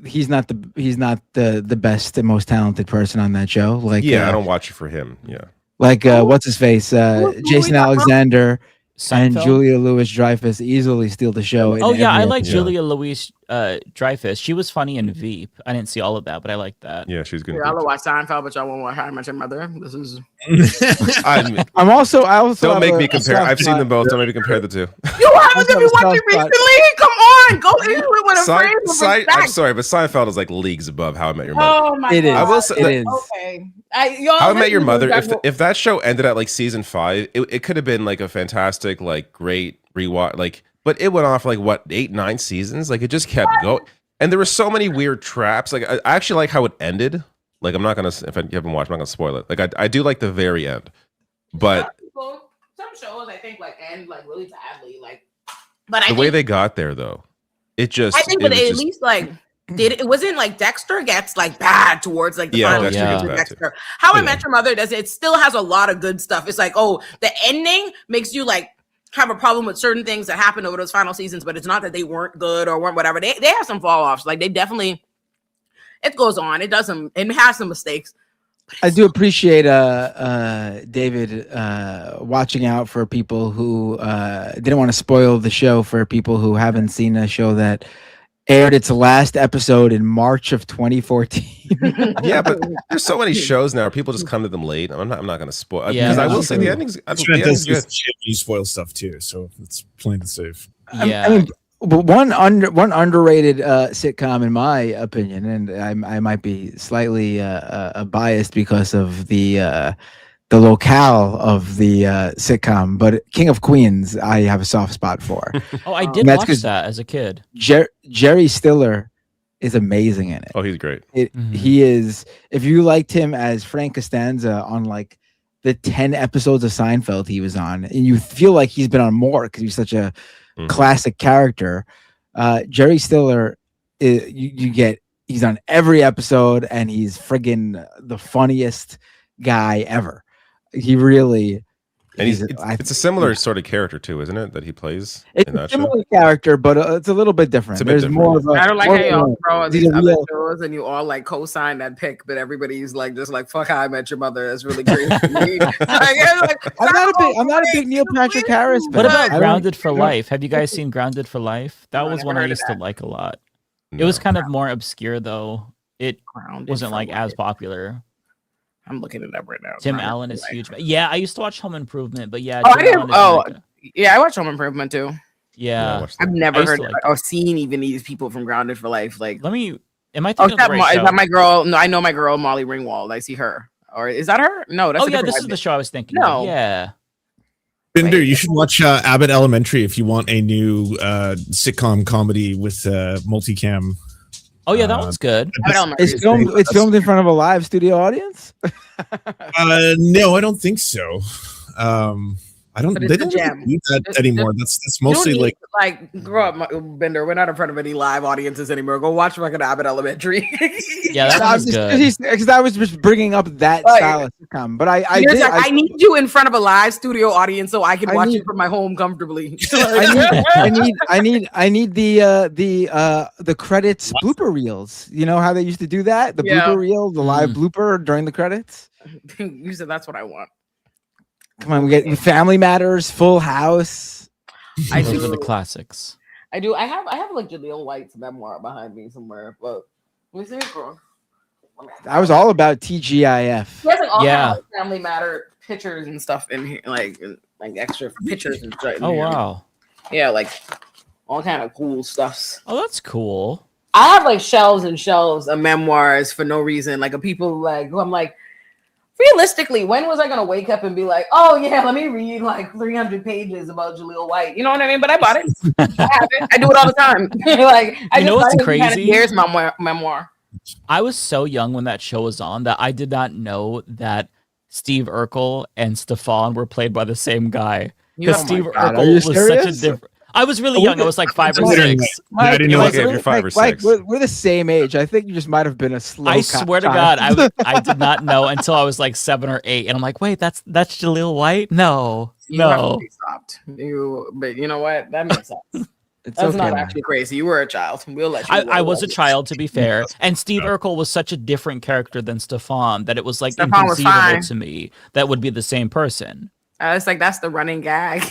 he's not the best and most talented person on that show. Like I don't watch it for him. Yeah. Like what's his face? Jason Alexander and Seinfeld? Julia Louis-Dreyfus easily steal the show. Oh yeah, I like episode. Julia Louis Dreyfus. She was funny in Veep. I didn't see all of that, but I like that. Yeah, she's good. Y'all watch Seinfeld, but y'all won't watch How I Met Your Mother. This is. I also don't make have me a compare. soft I've seen spot. them both. Don't make me compare the two. You haven't been watching recently? Come on, go into it with a friend. I'm sorry, but Seinfeld is like leagues above How I Met Your Mother. Oh my god, I will say it is. Okay, How I Met Your Mother. If that show ended at like season 5, it could have been like a fantastic, like great rewatch. Like, but it went on for like what 8-9 seasons. Like it just kept going, and there were so many weird traps. Like I actually like how it ended. Like I'm not gonna, if you haven't watched, I'm not gonna spoil it. Like I do like the very end, but some shows I think like end like really badly. Like, but the way they got there though, it just. I think, but they at least like. It wasn't like Dexter gets like bad towards like the final Dexter season gets of bad Dexter. too. How I Met Your Mother does it still has a lot of good stuff. It's like, oh, the ending makes you like have a problem with certain things that happened over those final seasons, but it's not that they weren't good or weren't whatever. They have some fall offs. Like they definitely, it goes on. It doesn't. It has some mistakes. I do appreciate David watching out for people who didn't want to spoil the show for people who haven't seen a show that aired its last episode in March of 2014. Yeah, but there's so many shows now. People just come to them late. I'm not going to spoil. Yeah, because I will say the ending's. I think the ending's good. You spoil stuff too, so it's playing it safe. Yeah. I mean, one underrated sitcom in my opinion, and I might be slightly biased because of the locale of the sitcom, but King of Queens I have a soft spot for. Oh, I did watch that as a kid. Jerry Stiller is amazing in it. Oh, he's great. He is. If you liked him as Frank Costanza on like the 10 episodes of Seinfeld he was on, and you feel like he's been on more because he's such a classic character, Jerry Stiller, he's on every episode, and he's friggin' the funniest guy ever. He really, and it's a similar sort of character too, isn't it? That he plays it's in a that similar show. character, but it's a little bit different. It's a bit There's different, more of a. I don't like more how of y'all a- throw he's these a other real- shows and you all like co-sign that pick, but everybody's like just like fuck How I Met Your Mother. That's really great. I'm not a big Neil Patrick Harris fan. What about I don't- Grounded for I don't- Life? Have you guys seen Grounded for Life? That was one I used to like a lot. It was kind of more obscure though. It wasn't like as popular. I'm looking it up right now. Tim Allen is huge. Yeah, I used to watch Home Improvement, but yeah. Oh, Tim I didn't. Allen is Oh, like yeah, I watch Home Improvement too. yeah. I've I never used heard to like or seen even these people from Grounded for Life. Like, Let me. Am I oh, thinking of the right is show? that my girl? No, I know my girl Molly Ringwald. I see her. Or is that her? No, that's Oh a yeah, different this white is the bitch. show I was thinking. No. Of. Yeah. Binder, you should watch Abbott Elementary if you want a new sitcom comedy with multicam. Oh yeah, that one's good. It's filmed in front of a live studio audience. No, I don't think so. I don't. But it's They a don't gem. really do that anymore. That's You don't mostly need like. to, grow up, Bender. We're not in front of any live audiences anymore. Go watch fucking Abbott Elementary. Yeah, that one's good. Because I was just bringing up that Like, style of sitcom, but I Here's did. like, I need you in front of a live studio audience so I can I watch need- it from my home comfortably. I need the credits blooper reels. You know how they used to do that? The Yeah. blooper reel, the live blooper during the credits. You said that's what I want. Come on, we get Family Matters, Full House. I Those do. are the classics. I do. I have like Jaleel White's memoir behind me somewhere, but let me see it, bro. I was all about TGIF. He has like all Yeah. kind of Family Matter pictures and stuff in here, like extra pictures and stuff. in Oh here. wow. Yeah, like all kind of cool stuffs. Oh, that's cool. I have like shelves and shelves of memoirs for no reason, like of people like who I'm like, realistically, when was I gonna wake up and be like, oh yeah, let me read like 300 pages about Jaleel White? You know what I mean? But I bought it. I have it. I do it all the time. Like, I You know just what's bought it kind of crazy? years memoir. I was so young when that show was on that I did not know that Steve Urkel and Stefan were played by the same guy. Oh Because my Steve God, are Urkel you was such a serious? different. I was really young. I was like 5 or 6. I didn't know Mike, if you're 5 or 6. We're the same age. I think you just might have been a slow. I swear to God, I did not know until I was like 7 or 8, and I'm like, wait, that's Jaleel White? No. Stopped. But you know what? That makes sense. That's okay, not man. actually crazy. You were a child. We'll let you. I was a child, to be fair. And Steve Urkel was such a different character than Stefan that it was like Stefan was inconceivable fine. to me that would be the same person. It's like that's the running gag.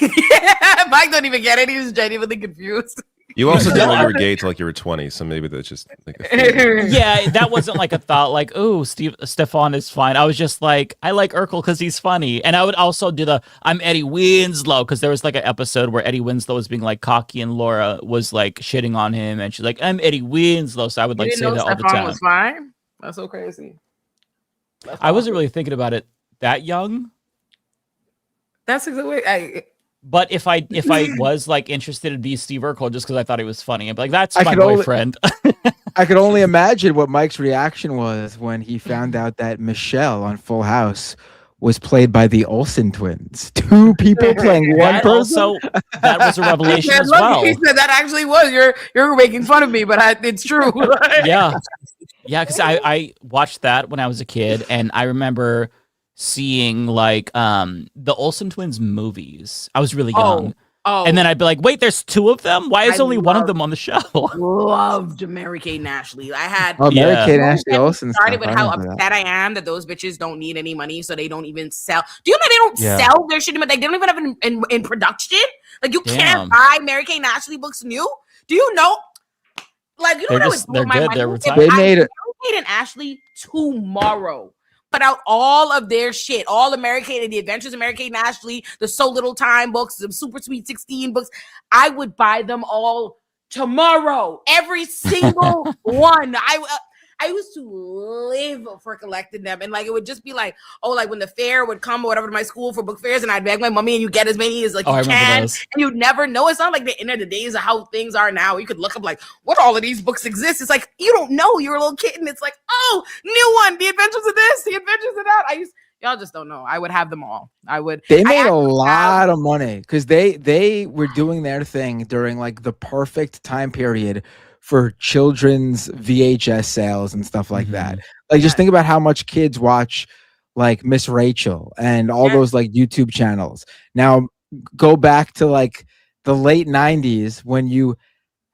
Mike don't even get it. He was genuinely confused. You also didn't know you were gay till like you were 20, so maybe that's just like a feeling. Yeah, that wasn't like a thought like, oh, Stefan is fine. I was just like, I like Urkel because he's funny. And I would also do I'm Eddie Winslow, because there was like an episode where Eddie Winslow was being like cocky and Laura was like shitting on him, and she's like, I'm Eddie Winslow. So I would like say that all the Stefan time. was fine. That's so crazy. I wasn't really thinking about it that young. That's exactly. But if I was like interested in be Steve Urkel just because I thought he was funny, I'd be like, that's I my could only- boyfriend. I could only imagine what Mike's reaction was when he found out that Michelle on Full House was played by the Olsen twins. 2 people playing one That person. also, that was a revelation Yeah, as look, well. he said that actually was. You're making fun of me, but it's true. Yeah, because I watched that when I was a kid, and I remember seeing like the Olsen twins movies. I was really young. And then I'd be like, wait, there's 2 of them? Why is only one of them on the show? Loved Mary-Kate and Ashley. I had Mary-Kate and Ashley Olsen started stuff. with I how remember upset that. I am that those bitches don't need any money, so they don't even sell. Do you know they don't Yeah. sell their shit? But they don't even have it in production. Like you Damn. can't buy Mary-Kate and Ashley books new. Do you know? Like you know They're what just- I would do with they're good. my They're money? retired. They made it. Mary-Kate and Ashley tomorrow. Put out all of their shit, all the Mary-Kate and the Adventures of Mary-Kate and Ashley, the So Little Time books, the Super Sweet 16 books. I would buy them all tomorrow, every single one. I used to live for collecting them, and like it would just be like, oh, like when the fair would come or whatever to my school for book fairs, and I'd beg my mommy, and you get as many as like I you remember can, those. and you'd never know. It's not like the end of the days of how things are now. You could look up like what all of these books exist. It's like you don't know. You're a little kid, and it's like, oh, new one, The Adventures of this, The Adventures of that. Y'all just don't know. I would have them all. They made a lot of money because they were doing their thing during like the perfect time period for children's VHS sales and stuff like that. Like just think about how much kids watch like Miss Rachel and all those like YouTube channels. Now go back to like the late 90s when you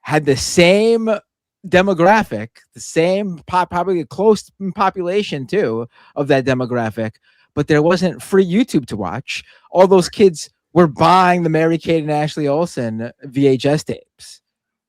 had the same demographic, the same probably close population too of that demographic, but there wasn't free YouTube to watch. All those kids were buying the Mary-Kate and Ashley Olsen VHS tapes.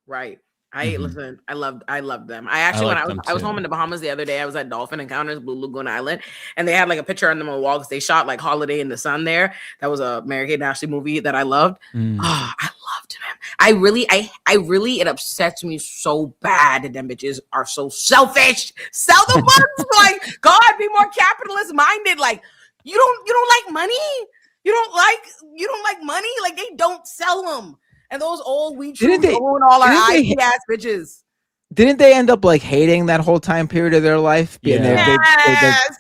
Right. Listen, I loved them. I actually I was home in the Bahamas the other day. I was at Dolphin Encounters, Blue Lagoon Island, and they had like a picture on them on the wall because they shot like Holiday in the Sun there. That was a Mary-Kate and Ashley movie that I loved. I loved them. I really it upsets me so bad that them bitches are so selfish. Sell the books, like God, be more capitalist minded. Like you don't like money. You don't like money. Like they don't sell them. And those old weed shoes own all our ass bitches. Didn't they end up like hating that whole time period of their life? Yeah.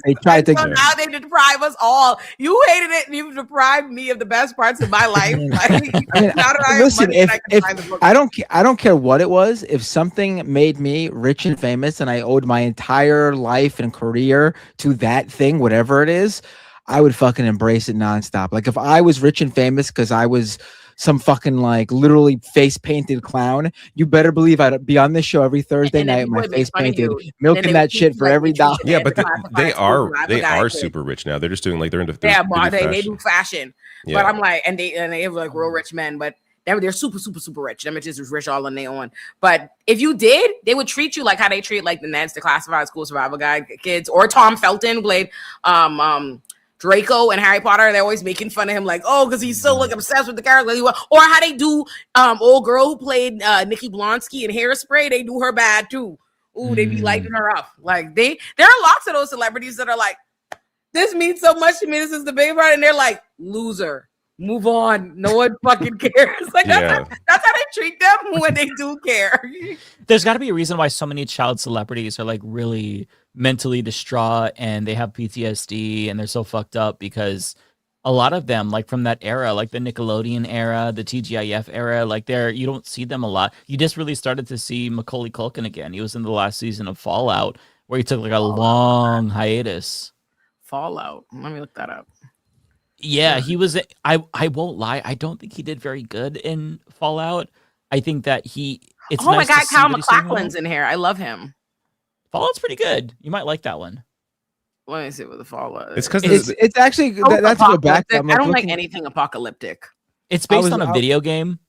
They tried to. So now they deprive us all. You hated it, and you deprived me of the best parts of my life. Like, I mean, now that I have listen, money, if, I can buy the book. I don't care what it was. If something made me rich and famous, and I owed my entire life and career to that thing, whatever it is, I would fucking embrace it nonstop. Like if I was rich and famous because I was some fucking like literally face painted clown, you better believe I'd be on this show every Thursday night with my face painted, milking that shit for every dollar. Yeah, but they are super rich now. They're just doing like they're into they do fashion. Yeah. But I'm like, and they have like real rich men, but they're super rich. Them bitches is rich all on their own. But if you did, they would treat you like how they treat like the Neds, the classified school survival guide kids, or Tom Felton played Draco and Harry Potter. They're always making fun of him, like, oh, because he's so like obsessed with the character. Or how they do old girl who played Nikki Blonsky in Hairspray. They do her bad too. Ooh, they be lighting her up. Like there are lots of those celebrities that are like, this means so much to me. This is the big part, and they're like, loser. Move on. No one fucking cares. Like that's how they treat them when they do care. There's got to be a reason why so many child celebrities are like really mentally distraught and they have PTSD and they're so fucked up because a lot of them, like from that era, like the Nickelodeon era, the TGIF era, like you don't see them a lot. You just really started to see Macaulay Culkin again. He was in the last season of Fallout, where he took like a long hiatus. Fallout. Let me look that up. Yeah, he was. I won't lie. I don't think he did very good in Fallout. I think that it's oh nice my God, to see Kyle that he's doing MacLachlan's in here. I love him. Fallout's pretty good. You might like that one. Let me see what the Fallout. It's because It's actually that's go back. I don't like anything apocalyptic. It's based on a video game.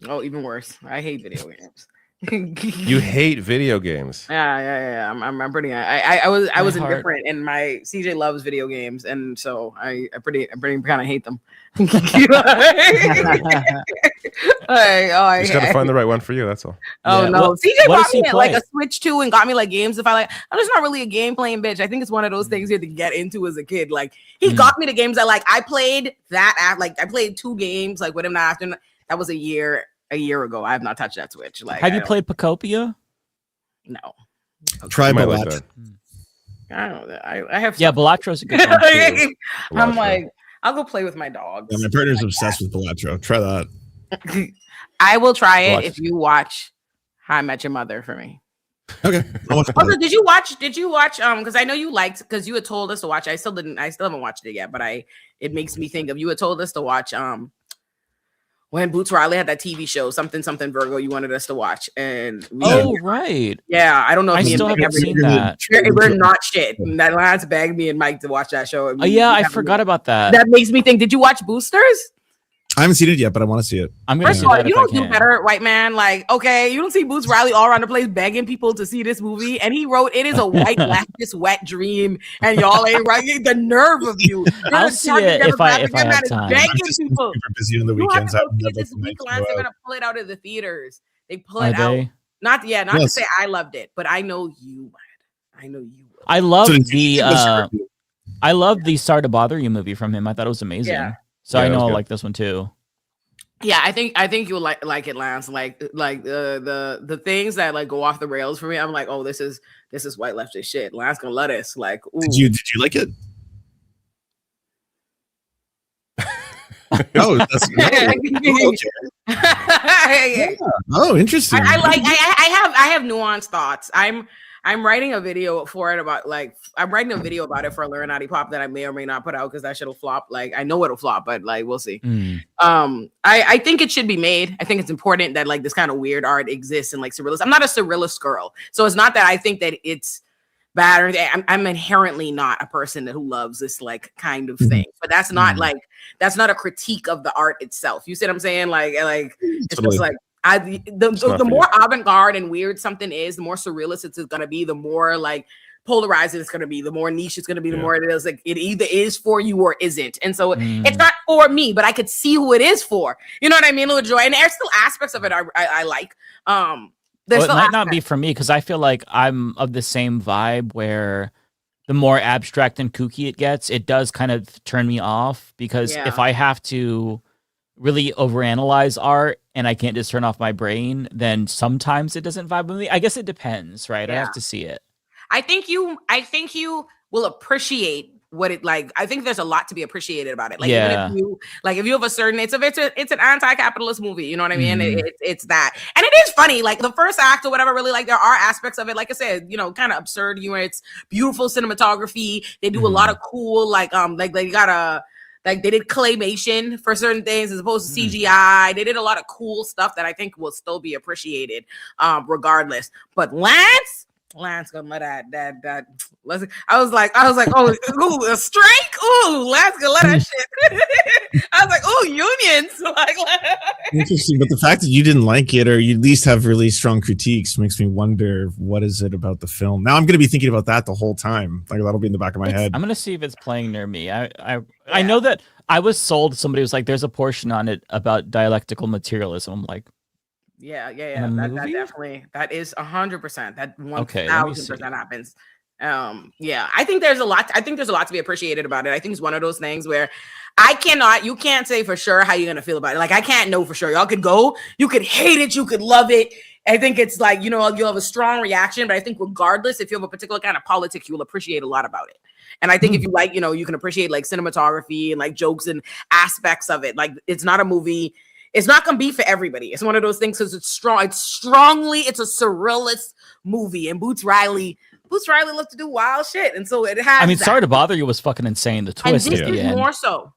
Oh, even worse. I hate video games. You hate video games. Yeah. I'm pretty. I was indifferent, and my CJ loves video games, and so I pretty kind of hate them. I just gotta find the right one for you. That's all. Oh no, CJ bought me like a Switch 2 and got me like games. If I like, I'm just not really a game playing bitch. I think it's one of those things you had to get into as a kid. Like he got me the games that like I played that. Like I played 2 games like with him that afternoon. That was a year ago. I have not touched that Switch. Like, have you played Pacopia? No. Try Balatro. I don't know that. I have. Yeah, Balatro's a good one too. I'm like, I'll go play with my dogs. Yeah, my partner's obsessed with Balatro. Try that. I will try it if you watch How I Met Your Mother for me. Okay. Also, did you watch? Because I know you liked, because you had told us to watch. I still haven't watched it yet, but it makes me think of, you had told us to watch when Boots Riley had that TV show, something Virgo, you wanted us to watch, and right, yeah, I don't know if I still haven't seen that. We're not shit. That Lance begged me and Mike to watch that show. Yeah, I forgot about that. That makes me think. Did you watch Boosters? I haven't seen it yet, but I want to see it. I'm gonna First of all, you don't do better, white man. Like, okay, you don't see Boots Riley all around the place begging people to see this movie, and he wrote, "It is a white leftist wet dream," and y'all ain't right. The nerve of you! I'll see it if I have time. I'm just super busy on the weekends. You have to go see it this week, Lance. They're gonna pull it out of the theaters. They pull it out. They? Not to say I loved it, but I know you would. I know you would. I love I love the Sorry to Bother You movie from him. I thought it was amazing. Yeah. So I know I'll like this one too. Yeah, I think you'll like it, Lance. Like the things that like go off the rails for me. I'm like, oh, this is white leftist shit. Lance gonna let us. Like, ooh. Did you like it? Oh, that's okay. Oh, interesting. I have nuanced thoughts. I'm writing a video for it about I'm writing a video about it for Illuminati Pop that I may or may not put out because that shit'll flop. Like, I know it'll flop, but like we'll see. I think it should be made. I think it's important that like this kind of weird art exists and like surrealist. I'm not a surrealist girl, so it's not that I think that it's bad or anything. I'm inherently not a person who loves this like kind of thing. But that's not that's not a critique of the art itself. You see what I'm saying? Like it's just like. The more avant-garde and weird something is, the more surrealist it's going to be, the more like polarizing it's going to be, the more niche it's going to be, the more it is like it either is for you or isn't. And so it's not for me, but I could see who it is for. You know what I mean? Little joy. And there's still aspects of it I like. It might not be for me because I feel like I'm of the same vibe where the more abstract and kooky it gets, it does kind of turn me off because if I have to really overanalyze art and I can't just turn off my brain, then sometimes it doesn't vibe with me. I guess it depends, right? I have to see it. I think you will appreciate what it like. I think there's a lot to be appreciated about it. Like even if you have a certain, it's an anti-capitalist movie. You know what I mean? It's that, and it is funny. Like the first act or whatever. Really, like there are aspects of it. Like I said, kind of absurd humor. It's beautiful cinematography. They do a lot of cool like they got a. Like they did claymation for certain things as opposed to CGI. They did a lot of cool stuff that I think will still be appreciated, regardless. But Lance gonna let that. I was like, oh, ooh, a strike. Ooh, Lance gonna let that shit. I was like, oh, unions. Like, interesting, but the fact that you didn't like it, or you at least have really strong critiques, makes me wonder what is it about the film. Now I'm gonna be thinking about that the whole time. Like that'll be in the back of my head. I'm gonna see if it's playing near me. I know that I was sold. Somebody was like, "There's a portion on it about dialectical materialism." I'm like, yeah. That definitely, that is 100%. That 1000% happens. I think there's a lot. I think there's a lot to be appreciated about it. I think it's one of those things where you can't say for sure how you're gonna feel about it. Like I can't know for sure. Y'all could go, you could hate it, you could love it. I think it's like, you'll have a strong reaction, but I think regardless, if you have a particular kind of politic, you'll appreciate a lot about it. And I think if you like, you can appreciate like cinematography and like jokes and aspects of it. Like it's not a movie. It's not gonna be for everybody. It's one of those things because it's strong. It's a surrealist movie, and Boots Riley loves to do wild shit, and so it has. I mean, sorry to bother you was fucking insane. The twist and this at the is end. more so.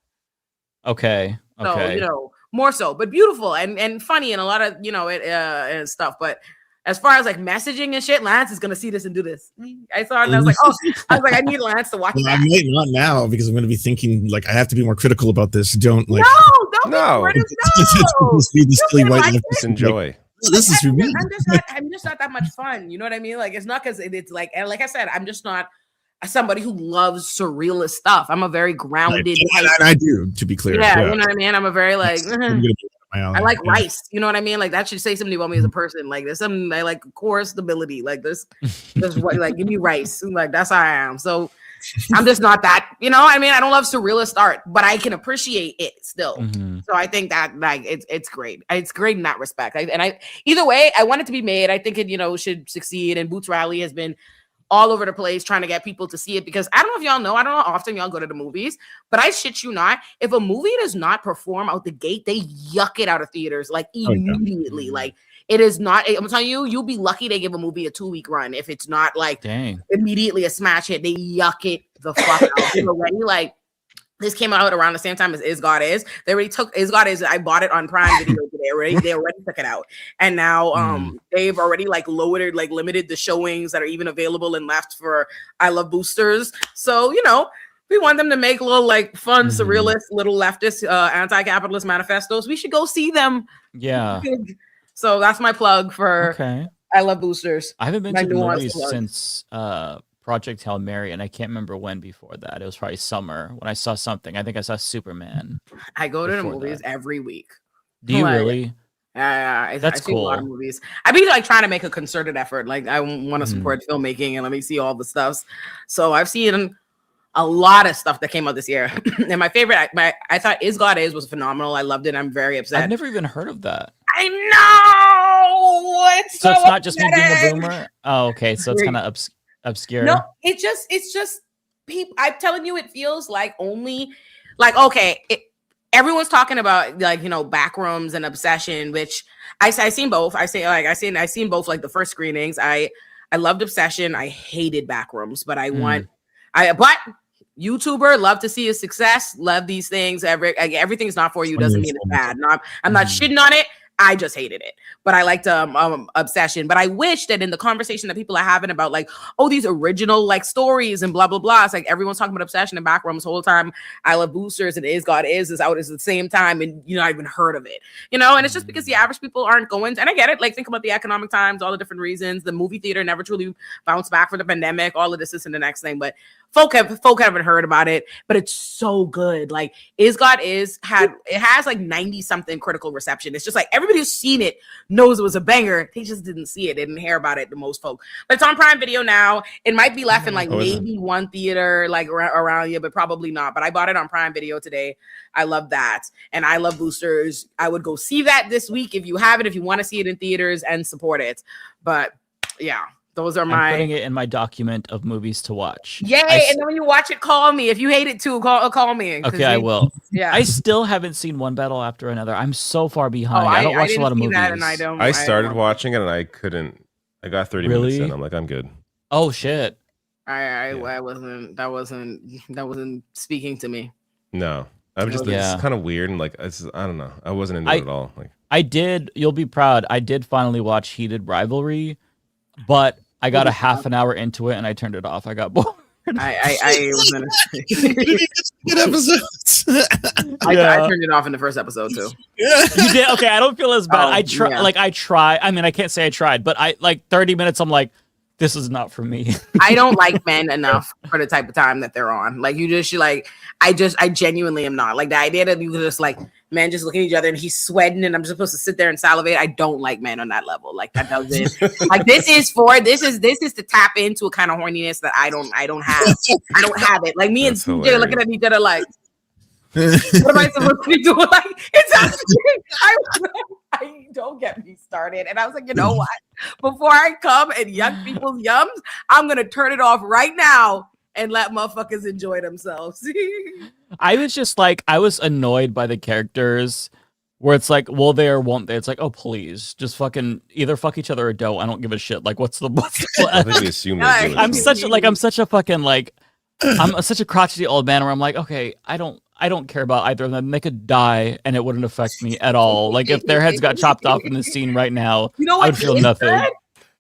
Okay. So more so, but beautiful and funny and a lot of and stuff. But as far as like messaging and shit, Lance is gonna see this and do this. I saw it and I was like, I need Lance to watch that. I might not now because I'm going to be thinking like I have to be more critical about this. Don't like no. Just enjoy. This is for me. I'm just not that much fun. You know what I mean? Like it's not because it's like, and like I said, I'm just not somebody who loves surrealist stuff. I'm a very grounded. And I do, to be clear. Yeah, you know what I mean. I'm a very like. I like rice. You know what I mean? Like that should say something about me as a person. Like there's something I like core stability. Like this what like give me rice. Like that's how I am. So I'm just not that. You know, I mean, I don't love surrealist art, but I can appreciate it still. So I think that like it's great. It's great in that respect. Either way, I want it to be made. I think it should succeed. And Boots Riley has been all over the place trying to get people to see it because I don't know if y'all know, I don't know how often y'all go to the movies, but I shit you not, if a movie does not perform out the gate, they yuck it out of theaters like immediately. Like it is not, I'm telling you, you'll be lucky they give a movie a 2-week run if it's not like immediately a smash hit. They yuck it the fuck out. Already like this came out around the same time as Is God Is. They already took Is God Is. I bought it on Prime Video today. They already took it out, and now they've already like lowered, like limited the showings that are even available and left for I Love Boosters. So we want them to make little like fun, surrealist, little leftist, anti-capitalist manifestos. We should go see them. Yeah. So that's my plug for I Love Boosters. I haven't been to the movies since Project Hail Mary, and I can't remember when before that. It was probably summer when I saw something. I think I saw Superman. I go to the movies every week. Do you really? Yeah, that's cool. A lot of movies. I've been like trying to make a concerted effort. Like I want to support filmmaking and let me see all the stuff. So I've seen a lot of stuff that came out this year. And my favorite, I thought Is God Is was phenomenal. I loved it. I'm very upset. I've never even heard of that. I know. It's so it's not just me being a boomer. Oh, okay. So it's kind of obscure. No, it's just people. I'm telling you, it feels like only like everyone's talking about like Backrooms and Obsession, which I seen both. I seen both like the first screenings. I loved Obsession. I hated Backrooms, but but YouTuber, love to see his success. Love these things. Everything's not for you doesn't mean it's bad. No, I'm not shitting on it. I just hated it, but I liked Obsession. But I wish that in the conversation that people are having about like, these original like stories and blah blah blah, it's like everyone's talking about Obsession and Backrooms the whole time. I Love Boosters and Is God Is out at the same time, and I even heard of it, and it's just because the average people aren't going. And I get it. Like think about the economic times, all the different reasons. The movie theater never truly bounced back from the pandemic. All of this and the next thing, but folk haven't heard about it. But it's so good. Like Is God Is has like 90 something critical reception. It's just like everybody who's seen it knows it was a banger. They just didn't see it. They didn't hear about it. The most folk, but it's on Prime Video now. It might be left in like maybe one theater like around you, but probably not. But I bought it on Prime Video today. I love that, and I Love Boosters. I would go see that this week if you have it. If you want to see it in theaters and support it, but yeah. Those are I'm putting it in my document of movies to watch. Yay! And then when you watch it, call me. If you hate it too, call me. Okay, I will. Yeah. I still haven't seen One Battle After Another. I'm so far behind. I don't watch a lot of movies. I started watching it and I couldn't. I got 30 minutes in. I'm like, I'm good. Oh shit! I wasn't. That wasn't speaking to me. No, I'm just. It's kind of weird and like I don't know. I wasn't into it at all. Like I did. You'll be proud. I did finally watch Heated Rivalry, but I got a half an hour into it and I turned it off. I got bored. I was gonna say good episodes. I turned it off in the first episode too. You did? Okay, I don't feel as bad. I try. I mean, I can't say I tried, but I like 30 minutes. I'm like, this is not for me. I don't like men enough for the type of time that they're on. Like I genuinely am not. Like the idea that you just like men just looking at each other and he's sweating and I'm just supposed to sit there and salivate. I don't like men on that level. Like that doesn't like this is to tap into a kind of horniness that I don't have. I don't have it. Like me and CJ looking at each other like, what am I supposed to be doing? Like it's actually I don't get me started. And I was like, you know what? Before I come and yuck people's yums, I'm gonna turn it off right now and let motherfuckers enjoy themselves. I was annoyed by the characters where it's like, will they or won't they? It's like, oh, please, just fucking either fuck each other or don't. I don't give a shit. Like, what's the I think we assume I'm such a crotchety old man where I'm like, okay, I don't care about either of them. They could die and it wouldn't affect me at all. Like if their heads got chopped off in the scene right now, I would feel nothing. Good?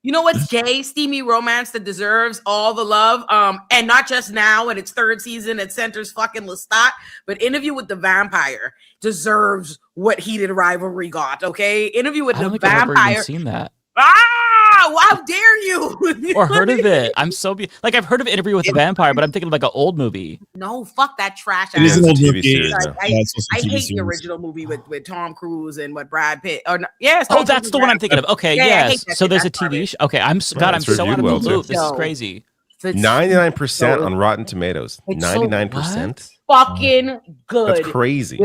You know what's gay, steamy romance that deserves all the love? And not just now in its third season, it centers fucking Lestat, but Interview with the Vampire deserves what Heated Rivalry got, okay? Interview with the Vampire. I've never even seen that. How dare you? Or heard of it. I've heard of Interview with the Vampire, but I'm thinking of like an old movie. No, fuck that trash. It is an old movie. I hate the original movie with Tom Cruise and what Brad Pitt. That's the one I'm thinking of. Okay, yes. So there's a TV show. Okay, I'm so out of the loop. This is crazy. 99% on Rotten Tomatoes. 99%. Fucking good. That's crazy.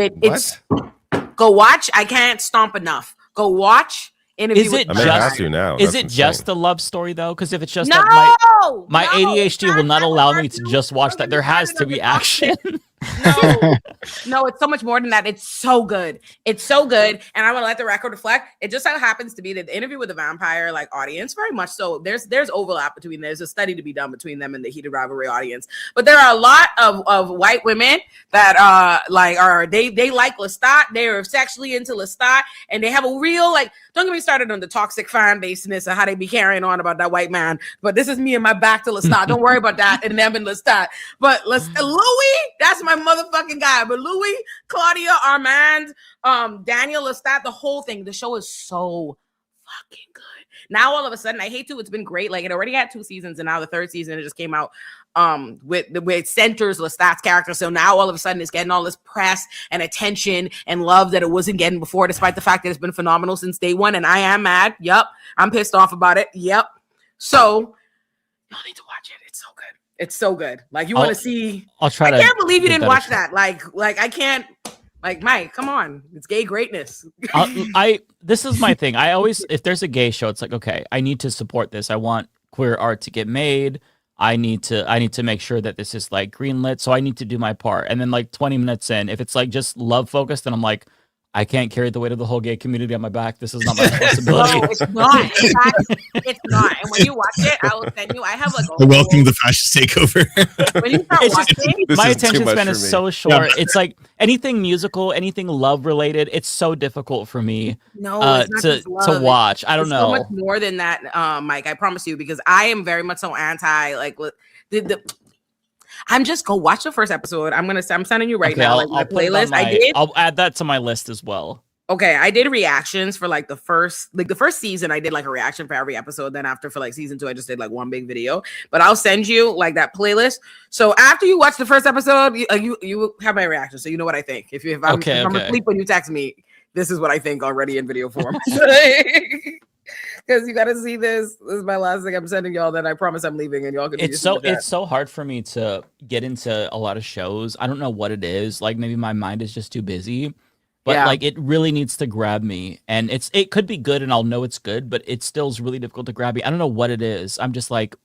Go watch. I can't stomp enough. Go watch. Is it just a love story though? Because if it's just my ADHD will not allow me to just watch that. There has to be action. No, it's so much more than that. It's so good. It's so good. And I want to let the record reflect. It just so happens to be that the Interview with the Vampire, like audience, very much so. There's overlap between there's a study to be done between them and the Heated Rivalry audience. But there are a lot of white women that they like Lestat. They are sexually into Lestat, and they have a real don't get me started on the toxic fan baseness of how they be carrying on about that white man. But this is me and my back to Lestat. Don't worry about that and them and Lestat. But Louis, that's my motherfucking guy. But Louis, Claudia, Armand, Daniel, Lestat, the whole thing. The show is so fucking good. Now all of a sudden, I hate to. It's been great. Like it already had 2 seasons, and now the 3rd season it just came out. With centers Lestat's character, so now all of a sudden it's getting all this press and attention and love that it wasn't getting before, despite the fact that it's been phenomenal since day one. And I am mad. Yep, I'm pissed off about it. Yep. So y'all need to watch it. It's so good. It's so good. Like you want to see. I'll try. I can't believe you didn't watch that. Like I can't. Like Mike, come on, it's gay greatness. This is my thing. I always, if there's a gay show, it's like, okay, I need to support this. I want queer art to get made. I need to make sure that this is like greenlit. So I need to do my part. And then like 20 minutes in, if it's like just love focused, then I'm like, I can't carry the weight of the whole gay community on my back. This is not my responsibility. No, it's not. It's not. And when you watch it, I will send you. I have like a welcome to the fascist takeover. When you start watching, my attention span is so short. Yeah. It's like anything musical, anything love related. It's so difficult for me to watch. I don't know. So much more than that, Mike. I promise you, because I am very much so anti. Like I'm just go watch the first episode. I'm sending you right now my playlist. I'll add that to my list as well. Okay, I did reactions for the first season. I did like a reaction for every episode. Then after for like season 2, I just did like one big video. But I'll send you like that playlist. So after you watch the first episode, you have my reaction, so you know what I think. If I'm asleep when you text me, this is what I think already in video form. Because you got to see this. This is my last thing I'm sending y'all. Then I promise I'm leaving, and y'all can. It's so hard for me to get into a lot of shows. I don't know what it is. Like maybe my mind is just too busy. But like it really needs to grab me, and it could be good, and I'll know it's good, but it still is really difficult to grab me. I don't know what it is. I'm just like,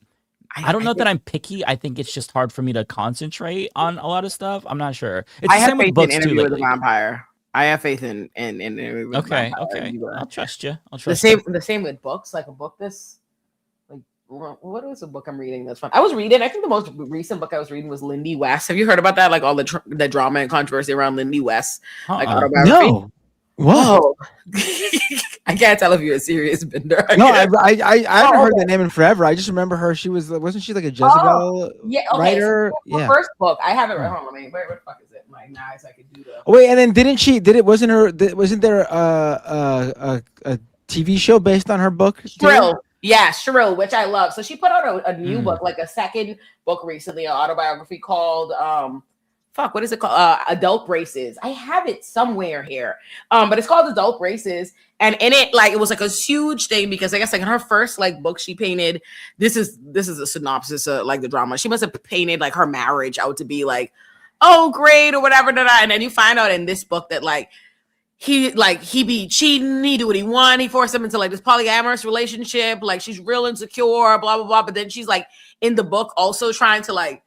I don't know that I'm picky. I think it's just hard for me to concentrate on a lot of stuff. I'm not sure. It's the same with books too. With the Vampire. I have faith in okay. I'll trust you. The same with books. Like a book what is a book I'm reading that's fun? I think the most recent book I was reading was Lindy West. Have you heard about that? Like all the drama and controversy around Lindy West. Like autobiography. No. Whoa. I can't tell if you're a serious bender. No, I haven't heard that name in forever. I just remember her. Wasn't she like a Jezebel writer? So first book. I have it right home. Where the fuck is it? My nice, I could do that. Oh, wait, and then wasn't there a TV show based on her book? Shrill. Yeah, Shrill, which I love. So she put out a new book, like a second book recently, an autobiography called what is it called? Adult Braces. I have it somewhere here. But it's called Adult Braces. And in it, like it was like a huge thing because I guess like in her first like book she painted, this is a synopsis of like the drama. She must have painted like her marriage out to be like, oh great or whatever. And then you find out in this book that like he be cheating, he do what he want, he forced him into like this polyamorous relationship, like she's real insecure, blah blah blah. But then she's like in the book also trying to like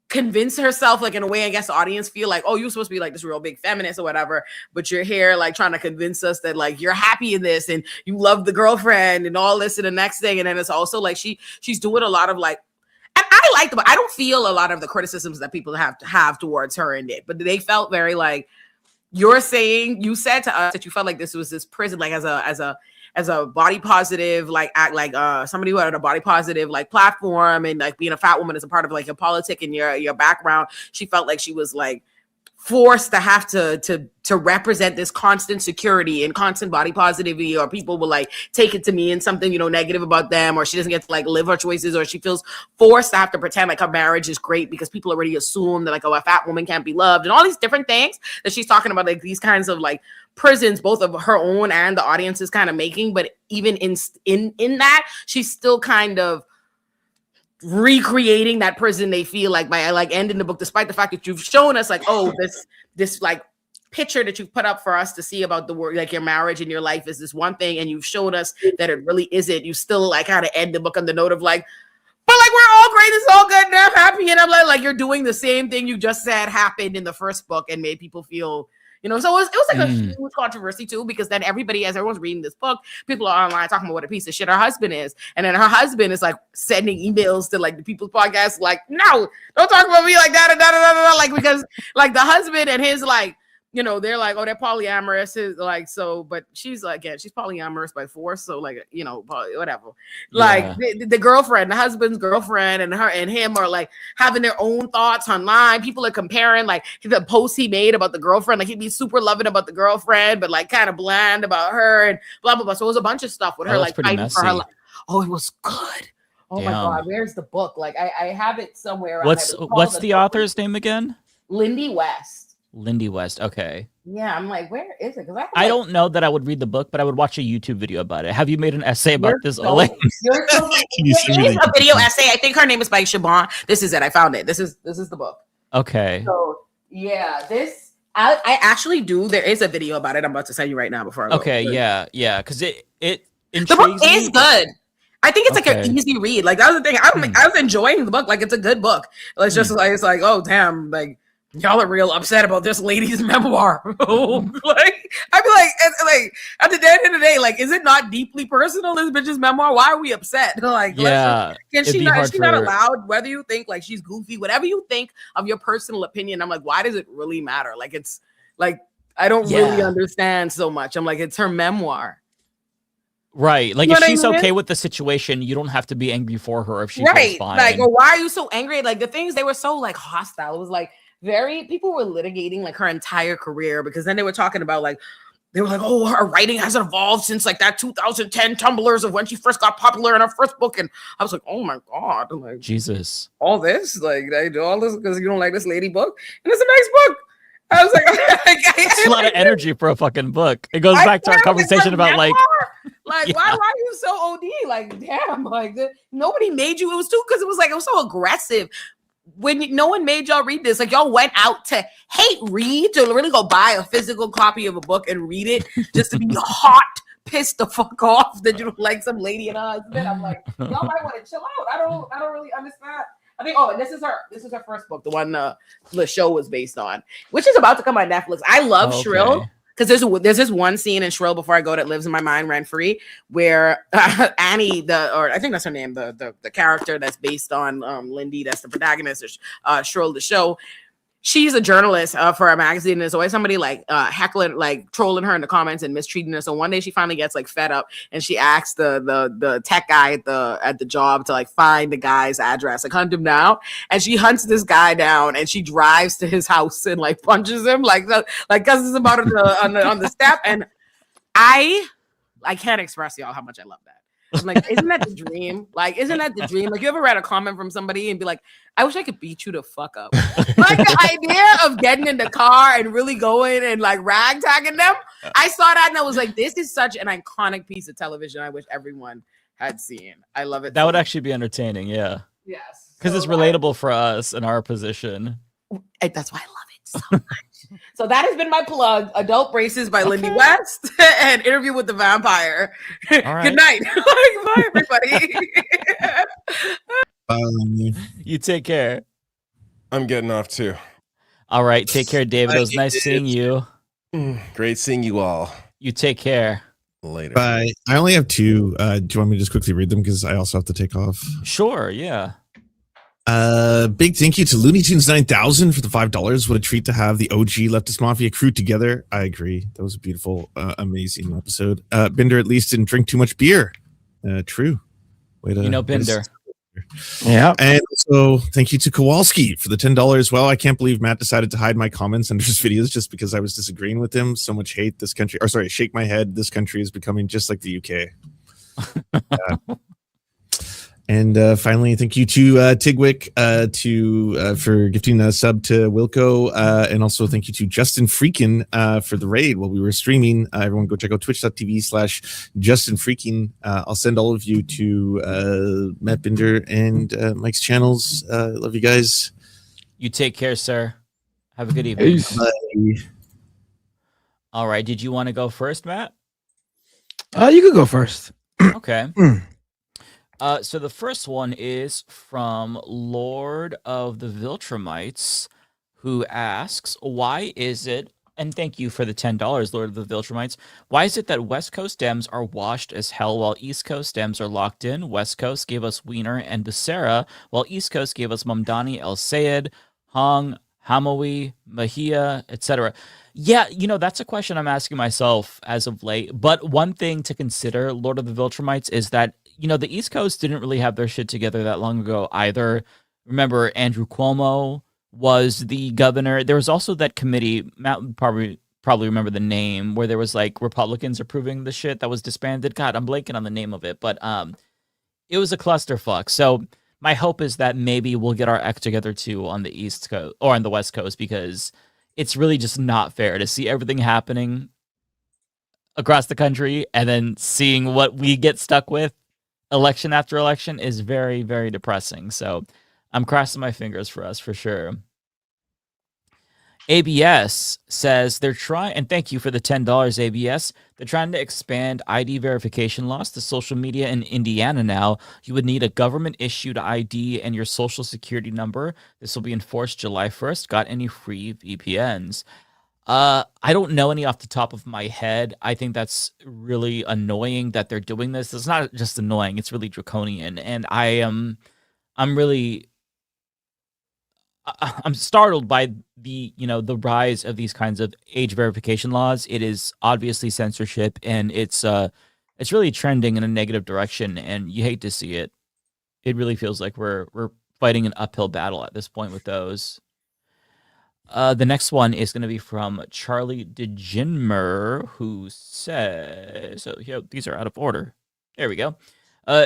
convince herself, like, in a way, I guess the audience feel like, oh, you're supposed to be like this real big feminist or whatever, but you're here like trying to convince us that like you're happy in this and you love the girlfriend and all this and the next thing. And then it's also like she's doing a lot of like, and I like them, but I don't feel a lot of the criticisms that people have towards her in it, but they felt very like, you said to us that you felt like this was this prison, like as a body positive, like act like somebody who had a body positive like platform, and like being a fat woman is a part of like your politic and your background. She felt like she was like forced to have to represent this constant security and constant body positivity, or people will like take it to mean something, you know, negative about them, or she doesn't get to like live her choices, or she feels forced to have to pretend like her marriage is great because people already assume that like, oh, a fat woman can't be loved, and all these different things that she's talking about, like these kinds of like prisons, both of her own and the audience is kind of making. But even in that, she's still kind of recreating that prison they feel like by like ending the book, despite the fact that you've shown us like, oh, this like picture that you've put up for us to see about the work, like your marriage and your life is this one thing, and you've shown us that it really isn't. You still like how to end the book on the note of like, but like we're all great, it's all good, and I'm happy, and I'm like you're doing the same thing you just said happened in the first book and made people feel, you know. So it was like a huge controversy too, because then everybody, as everyone's reading this book, people are online talking about what a piece of shit her husband is, and then her husband is like sending emails to like the People's Podcast, like, no, don't talk about me like that, and like, because like the husband and his like, you know, they're like, oh, they're polyamorous, is like, so, but she's like, again, she's polyamorous by force, so like, you know, whatever. Like the girlfriend, the husband's girlfriend, and her and him are like having their own thoughts online. People are comparing like the posts he made about the girlfriend, like he'd be super loving about the girlfriend, but like kind of bland about her, and blah blah blah. So it was a bunch of stuff with her like fighting messy. for her life. Oh, it was good. Oh my god, where's the book? Like I have it somewhere. What's the author's name again? Lindy West. Lindy West. Okay. Yeah, I'm like, where is it? Because I don't know that I would read the book, but I would watch a YouTube video about it. Have you made an essay about this, Ole? There's a video essay. I think her name is by Siobhan. This is it. I found it. This is the book. Okay. So yeah, this I actually do. There is a video about it. I'm about to tell you right now before I go. Okay. Yeah. Because it the book is good. I think it's like an easy read. Like that was the thing. I was enjoying the book. Like it's a good book. It's just like, it's like, oh damn, like y'all are real upset about this lady's memoir. Like I'd be like at the end of the day, like, is it not deeply personal, this bitch's memoir? Why are we upset? Like, yeah, is she not allowed? Whether you think like she's goofy, whatever you think of your personal opinion, I'm like, why does it really matter? Like, it's like I don't really understand so much. I'm like, it's her memoir. Right. Like, if she's okay with the situation, you don't have to be angry for her if she feels fine. Like, well, why are you so angry? Like, the things, they were so like hostile. It was like people were litigating like her entire career, because then they were talking about like, they were like, oh, her writing hasn't evolved since like that 2010 Tumblrs of when she first got popular in her first book. And I was like, oh my God. I'm like, Jesus. All this? Like, I do all this because you don't like this lady book? And it's a nice book. I was like, it's a lot of energy for a fucking book. It goes back to our conversation about like why are you so OD? Like, damn, like nobody made you. It was too, because it was so aggressive. When no one made y'all read this, like y'all went out to read, to really go buy a physical copy of a book and read it just to be hot, pissed the fuck off that you don't like some lady and her husband. I'm like, y'all might want to chill out. I don't really understand. I think, and this is her first book, the one the show was based on, which is about to come on Netflix. I love Shrill, because there's this one scene in Shrill before I go that lives in my mind rent free, where Annie, I think that's her name, the character that's based on Lindy, that's the protagonist of Shrill the show. She's a journalist for a magazine, and there's always somebody like heckling, like trolling her in the comments and mistreating her. So one day she finally gets like fed up, and she asks the tech guy at the job to like find the guy's address, like hunt him down. And she hunts this guy down, and she drives to his house and like punches him, like cusses him out on the step. And I can't express y'all how much I love that. I'm like, isn't that the dream? Like, isn't that the dream? Like, you ever read a comment from somebody and be like, I wish I could beat you the fuck up. Like, the idea of getting in the car and really going and like ragtagging them. I saw that and I was like, this is such an iconic piece of television I wish everyone had seen. I love it. That would actually be entertaining. Yeah. Yes. Because it's relatable for us in our position. That's why I love it so much. So that has been my plug: Adult Braces by Lindy West and Interview with the Vampire. All right. Good night. Bye, everybody. You take care. I'm getting off too. All right, take care, David. It was nice seeing you. Great seeing you all. You take care. Later. Bye. I only have two. Do you want me to just quickly read them because I also have to take off? Sure. Yeah. Big thank you to Looney Tunes 9000 for the $5. What a treat to have the OG Leftist Mafia crew together. I agree. That was a beautiful, amazing episode. Binder at least didn't drink too much beer. True. Way to, Binder. Yeah. And also thank you to Kowalski for the $10. Well, I can't believe Matt decided to hide my comments under his videos just because I was disagreeing with him. So much hate. This country, or sorry, shake my head. This country is becoming just like the UK. And finally, thank you to Tigwick for gifting a sub to Wilco. And also thank you to Justin Freakin for the raid while we were streaming. Everyone go check out twitch.tv/Justin Freakin. I'll send all of you to Matt Binder and Mike's channels. Love you guys. You take care, sir. Have a good evening. Bye. All right. Did you want to go first, Matt? You could go first. Okay. So the first one is from Lord of the Viltrumites, who asks, why is it, and thank you for the $10, Lord of the Viltrumites, why is it that West Coast Dems are washed as hell while East Coast Dems are locked in? West Coast gave us Wiener and Becerra, while East Coast gave us Mamdani, El Sayed, Hong, Hamawi, Mahia, etc. Yeah, that's a question I'm asking myself as of late. But one thing to consider, Lord of the Viltrumites, is that the East Coast didn't really have their shit together that long ago either. Remember, Andrew Cuomo was the governor. There was also that committee, Matt would probably remember the name, where there was like Republicans approving the shit that was disbanded. God, I'm blanking on the name of it, but it was a clusterfuck. So my hope is that maybe we'll get our act together too on the East Coast or on the West Coast, because it's really just not fair to see everything happening across the country and then seeing what we get stuck with election after election is very, very depressing. So I'm crossing my fingers for us for sure. ABS says they're trying, and thank you for the $10, ABS. They're trying to expand ID verification laws to social media in Indiana now. You would need a government-issued ID and your social security number. This will be enforced July 1st. Got any free VPNs? I don't know any off the top of my head. I think that's really annoying that they're doing this. It's not just annoying, it's really draconian. And I'm startled by the rise of these kinds of age verification laws. It is obviously censorship, and it's really trending in a negative direction, and you hate to see it. It really feels like we're fighting an uphill battle at this point with those. The next one is going to be from Charlie DeGinmer, who says, so these are out of order. There we go.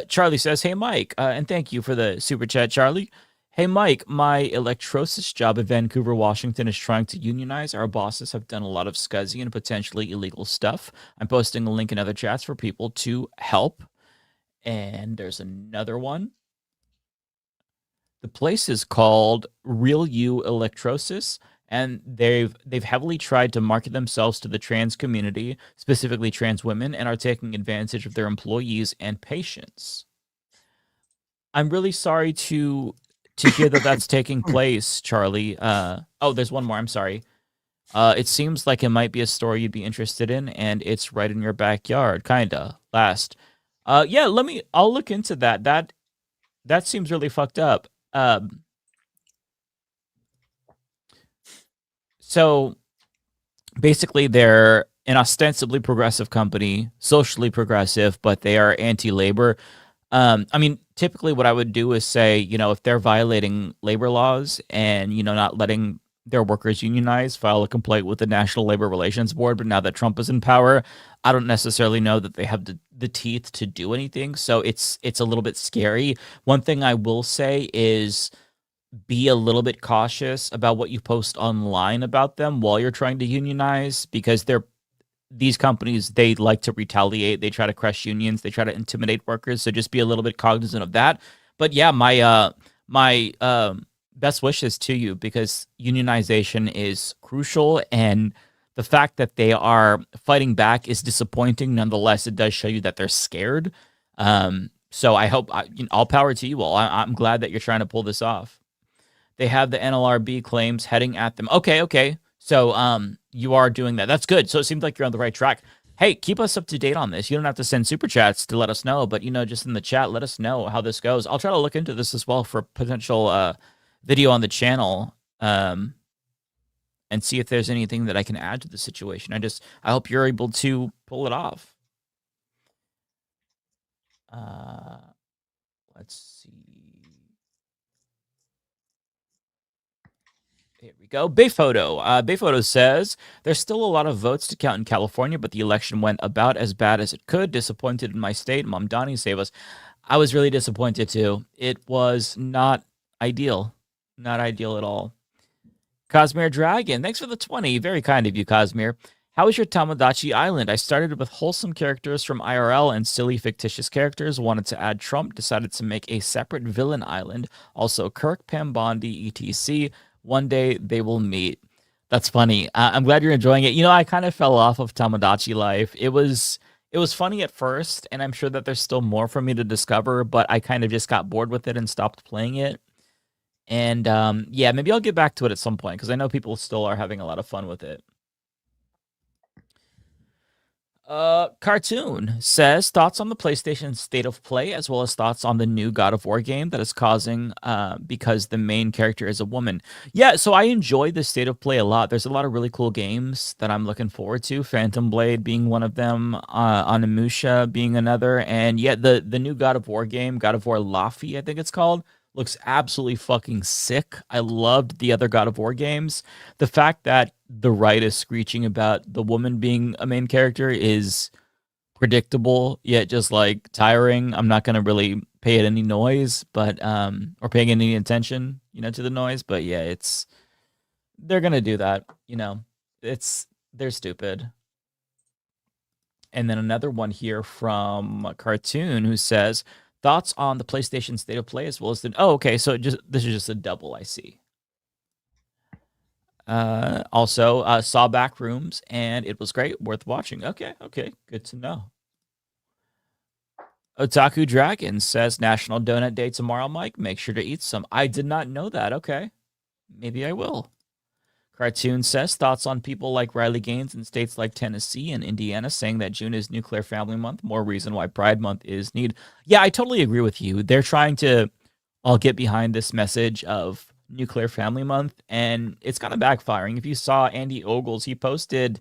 Charlie says, hey, Mike, and thank you for the super chat, Charlie. Hey, Mike, my electrosis job at Vancouver, Washington is trying to unionize. Our bosses have done a lot of scuzzy and potentially illegal stuff. I'm posting a link in other chats for people to help. And there's another one. The place is called Real You Electrosis, and they've heavily tried to market themselves to the trans community, specifically trans women, and are taking advantage of their employees and patients. I'm really sorry to hear that that's taking place, Charlie. Oh, there's one more. I'm sorry. It seems like it might be a story you'd be interested in, and it's right in your backyard, kinda. Last. Yeah, I'll look into that. That seems really fucked up. So basically they're an ostensibly progressive company, socially progressive, but they are anti-labor. I mean, typically what I would do is say, if they're violating labor laws and, not letting their workers unionize, file a complaint with the National Labor Relations Board. But now that Trump is in power, I don't necessarily know that they have the teeth to do anything. So it's a little bit scary. One thing I will say is be a little bit cautious about what you post online about them while you're trying to unionize, because these companies, they like to retaliate. They try to crush unions. They try to intimidate workers. So just be a little bit cognizant of that. But yeah, my best wishes to you, because unionization is crucial, and the fact that they are fighting back is disappointing. Nonetheless, it does show you that they're scared. So I hope all power to you all. I'm glad that you're trying to pull this off. They have the NLRB claims heading at them. Okay. So you are doing that. That's good. So it seems like you're on the right track. Hey, keep us up to date on this. You don't have to send super chats to let us know, but just in the chat, let us know how this goes. I'll try to look into this as well for potential video on the channel, and see if there's anything that I can add to the situation. I hope you're able to pull it off. Let's see. Here we go. Bayphoto. Bayphoto says, there's still a lot of votes to count in California, but the election went about as bad as it could. Disappointed in my state. Mom Donnie, save us. I was really disappointed too. It was not ideal. Not ideal at all. Cosmere Dragon, thanks for the 20. Very kind of you, Cosmere. How was your Tamagotchi Island? I started with wholesome characters from IRL and silly fictitious characters. Wanted to add Trump. Decided to make a separate villain island. Also Kirk, Pam Bondi, etc. One day they will meet. That's funny. I'm glad you're enjoying it. I kind of fell off of Tamagotchi life. It was funny at first, and I'm sure that there's still more for me to discover, but I kind of just got bored with it and stopped playing it. And yeah, maybe I'll get back to it at some point because I know people still are having a lot of fun with it. Cartoon says, thoughts on the PlayStation State of Play, as well as thoughts on the new God of War game that is causing because the main character is a woman. Yeah, so I enjoy the State of Play a lot. There's a lot of really cool games that I'm looking forward to. Phantom Blade being one of them, Onimusha being another, and yeah, the new God of War game, God of War Laffy, I think it's called, looks absolutely fucking sick. I loved the other God of War games. The fact that the right is screeching about the woman being a main character is predictable, yet just like tiring. I'm not going to really pay it any noise, but or paying any attention, to the noise. But yeah, they're going to do that, they're stupid. And then another one here from a Cartoon who says, thoughts on the PlayStation State of Play as well as the... Oh, okay, so this is just a double, I see. Also, saw Backrooms, and it was great, worth watching. Okay, good to know. Otaku Dragon says, National Donut Day tomorrow, Mike. Make sure to eat some. I did not know that. Okay, maybe I will. Cartoon says, thoughts on people like Riley Gaines in states like Tennessee and Indiana saying that June is Nuclear Family Month. More reason why Pride Month is needed. Yeah, I totally agree with you. They're trying to all get behind this message of Nuclear Family Month, and it's kind of backfiring. If you saw Andy Ogles, he posted,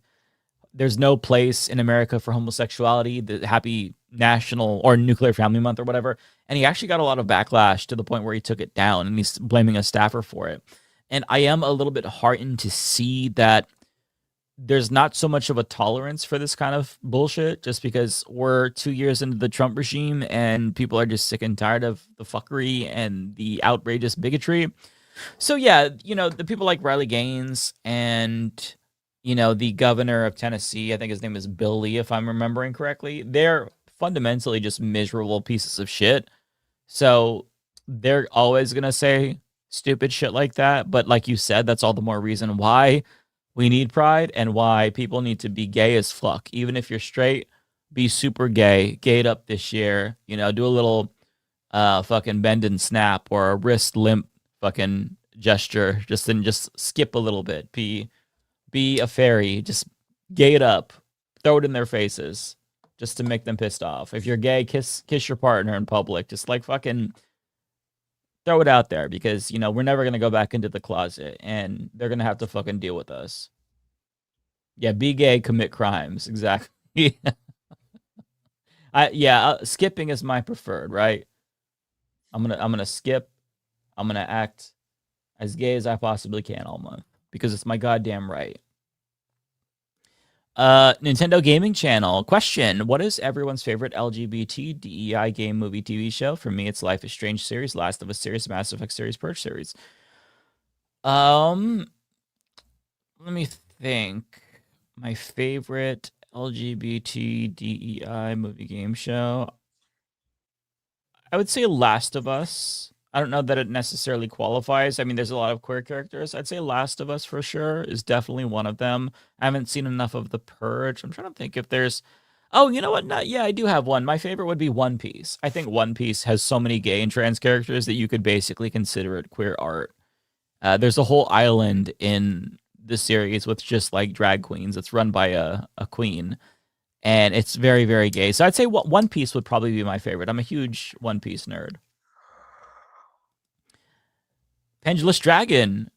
there's no place in America for homosexuality, the happy National or Nuclear Family Month or whatever, and he actually got a lot of backlash to the point where he took it down, and he's blaming a staffer for it. And I am a little bit heartened to see that there's not so much of a tolerance for this kind of bullshit, just because we're 2 years into the Trump regime and people are just sick and tired of the fuckery and the outrageous bigotry. So yeah, the people like Riley Gaines and, the governor of Tennessee, I think his name is Bill Lee, if I'm remembering correctly, they're fundamentally just miserable pieces of shit. So they're always going to say stupid shit like that. But like you said, that's all the more reason why we need Pride and why people need to be gay as fuck. Even if you're straight, be super gay, gayed up this year, do a little fucking bend and snap or a wrist limp fucking gesture, just skip a little bit, be a fairy, just gay it up, throw it in their faces just to make them pissed off. If you're gay, kiss your partner in public, just like fucking throw it out there, because we're never going to go back into the closet and they're going to have to fucking deal with us. Yeah, be gay, commit crimes. Exactly. Skipping is my preferred, right? I'm going to skip. I'm going to act as gay as I possibly can all month because it's my goddamn right. Nintendo Gaming Channel question: what is everyone's favorite LGBT DEI game, movie, TV show? For me, it's Life is Strange series, Last of Us series, Mass Effect series, Purge series. Let me think. My favorite LGBT DEI movie game show, I would say Last of Us. I don't know that it necessarily qualifies. I mean, there's a lot of queer characters. I'd say Last of Us for sure is definitely one of them. I haven't seen enough of The Purge. I'm trying to think if there's... Oh, you know what? Yeah, I do have one. My favorite would be One Piece. I think One Piece has so many gay and trans characters that you could basically consider it queer art. There's a whole island in the series with just like drag queens. It's run by a queen, and it's very, very gay. So I'd say One Piece would probably be my favorite. I'm a huge One Piece nerd. Pendulous Dragon,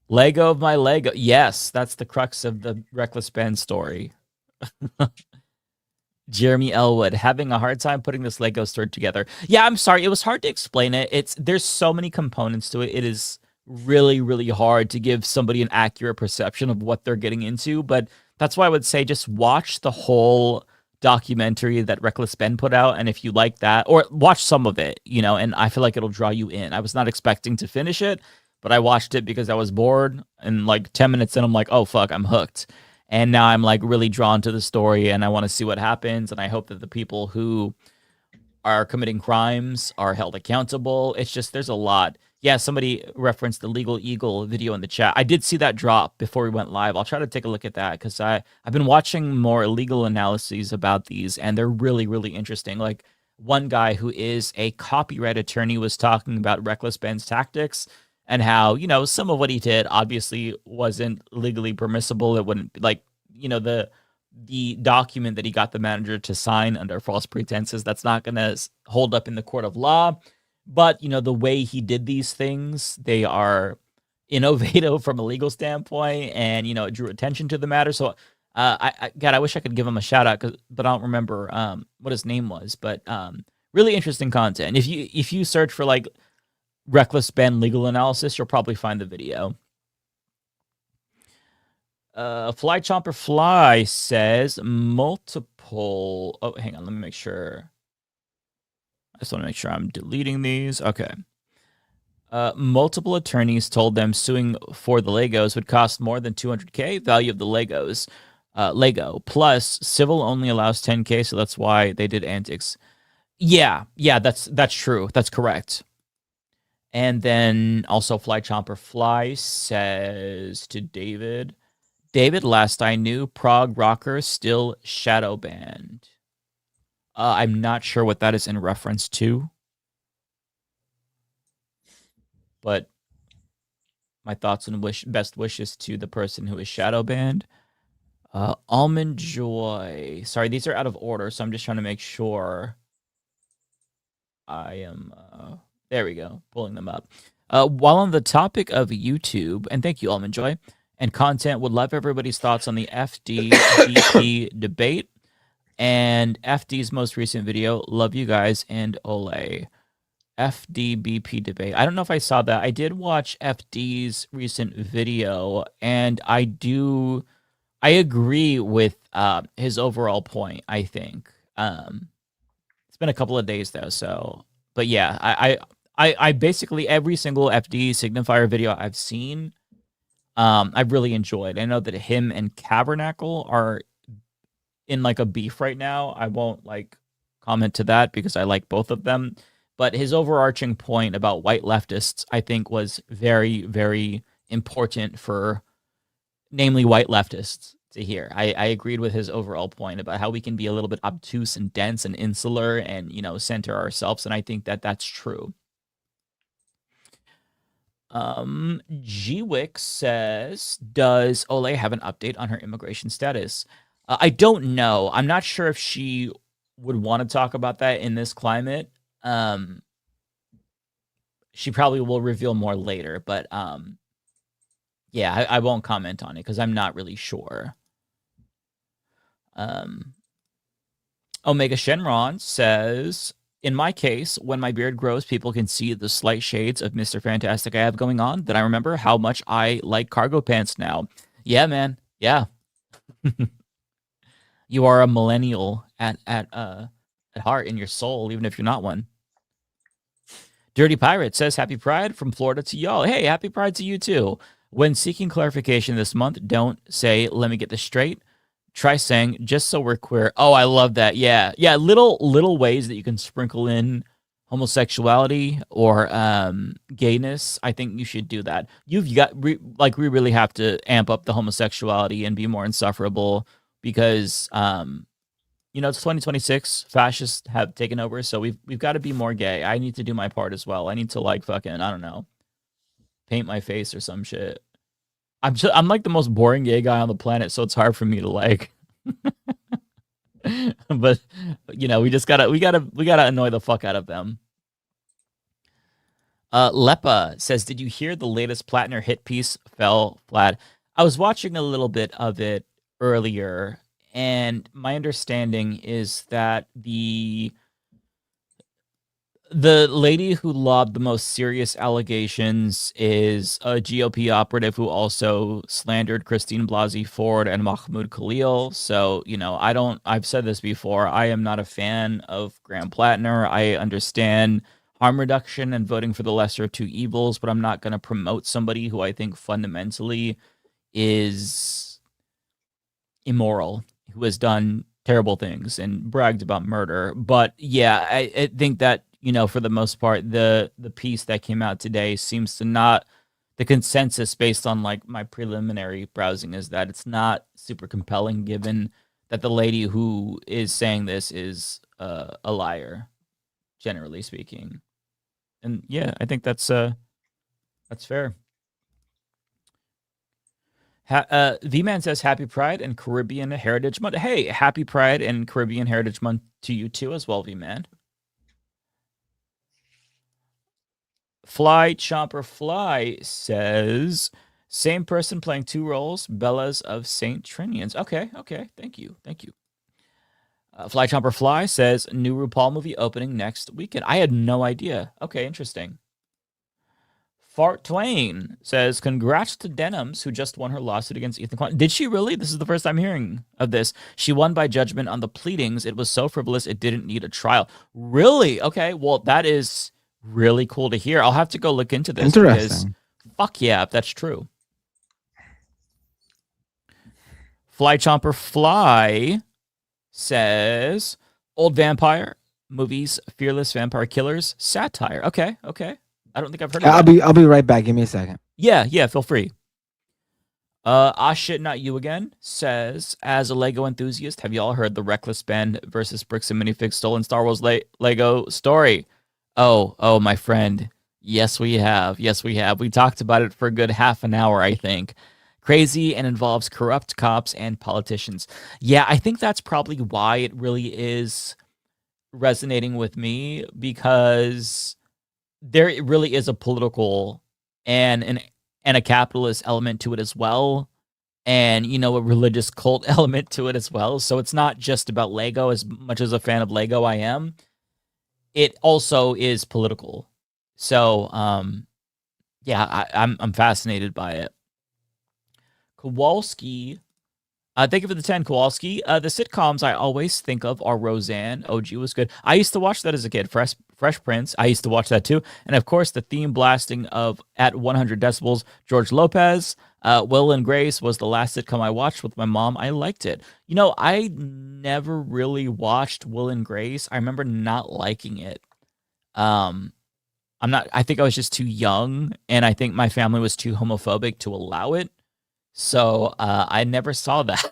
Lego of my Lego. Yes, that's the crux of the Reckless Ben story. Jeremy Elwood, having a hard time putting this Lego story together. Yeah, I'm sorry. It was hard to explain it. There's so many components to it. It is really, really hard to give somebody an accurate perception of what they're getting into. But that's why I would say just watch the whole documentary that Reckless Ben put out. And if you like that, or watch some of it, and I feel like it'll draw you in. I was not expecting to finish it, but I watched it because I was bored. And like 10 minutes in, I'm like, oh, fuck, I'm hooked. And now I'm like really drawn to the story and I want to see what happens. And I hope that the people who are committing crimes are held accountable. It's just, there's a lot. Yeah, somebody referenced the Legal Eagle video in the chat. I did see that drop before we went live. I'll try to take a look at that because I've been watching more legal analyses about these and they're really, really interesting. Like one guy who is a copyright attorney was talking about Reckless Ben's tactics and how, some of what he did obviously wasn't legally permissible. It wouldn't like, the document that he got the manager to sign under false pretenses, that's not going to hold up in the court of law. But, the way he did these things, they are innovative from a legal standpoint and, it drew attention to the matter. So, I wish I could give him a shout out, but I don't remember what his name was. But really interesting content. If you search for like Reckless Ben legal analysis, you'll probably find the video. Fly Chomper Fly says multiple. Oh, hang on. Let me make sure. I just want to make sure I'm deleting these. Okay. Multiple attorneys told them suing for the Legos would cost more than $200K value of the Legos. Lego plus civil only allows $10K, so that's why they did antics. Yeah, that's true. That's correct. And then also Fly Chomper Fly says to David, last I knew, prog rocker still shadow banned. I'm not sure what that is in reference to. But my thoughts and best wishes to the person who is shadow banned. Almond Joy. Sorry, these are out of order, so I'm just trying to make sure I am... there we go, pulling them up. While on the topic of YouTube, and thank you, Almond Joy, and content, would love everybody's thoughts on the FD-BP debate and FD's most recent video. Love you guys, and Ole. FD-BP debate. I don't know if I saw that. I did watch FD's recent video, and I agree with his overall point, I think. It's been a couple of days, though, so... But yeah, I basically, every single FD signifier video I've seen, I've really enjoyed. I know that him and Cabernacle are in like a beef right now. I won't like comment to that because I like both of them. But his overarching point about white leftists, I think, was very, very important for namely white leftists to hear. I agreed with his overall point about how we can be a little bit obtuse and dense and insular and, center ourselves. And I think that that's true. Gwick says, does Ole have an update on her immigration status? I don't know. I'm not sure if she would want to talk about that in this climate. She probably will reveal more later, but yeah, I won't comment on it because I'm not really sure. Omega Shenron says, in my case, when my beard grows, people can see the slight shades of Mr. Fantastic I have going on. Then I remember how much I like cargo pants now. Yeah, man. Yeah. You are a millennial at heart, in your soul, even if you're not one. Dirty Pirate says, happy Pride from Florida to y'all. Hey, happy Pride to you too. When seeking clarification this month, don't say, let me get this straight. Try saying, just so we're queer. Oh, I love that. Yeah. Little ways that you can sprinkle in homosexuality or gayness. I think you should do that. We really have to amp up the homosexuality and be more insufferable because, it's 2026. Fascists have taken over, so we've got to be more gay. I need to do my part as well. I need to I don't know. paint my face or some shit. I'm like the most boring gay guy on the planet, so it's hard for me to like. But you know, we gotta annoy the fuck out of them. Lepa says, did you hear the latest Plattner hit piece fell flat? I was watching a little bit of it earlier, and my understanding is that the lady who lobbed the most serious allegations is a GOP operative who also slandered Christine Blasey Ford and Mahmoud Khalil. So, you know, I've said this before, I am not a fan of Graham Plattner. I understand harm reduction and voting for the lesser of two evils, but I'm not going to promote somebody who I think fundamentally is immoral, who has done terrible things and bragged about murder. But yeah, I think that, you know, for the most part, the piece that came out today seems to not, the consensus based on like my preliminary browsing is that it's not super compelling, given that the lady who is saying this is a liar, generally speaking. And yeah, I think that's fair. V-Man says happy Pride and Caribbean Heritage Month. Hey, happy Pride and Caribbean Heritage Month to you too as well, V-Man. Fly Chomper Fly says, same person playing two roles, Bellas of St. Trinians. Okay, thank you. Fly Chomper Fly says, new RuPaul movie opening next weekend. I had no idea. Okay, interesting. Fart Twain says, congrats to Denims, who just won her lawsuit against Ethan Klein. Did she really? This is the first I'm hearing of this. She won by judgment on the pleadings. It was so frivolous, it didn't need a trial. Really? Okay, well, that is really cool to hear. I'll have to go look into this. Interesting. Fuck yeah, if that's true. Fly Chomper Fly says, old vampire movies, fearless vampire killers, satire. Okay. I don't think I've heard of that. I'll be right back. Give me a second. Yeah, feel free. Shit, not you again says, as a Lego enthusiast, have you all heard the Reckless Band versus Bricks and Minifigs stolen Star Wars Lego story? Oh, my friend. Yes, we have. We talked about it for a good half an hour, I think. Crazy and involves corrupt cops and politicians. Yeah, I think that's probably why it really is resonating with me, because there really is a political and a capitalist element to it as well, and, you know, a religious cult element to it as well. So it's not just about Lego. As much as a fan of Lego I am, it also is political. So yeah, I'm fascinated by it. Kowalski, thank you for the 10, Kowalski. The sitcoms I always think of are Roseanne. OG was good. I used to watch that as a kid. Fresh Prince, I used to watch that too. And of course, the theme blasting of At 100 Decibels, George Lopez. Will and Grace was the last sitcom I watched with my mom. I liked it. You know, I never really watched Will and Grace. I remember not liking it. I think I was just too young, and I think my family was too homophobic to allow it. So I never saw that.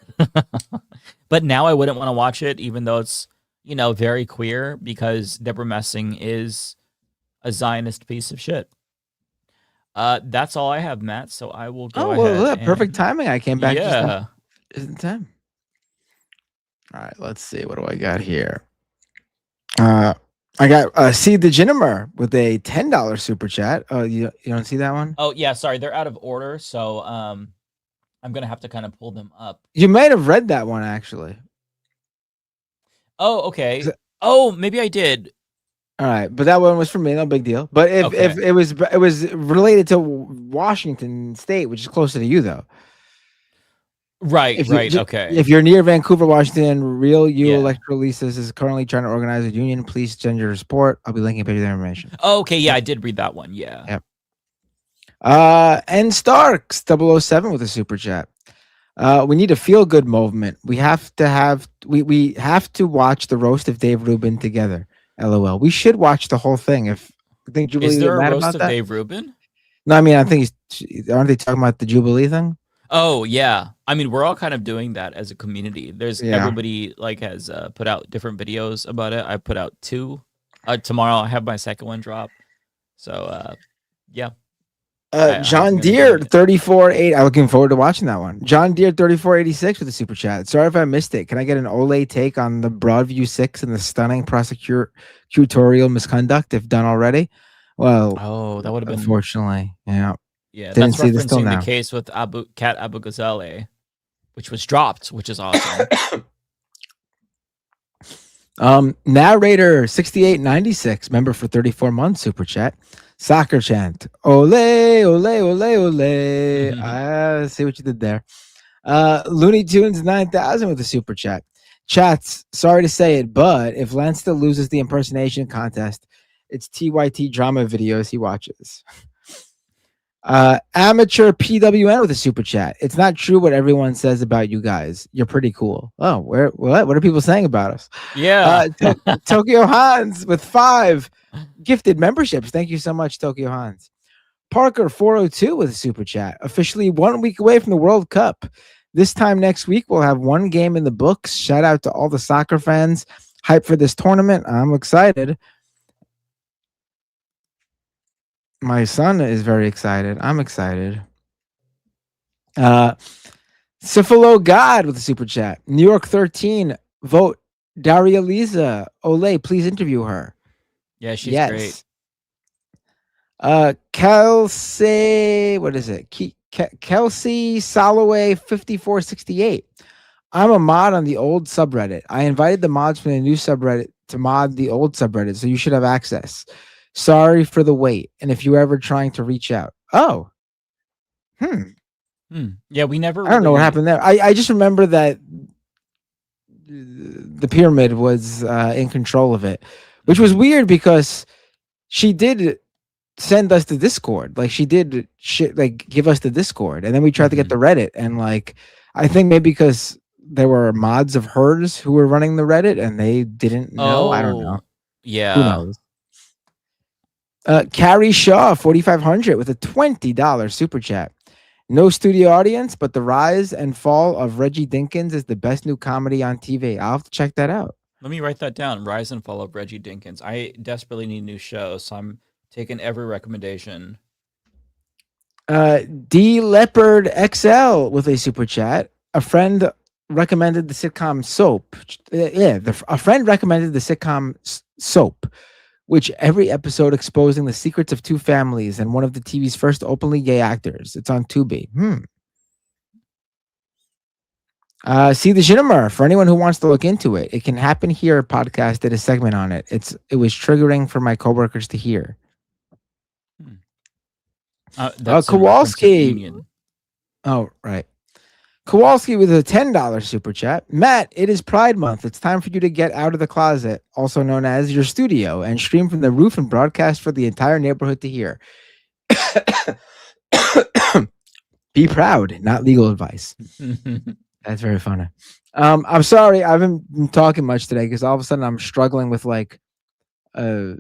But now I wouldn't want to watch it, even though it's, you know, very queer, because Deborah Messing is a Zionist piece of shit. That's all I have, Matt. So I will go ahead. Perfect timing. I came back. Yeah. Just in time. All right. Let's see. What do I got here? I got See the Ginimer with a $10 super chat. Oh, you don't see that one? Oh yeah, sorry, they're out of order, so I'm gonna have to kind of pull them up. You might have read that one actually. Oh, okay. Oh, maybe I did. All right, but that one was for me, no big deal. But if it was related to Washington State, which is closer to you though. Right, okay. If you're near Vancouver, Washington, Real U Electrolysis is currently trying to organize a union. Please send your support. I'll be linking a page of their information. Oh, okay, yeah, I did read that one. Yeah. Yep. And Starks 007 with a super chat. We need a feel good movement. We have to watch the roast of Dave Rubin together. LOL. We should watch the whole thing. If I think Jubilee is there mad a roast about of that? Dave Rubin? No, I mean I think aren't they talking about the Jubilee thing? Oh yeah, I mean we're all kind of doing that as a community. Everybody like has put out different videos about it. I put out 2. Tomorrow I have my second one drop. So yeah. John Deere 3480. I'm looking forward to watching that one. John Deere 3486 with a super chat. Sorry if I missed it. Can I get an Olay take on the Broadview 6 and the stunning prosecutorial misconduct if done already? Well, that would have been unfortunately, yeah. Yeah, Didn't that's see this till referencing now. the case with Kat Abu Ghazaleh, which was dropped, which is awesome. Narrator 6896, member for 34 months, super chat. Soccer chant. Ole, ole, ole, ole. I see what you did there. Looney Tunes 9000 with a super chat. Chats, sorry to say it, but if Lance still loses the impersonation contest, it's TYT drama videos he watches. Amateur PWN with a super chat. It's not true what everyone says about you guys. You're pretty cool. Oh, what are people saying about us? Yeah. Tokyo Hans with 5 gifted memberships. Thank you so much, Tokyo Hans. Parker 402 with a super chat. Officially 1 week away from the World Cup. This time next week, we'll have one game in the books. Shout out to all the soccer fans. Hype for this tournament. I'm excited. My son is very excited. I'm excited. Syphilo God with a super chat. New York 13. Vote Daria Lisa. Olay, please interview her. Yeah, she's great. Kelsey, what is it? Kelsey Soloway 5468. I'm a mod on the old subreddit. I invited the mods from the new subreddit to mod the old subreddit, so you should have access. Sorry for the wait. And if you're ever trying to reach out. Oh. Yeah, we never. I don't know what happened there. I just remember that the pyramid was in control of it, which was weird because she did send us the Discord. Like she did give us the Discord, and then we tried to get the Reddit, and like I think maybe because there were mods of hers who were running the Reddit and they didn't know. I don't know. Yeah. Who knows? Carrie Shaw 4500 with a $20 super chat. No studio audience, but the rise and fall of Reggie Dinkins is the best new comedy on TV. I'll have to check that out. Let me write that down. Rise and fall of Reggie Dinkins. I desperately need a new show, so I'm taking every recommendation. D Leopard XL with a super chat. A friend recommended the sitcom Soap. A friend recommended the sitcom Soap, which every episode exposing the secrets of two families and one of the TV's first openly gay actors. It's on Tubi. See the Shinamar for anyone who wants to look into it. It Can Happen Here podcast did a segment on it. It was triggering for my coworkers to hear. Kowalski. Oh, right. Kowalski with a $10 super chat. Matt, it is Pride Month. It's time for you to get out of the closet, also known as your studio, and stream from the roof and broadcast for the entire neighborhood to hear. Be proud, not legal advice. That's very funny. I'm sorry, I haven't been talking much today because all of a sudden I'm struggling with like a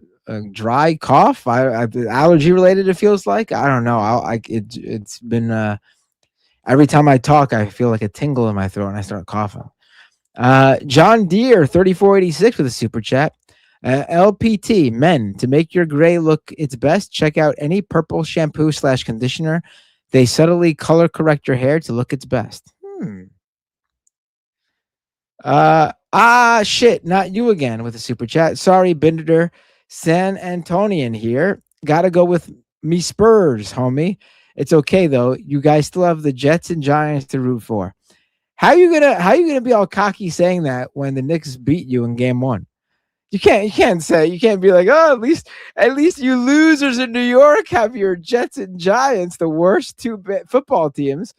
dry cough. Allergy related. It feels like I don't know. It's been. Every time I talk, I feel like a tingle in my throat and I start coughing. John Deere 3486 with a super chat. LPT men, to make your gray look its best, check out any purple shampoo / conditioner. They subtly color correct your hair to look its best. Shit, not you again with a super chat. Sorry, Binder. San Antonian here. Gotta go with me Spurs, homie. It's okay though. You guys still have the Jets and Giants to root for. How you gonna be all cocky saying that when the Knicks beat you in game 1? You can't be like, oh, at least you losers in New York have your Jets and Giants, the worst two football teams.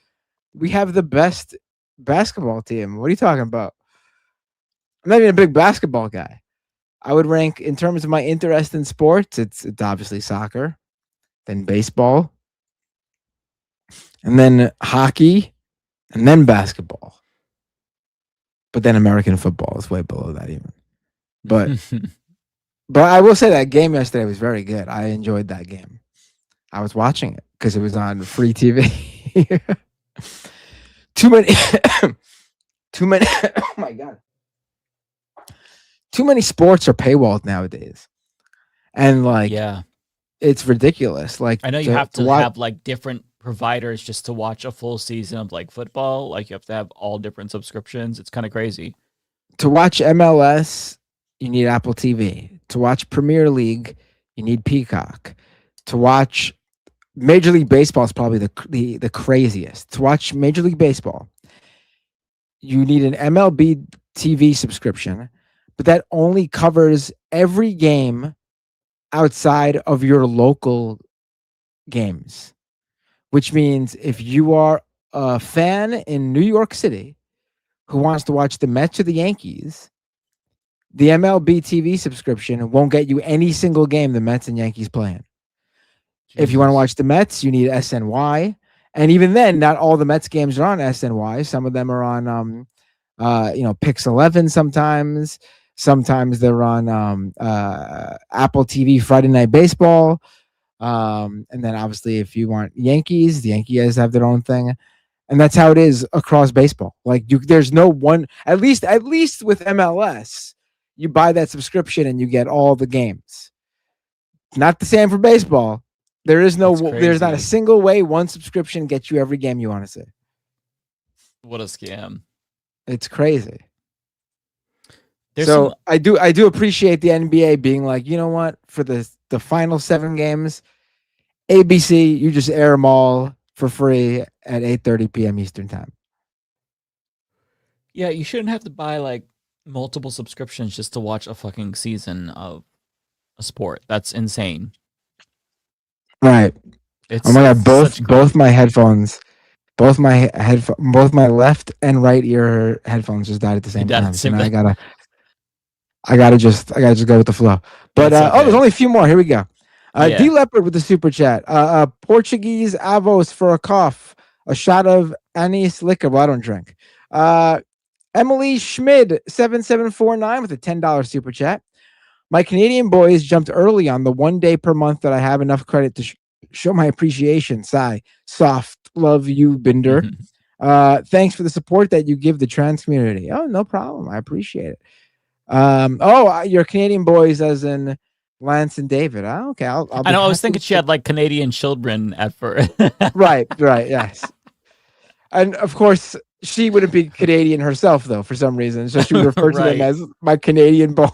We have the best basketball team. What are you talking about? I'm not even a big basketball guy. I would rank in terms of my interest in sports. It's obviously soccer, then baseball, and then hockey, and then basketball. But then American football is way below that even. But I will say that game yesterday was very good. I enjoyed that game. I was watching it because it was on free TV. Too many. Oh my God. Too many sports are paywalled nowadays. And like, yeah, it's ridiculous. Like I know you have to watch, have like different providers just to watch a full season of like football. Like you have to have all different subscriptions. It's kind of crazy. to watch MLS, you need Apple TV. To watch Premier League, you need Peacock. To watch Major League Baseball is probably the craziest. To watch Major League Baseball, you need an MLB TV subscription, but that only covers every game outside of your local games, which means if you are a fan in New York City who wants to watch the Mets or the Yankees, the MLB TV subscription won't get you any single game the Mets and Yankees playing. If you want to watch the Mets, you need SNY. And even then, not all the Mets games are on SNY. Some of them are on, Pix 11 sometimes. Sometimes they're on Apple TV Friday Night Baseball. And then obviously if you want Yankees, the Yankees have their own thing. And that's how it is across baseball. Like there's no one, at least with MLS, you buy that subscription and you get all the games. Not the same for baseball. There's not a single way one subscription gets you every game you want to see. What a scam. It's crazy. I do appreciate the NBA being like, you know what, for the final 7 games, ABC, you just air them all for free at 8:30 p.m. Eastern time. Yeah, you shouldn't have to buy like multiple subscriptions just to watch a fucking season of a sport. That's insane. Right. Oh my god, both my headphones, both my left and right ear headphones just died at the same time. So now I gotta just go with the flow. But there's only a few more. Here we go. D Leopard with the super chat. Portuguese avos for a cough. A shot of anise liquor. Well, I don't drink. Emily Schmid 7749 with a $10 super chat. My Canadian boys jumped early on the 1 day per month that I have enough credit to show my appreciation. Sigh. Soft. Love you, Binder. Thanks for the support that you give the trans community. Oh, no problem. I appreciate it. Your Canadian boys as in Lance and David. Oh, okay. I know. I was thinking she had like Canadian children at first. Right. Yes. And of course, she wouldn't be Canadian herself, though, for some reason. So she would refer to them as my Canadian boys.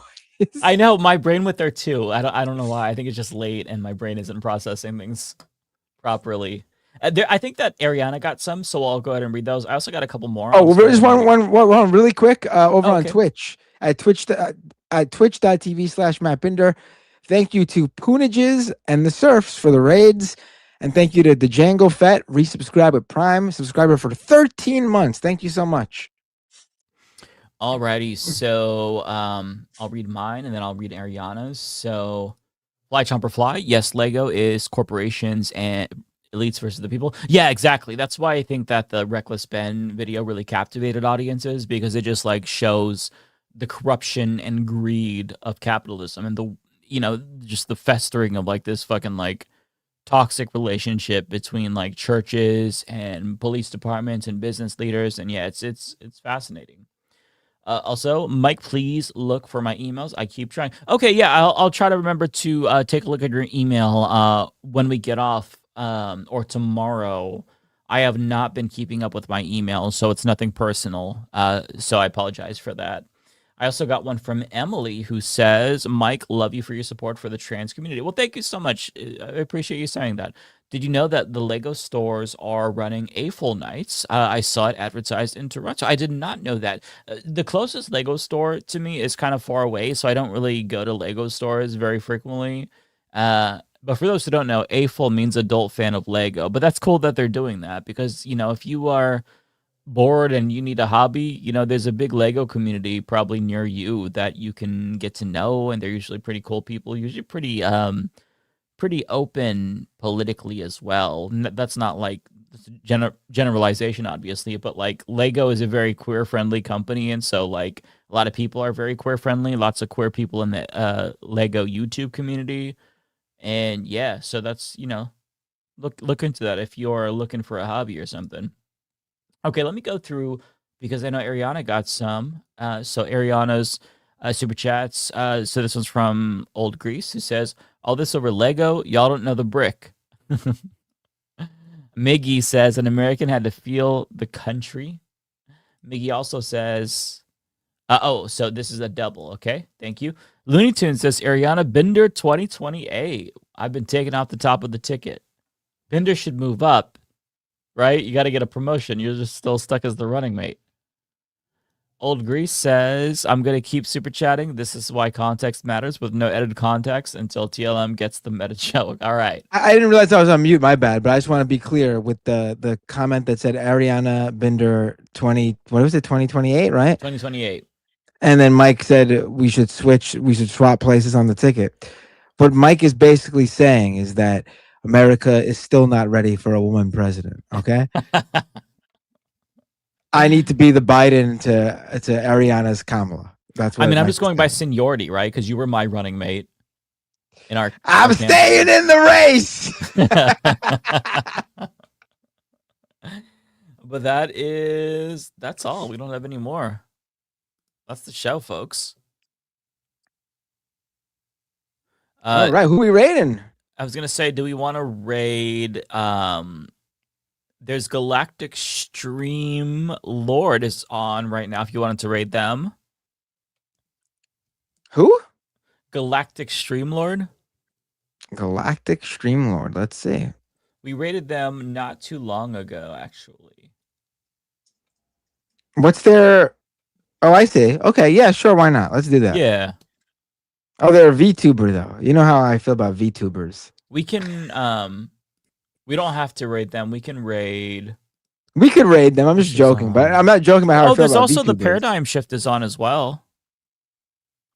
I know. My brain went there too. I don't know why. I think it's just late and my brain isn't processing things properly. I think that Ariana got some, so I'll go ahead and read those. I also got a couple more. Oh, well, just one really quick over on Twitch at twitch.tv/MattBinder. Thank you to Poonages and the Serfs for the raids. And thank you to the Django Fett, resubscribe with Prime, subscriber for 13 months. Thank you so much. Alrighty, so I'll read mine and then I'll read Ariana's. So, Fly Chomper Fly. Yes, Lego is corporations and elites versus the people. Yeah, exactly. That's why I think that the Reckless Ben video really captivated audiences, because it just like shows the corruption and greed of capitalism and just the festering of like this fucking like toxic relationship between like churches and police departments and business leaders. And yeah, it's fascinating. Also, Mike, please look for my emails. I keep trying. Okay, yeah, I'll try to remember to take a look at your email when we get off or tomorrow. I have not been keeping up with my emails, so it's nothing personal. So I apologize for that. I also got one from Emily who says, Mike, love you for your support for the trans community. Well, thank you so much. I appreciate you saying that. Did you know that the Lego stores are running AFOL nights? I saw it advertised in Toronto. I did not know that. The closest Lego store to me is kind of far away, so I don't really go to Lego stores very frequently. But for those who don't know, AFOL means adult fan of Lego. But that's cool that they're doing that because, if you are bored and you need a hobby, there's a big Lego community probably near you that you can get to know, and they're usually pretty cool people, usually pretty open politically as well. That's not like generalization, obviously, but like Lego is a very queer friendly company, and so like a lot of people are very queer friendly, lots of queer people in the Lego YouTube community. And yeah, so that's, look into that if you're looking for a hobby or something. Okay, let me go through because I know Ariana got some. So Ariana's Super chats. So this one's from Old Grease, who says, all this over Lego, y'all don't know the brick. Miggy says, an American had to feel the country. Miggy also says, so this is a double, okay? Thank you. Looney Tunes says, Ariana Binder 2028. I've been taken off the top of the ticket. Binder should move up, right? You got to get a promotion. You're just still stuck as the running mate. Old Grease says, I'm going to keep super chatting. This is why context matters with no edited context until TLM gets the meta joke. All right. I didn't realize I was on mute. My bad. But I just want to be clear with the comment that said Ariana Binder 2028, right? 2028. And then Mike said we should swap places on the ticket. What Mike is basically saying is that America is still not ready for a woman president. Okay. I need to be the Biden to Ariana's Kamala. That's what I'm just going by seniority, right? Because you were my running mate in our. I'm staying in the race. But that's all. We don't have any more. That's the show, folks. All right, who are we raiding? I was gonna say, do we want to raid? There's Galactic Stream Lord is on right now. If you wanted to raid them, who? Galactic Stream Lord. Galactic Stream Lord. Let's see. We raided them not too long ago, actually. What's their? Oh, I see. Okay, yeah, sure. Why not? Let's do that. Yeah. Oh, they're a VTuber though. You know how I feel about VTubers. We can. We don't have to raid them. We can raid. We could raid them. I'm just joking, but I'm not joking about how I feel there's about also VTubers. the Paradigm Shift is on as well.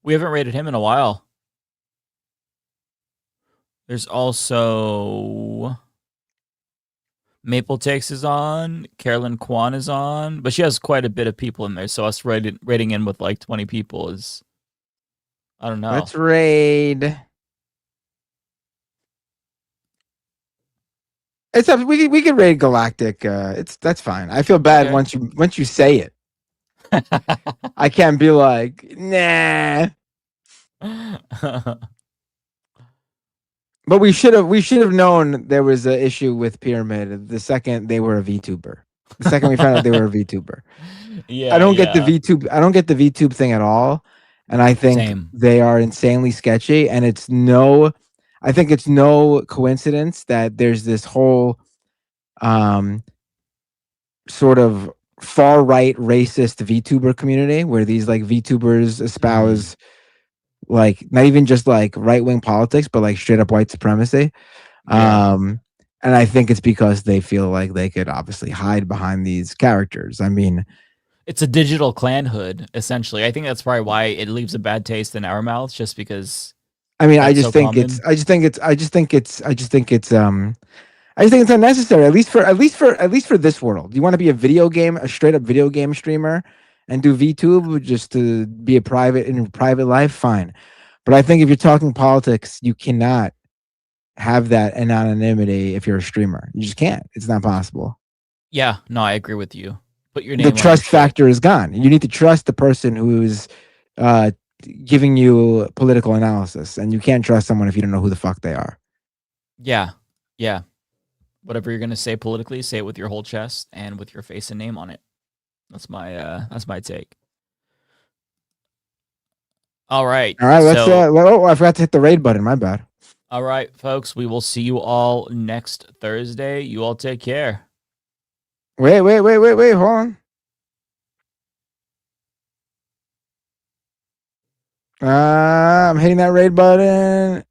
We haven't raided him in a while. There's also Maple Takes is on. Carolyn Kwan is on, but she has quite a bit of people in there. So us raiding in with like 20 people is, I don't know. Let's raid. It's up. We can raid Galactic. That's fine. I feel bad once you say it. I can't be like, nah. But we should have known there was an issue with Pyramid the second they were a VTuber. The second we found out they were a VTuber. Yeah. I don't get the VTube. I don't get the VTube thing at all. And I think they are insanely sketchy. And I think it's no coincidence that there's this whole sort of far right racist VTuber community where these like VTubers espouse like not even just like right wing politics, but like straight up white supremacy. Yeah. And I think it's because they feel like they could obviously hide behind these characters. I mean, it's a digital clanhood, essentially. I think that's probably why it leaves a bad taste in our mouths, just because. I mean, I just think it's unnecessary. At least for this world. You want to be a straight up video game streamer and do VTube just to be in private life, fine. But I think if you're talking politics, you cannot have that anonymity if you're a streamer. You just can't. It's not possible. Yeah, no, I agree with you. Put your name. The trust factor is gone. You need to trust the person who's giving you political analysis, and you can't trust someone if you don't know who the fuck they are. Yeah. Whatever you're gonna say politically, say it with your whole chest and with your face and name on it. That's my take. All right. Let's. I forgot to hit the raid button. My bad. All right, folks. We will see you all next Thursday. You all take care. Wait. Hold on. I'm hitting that raid button.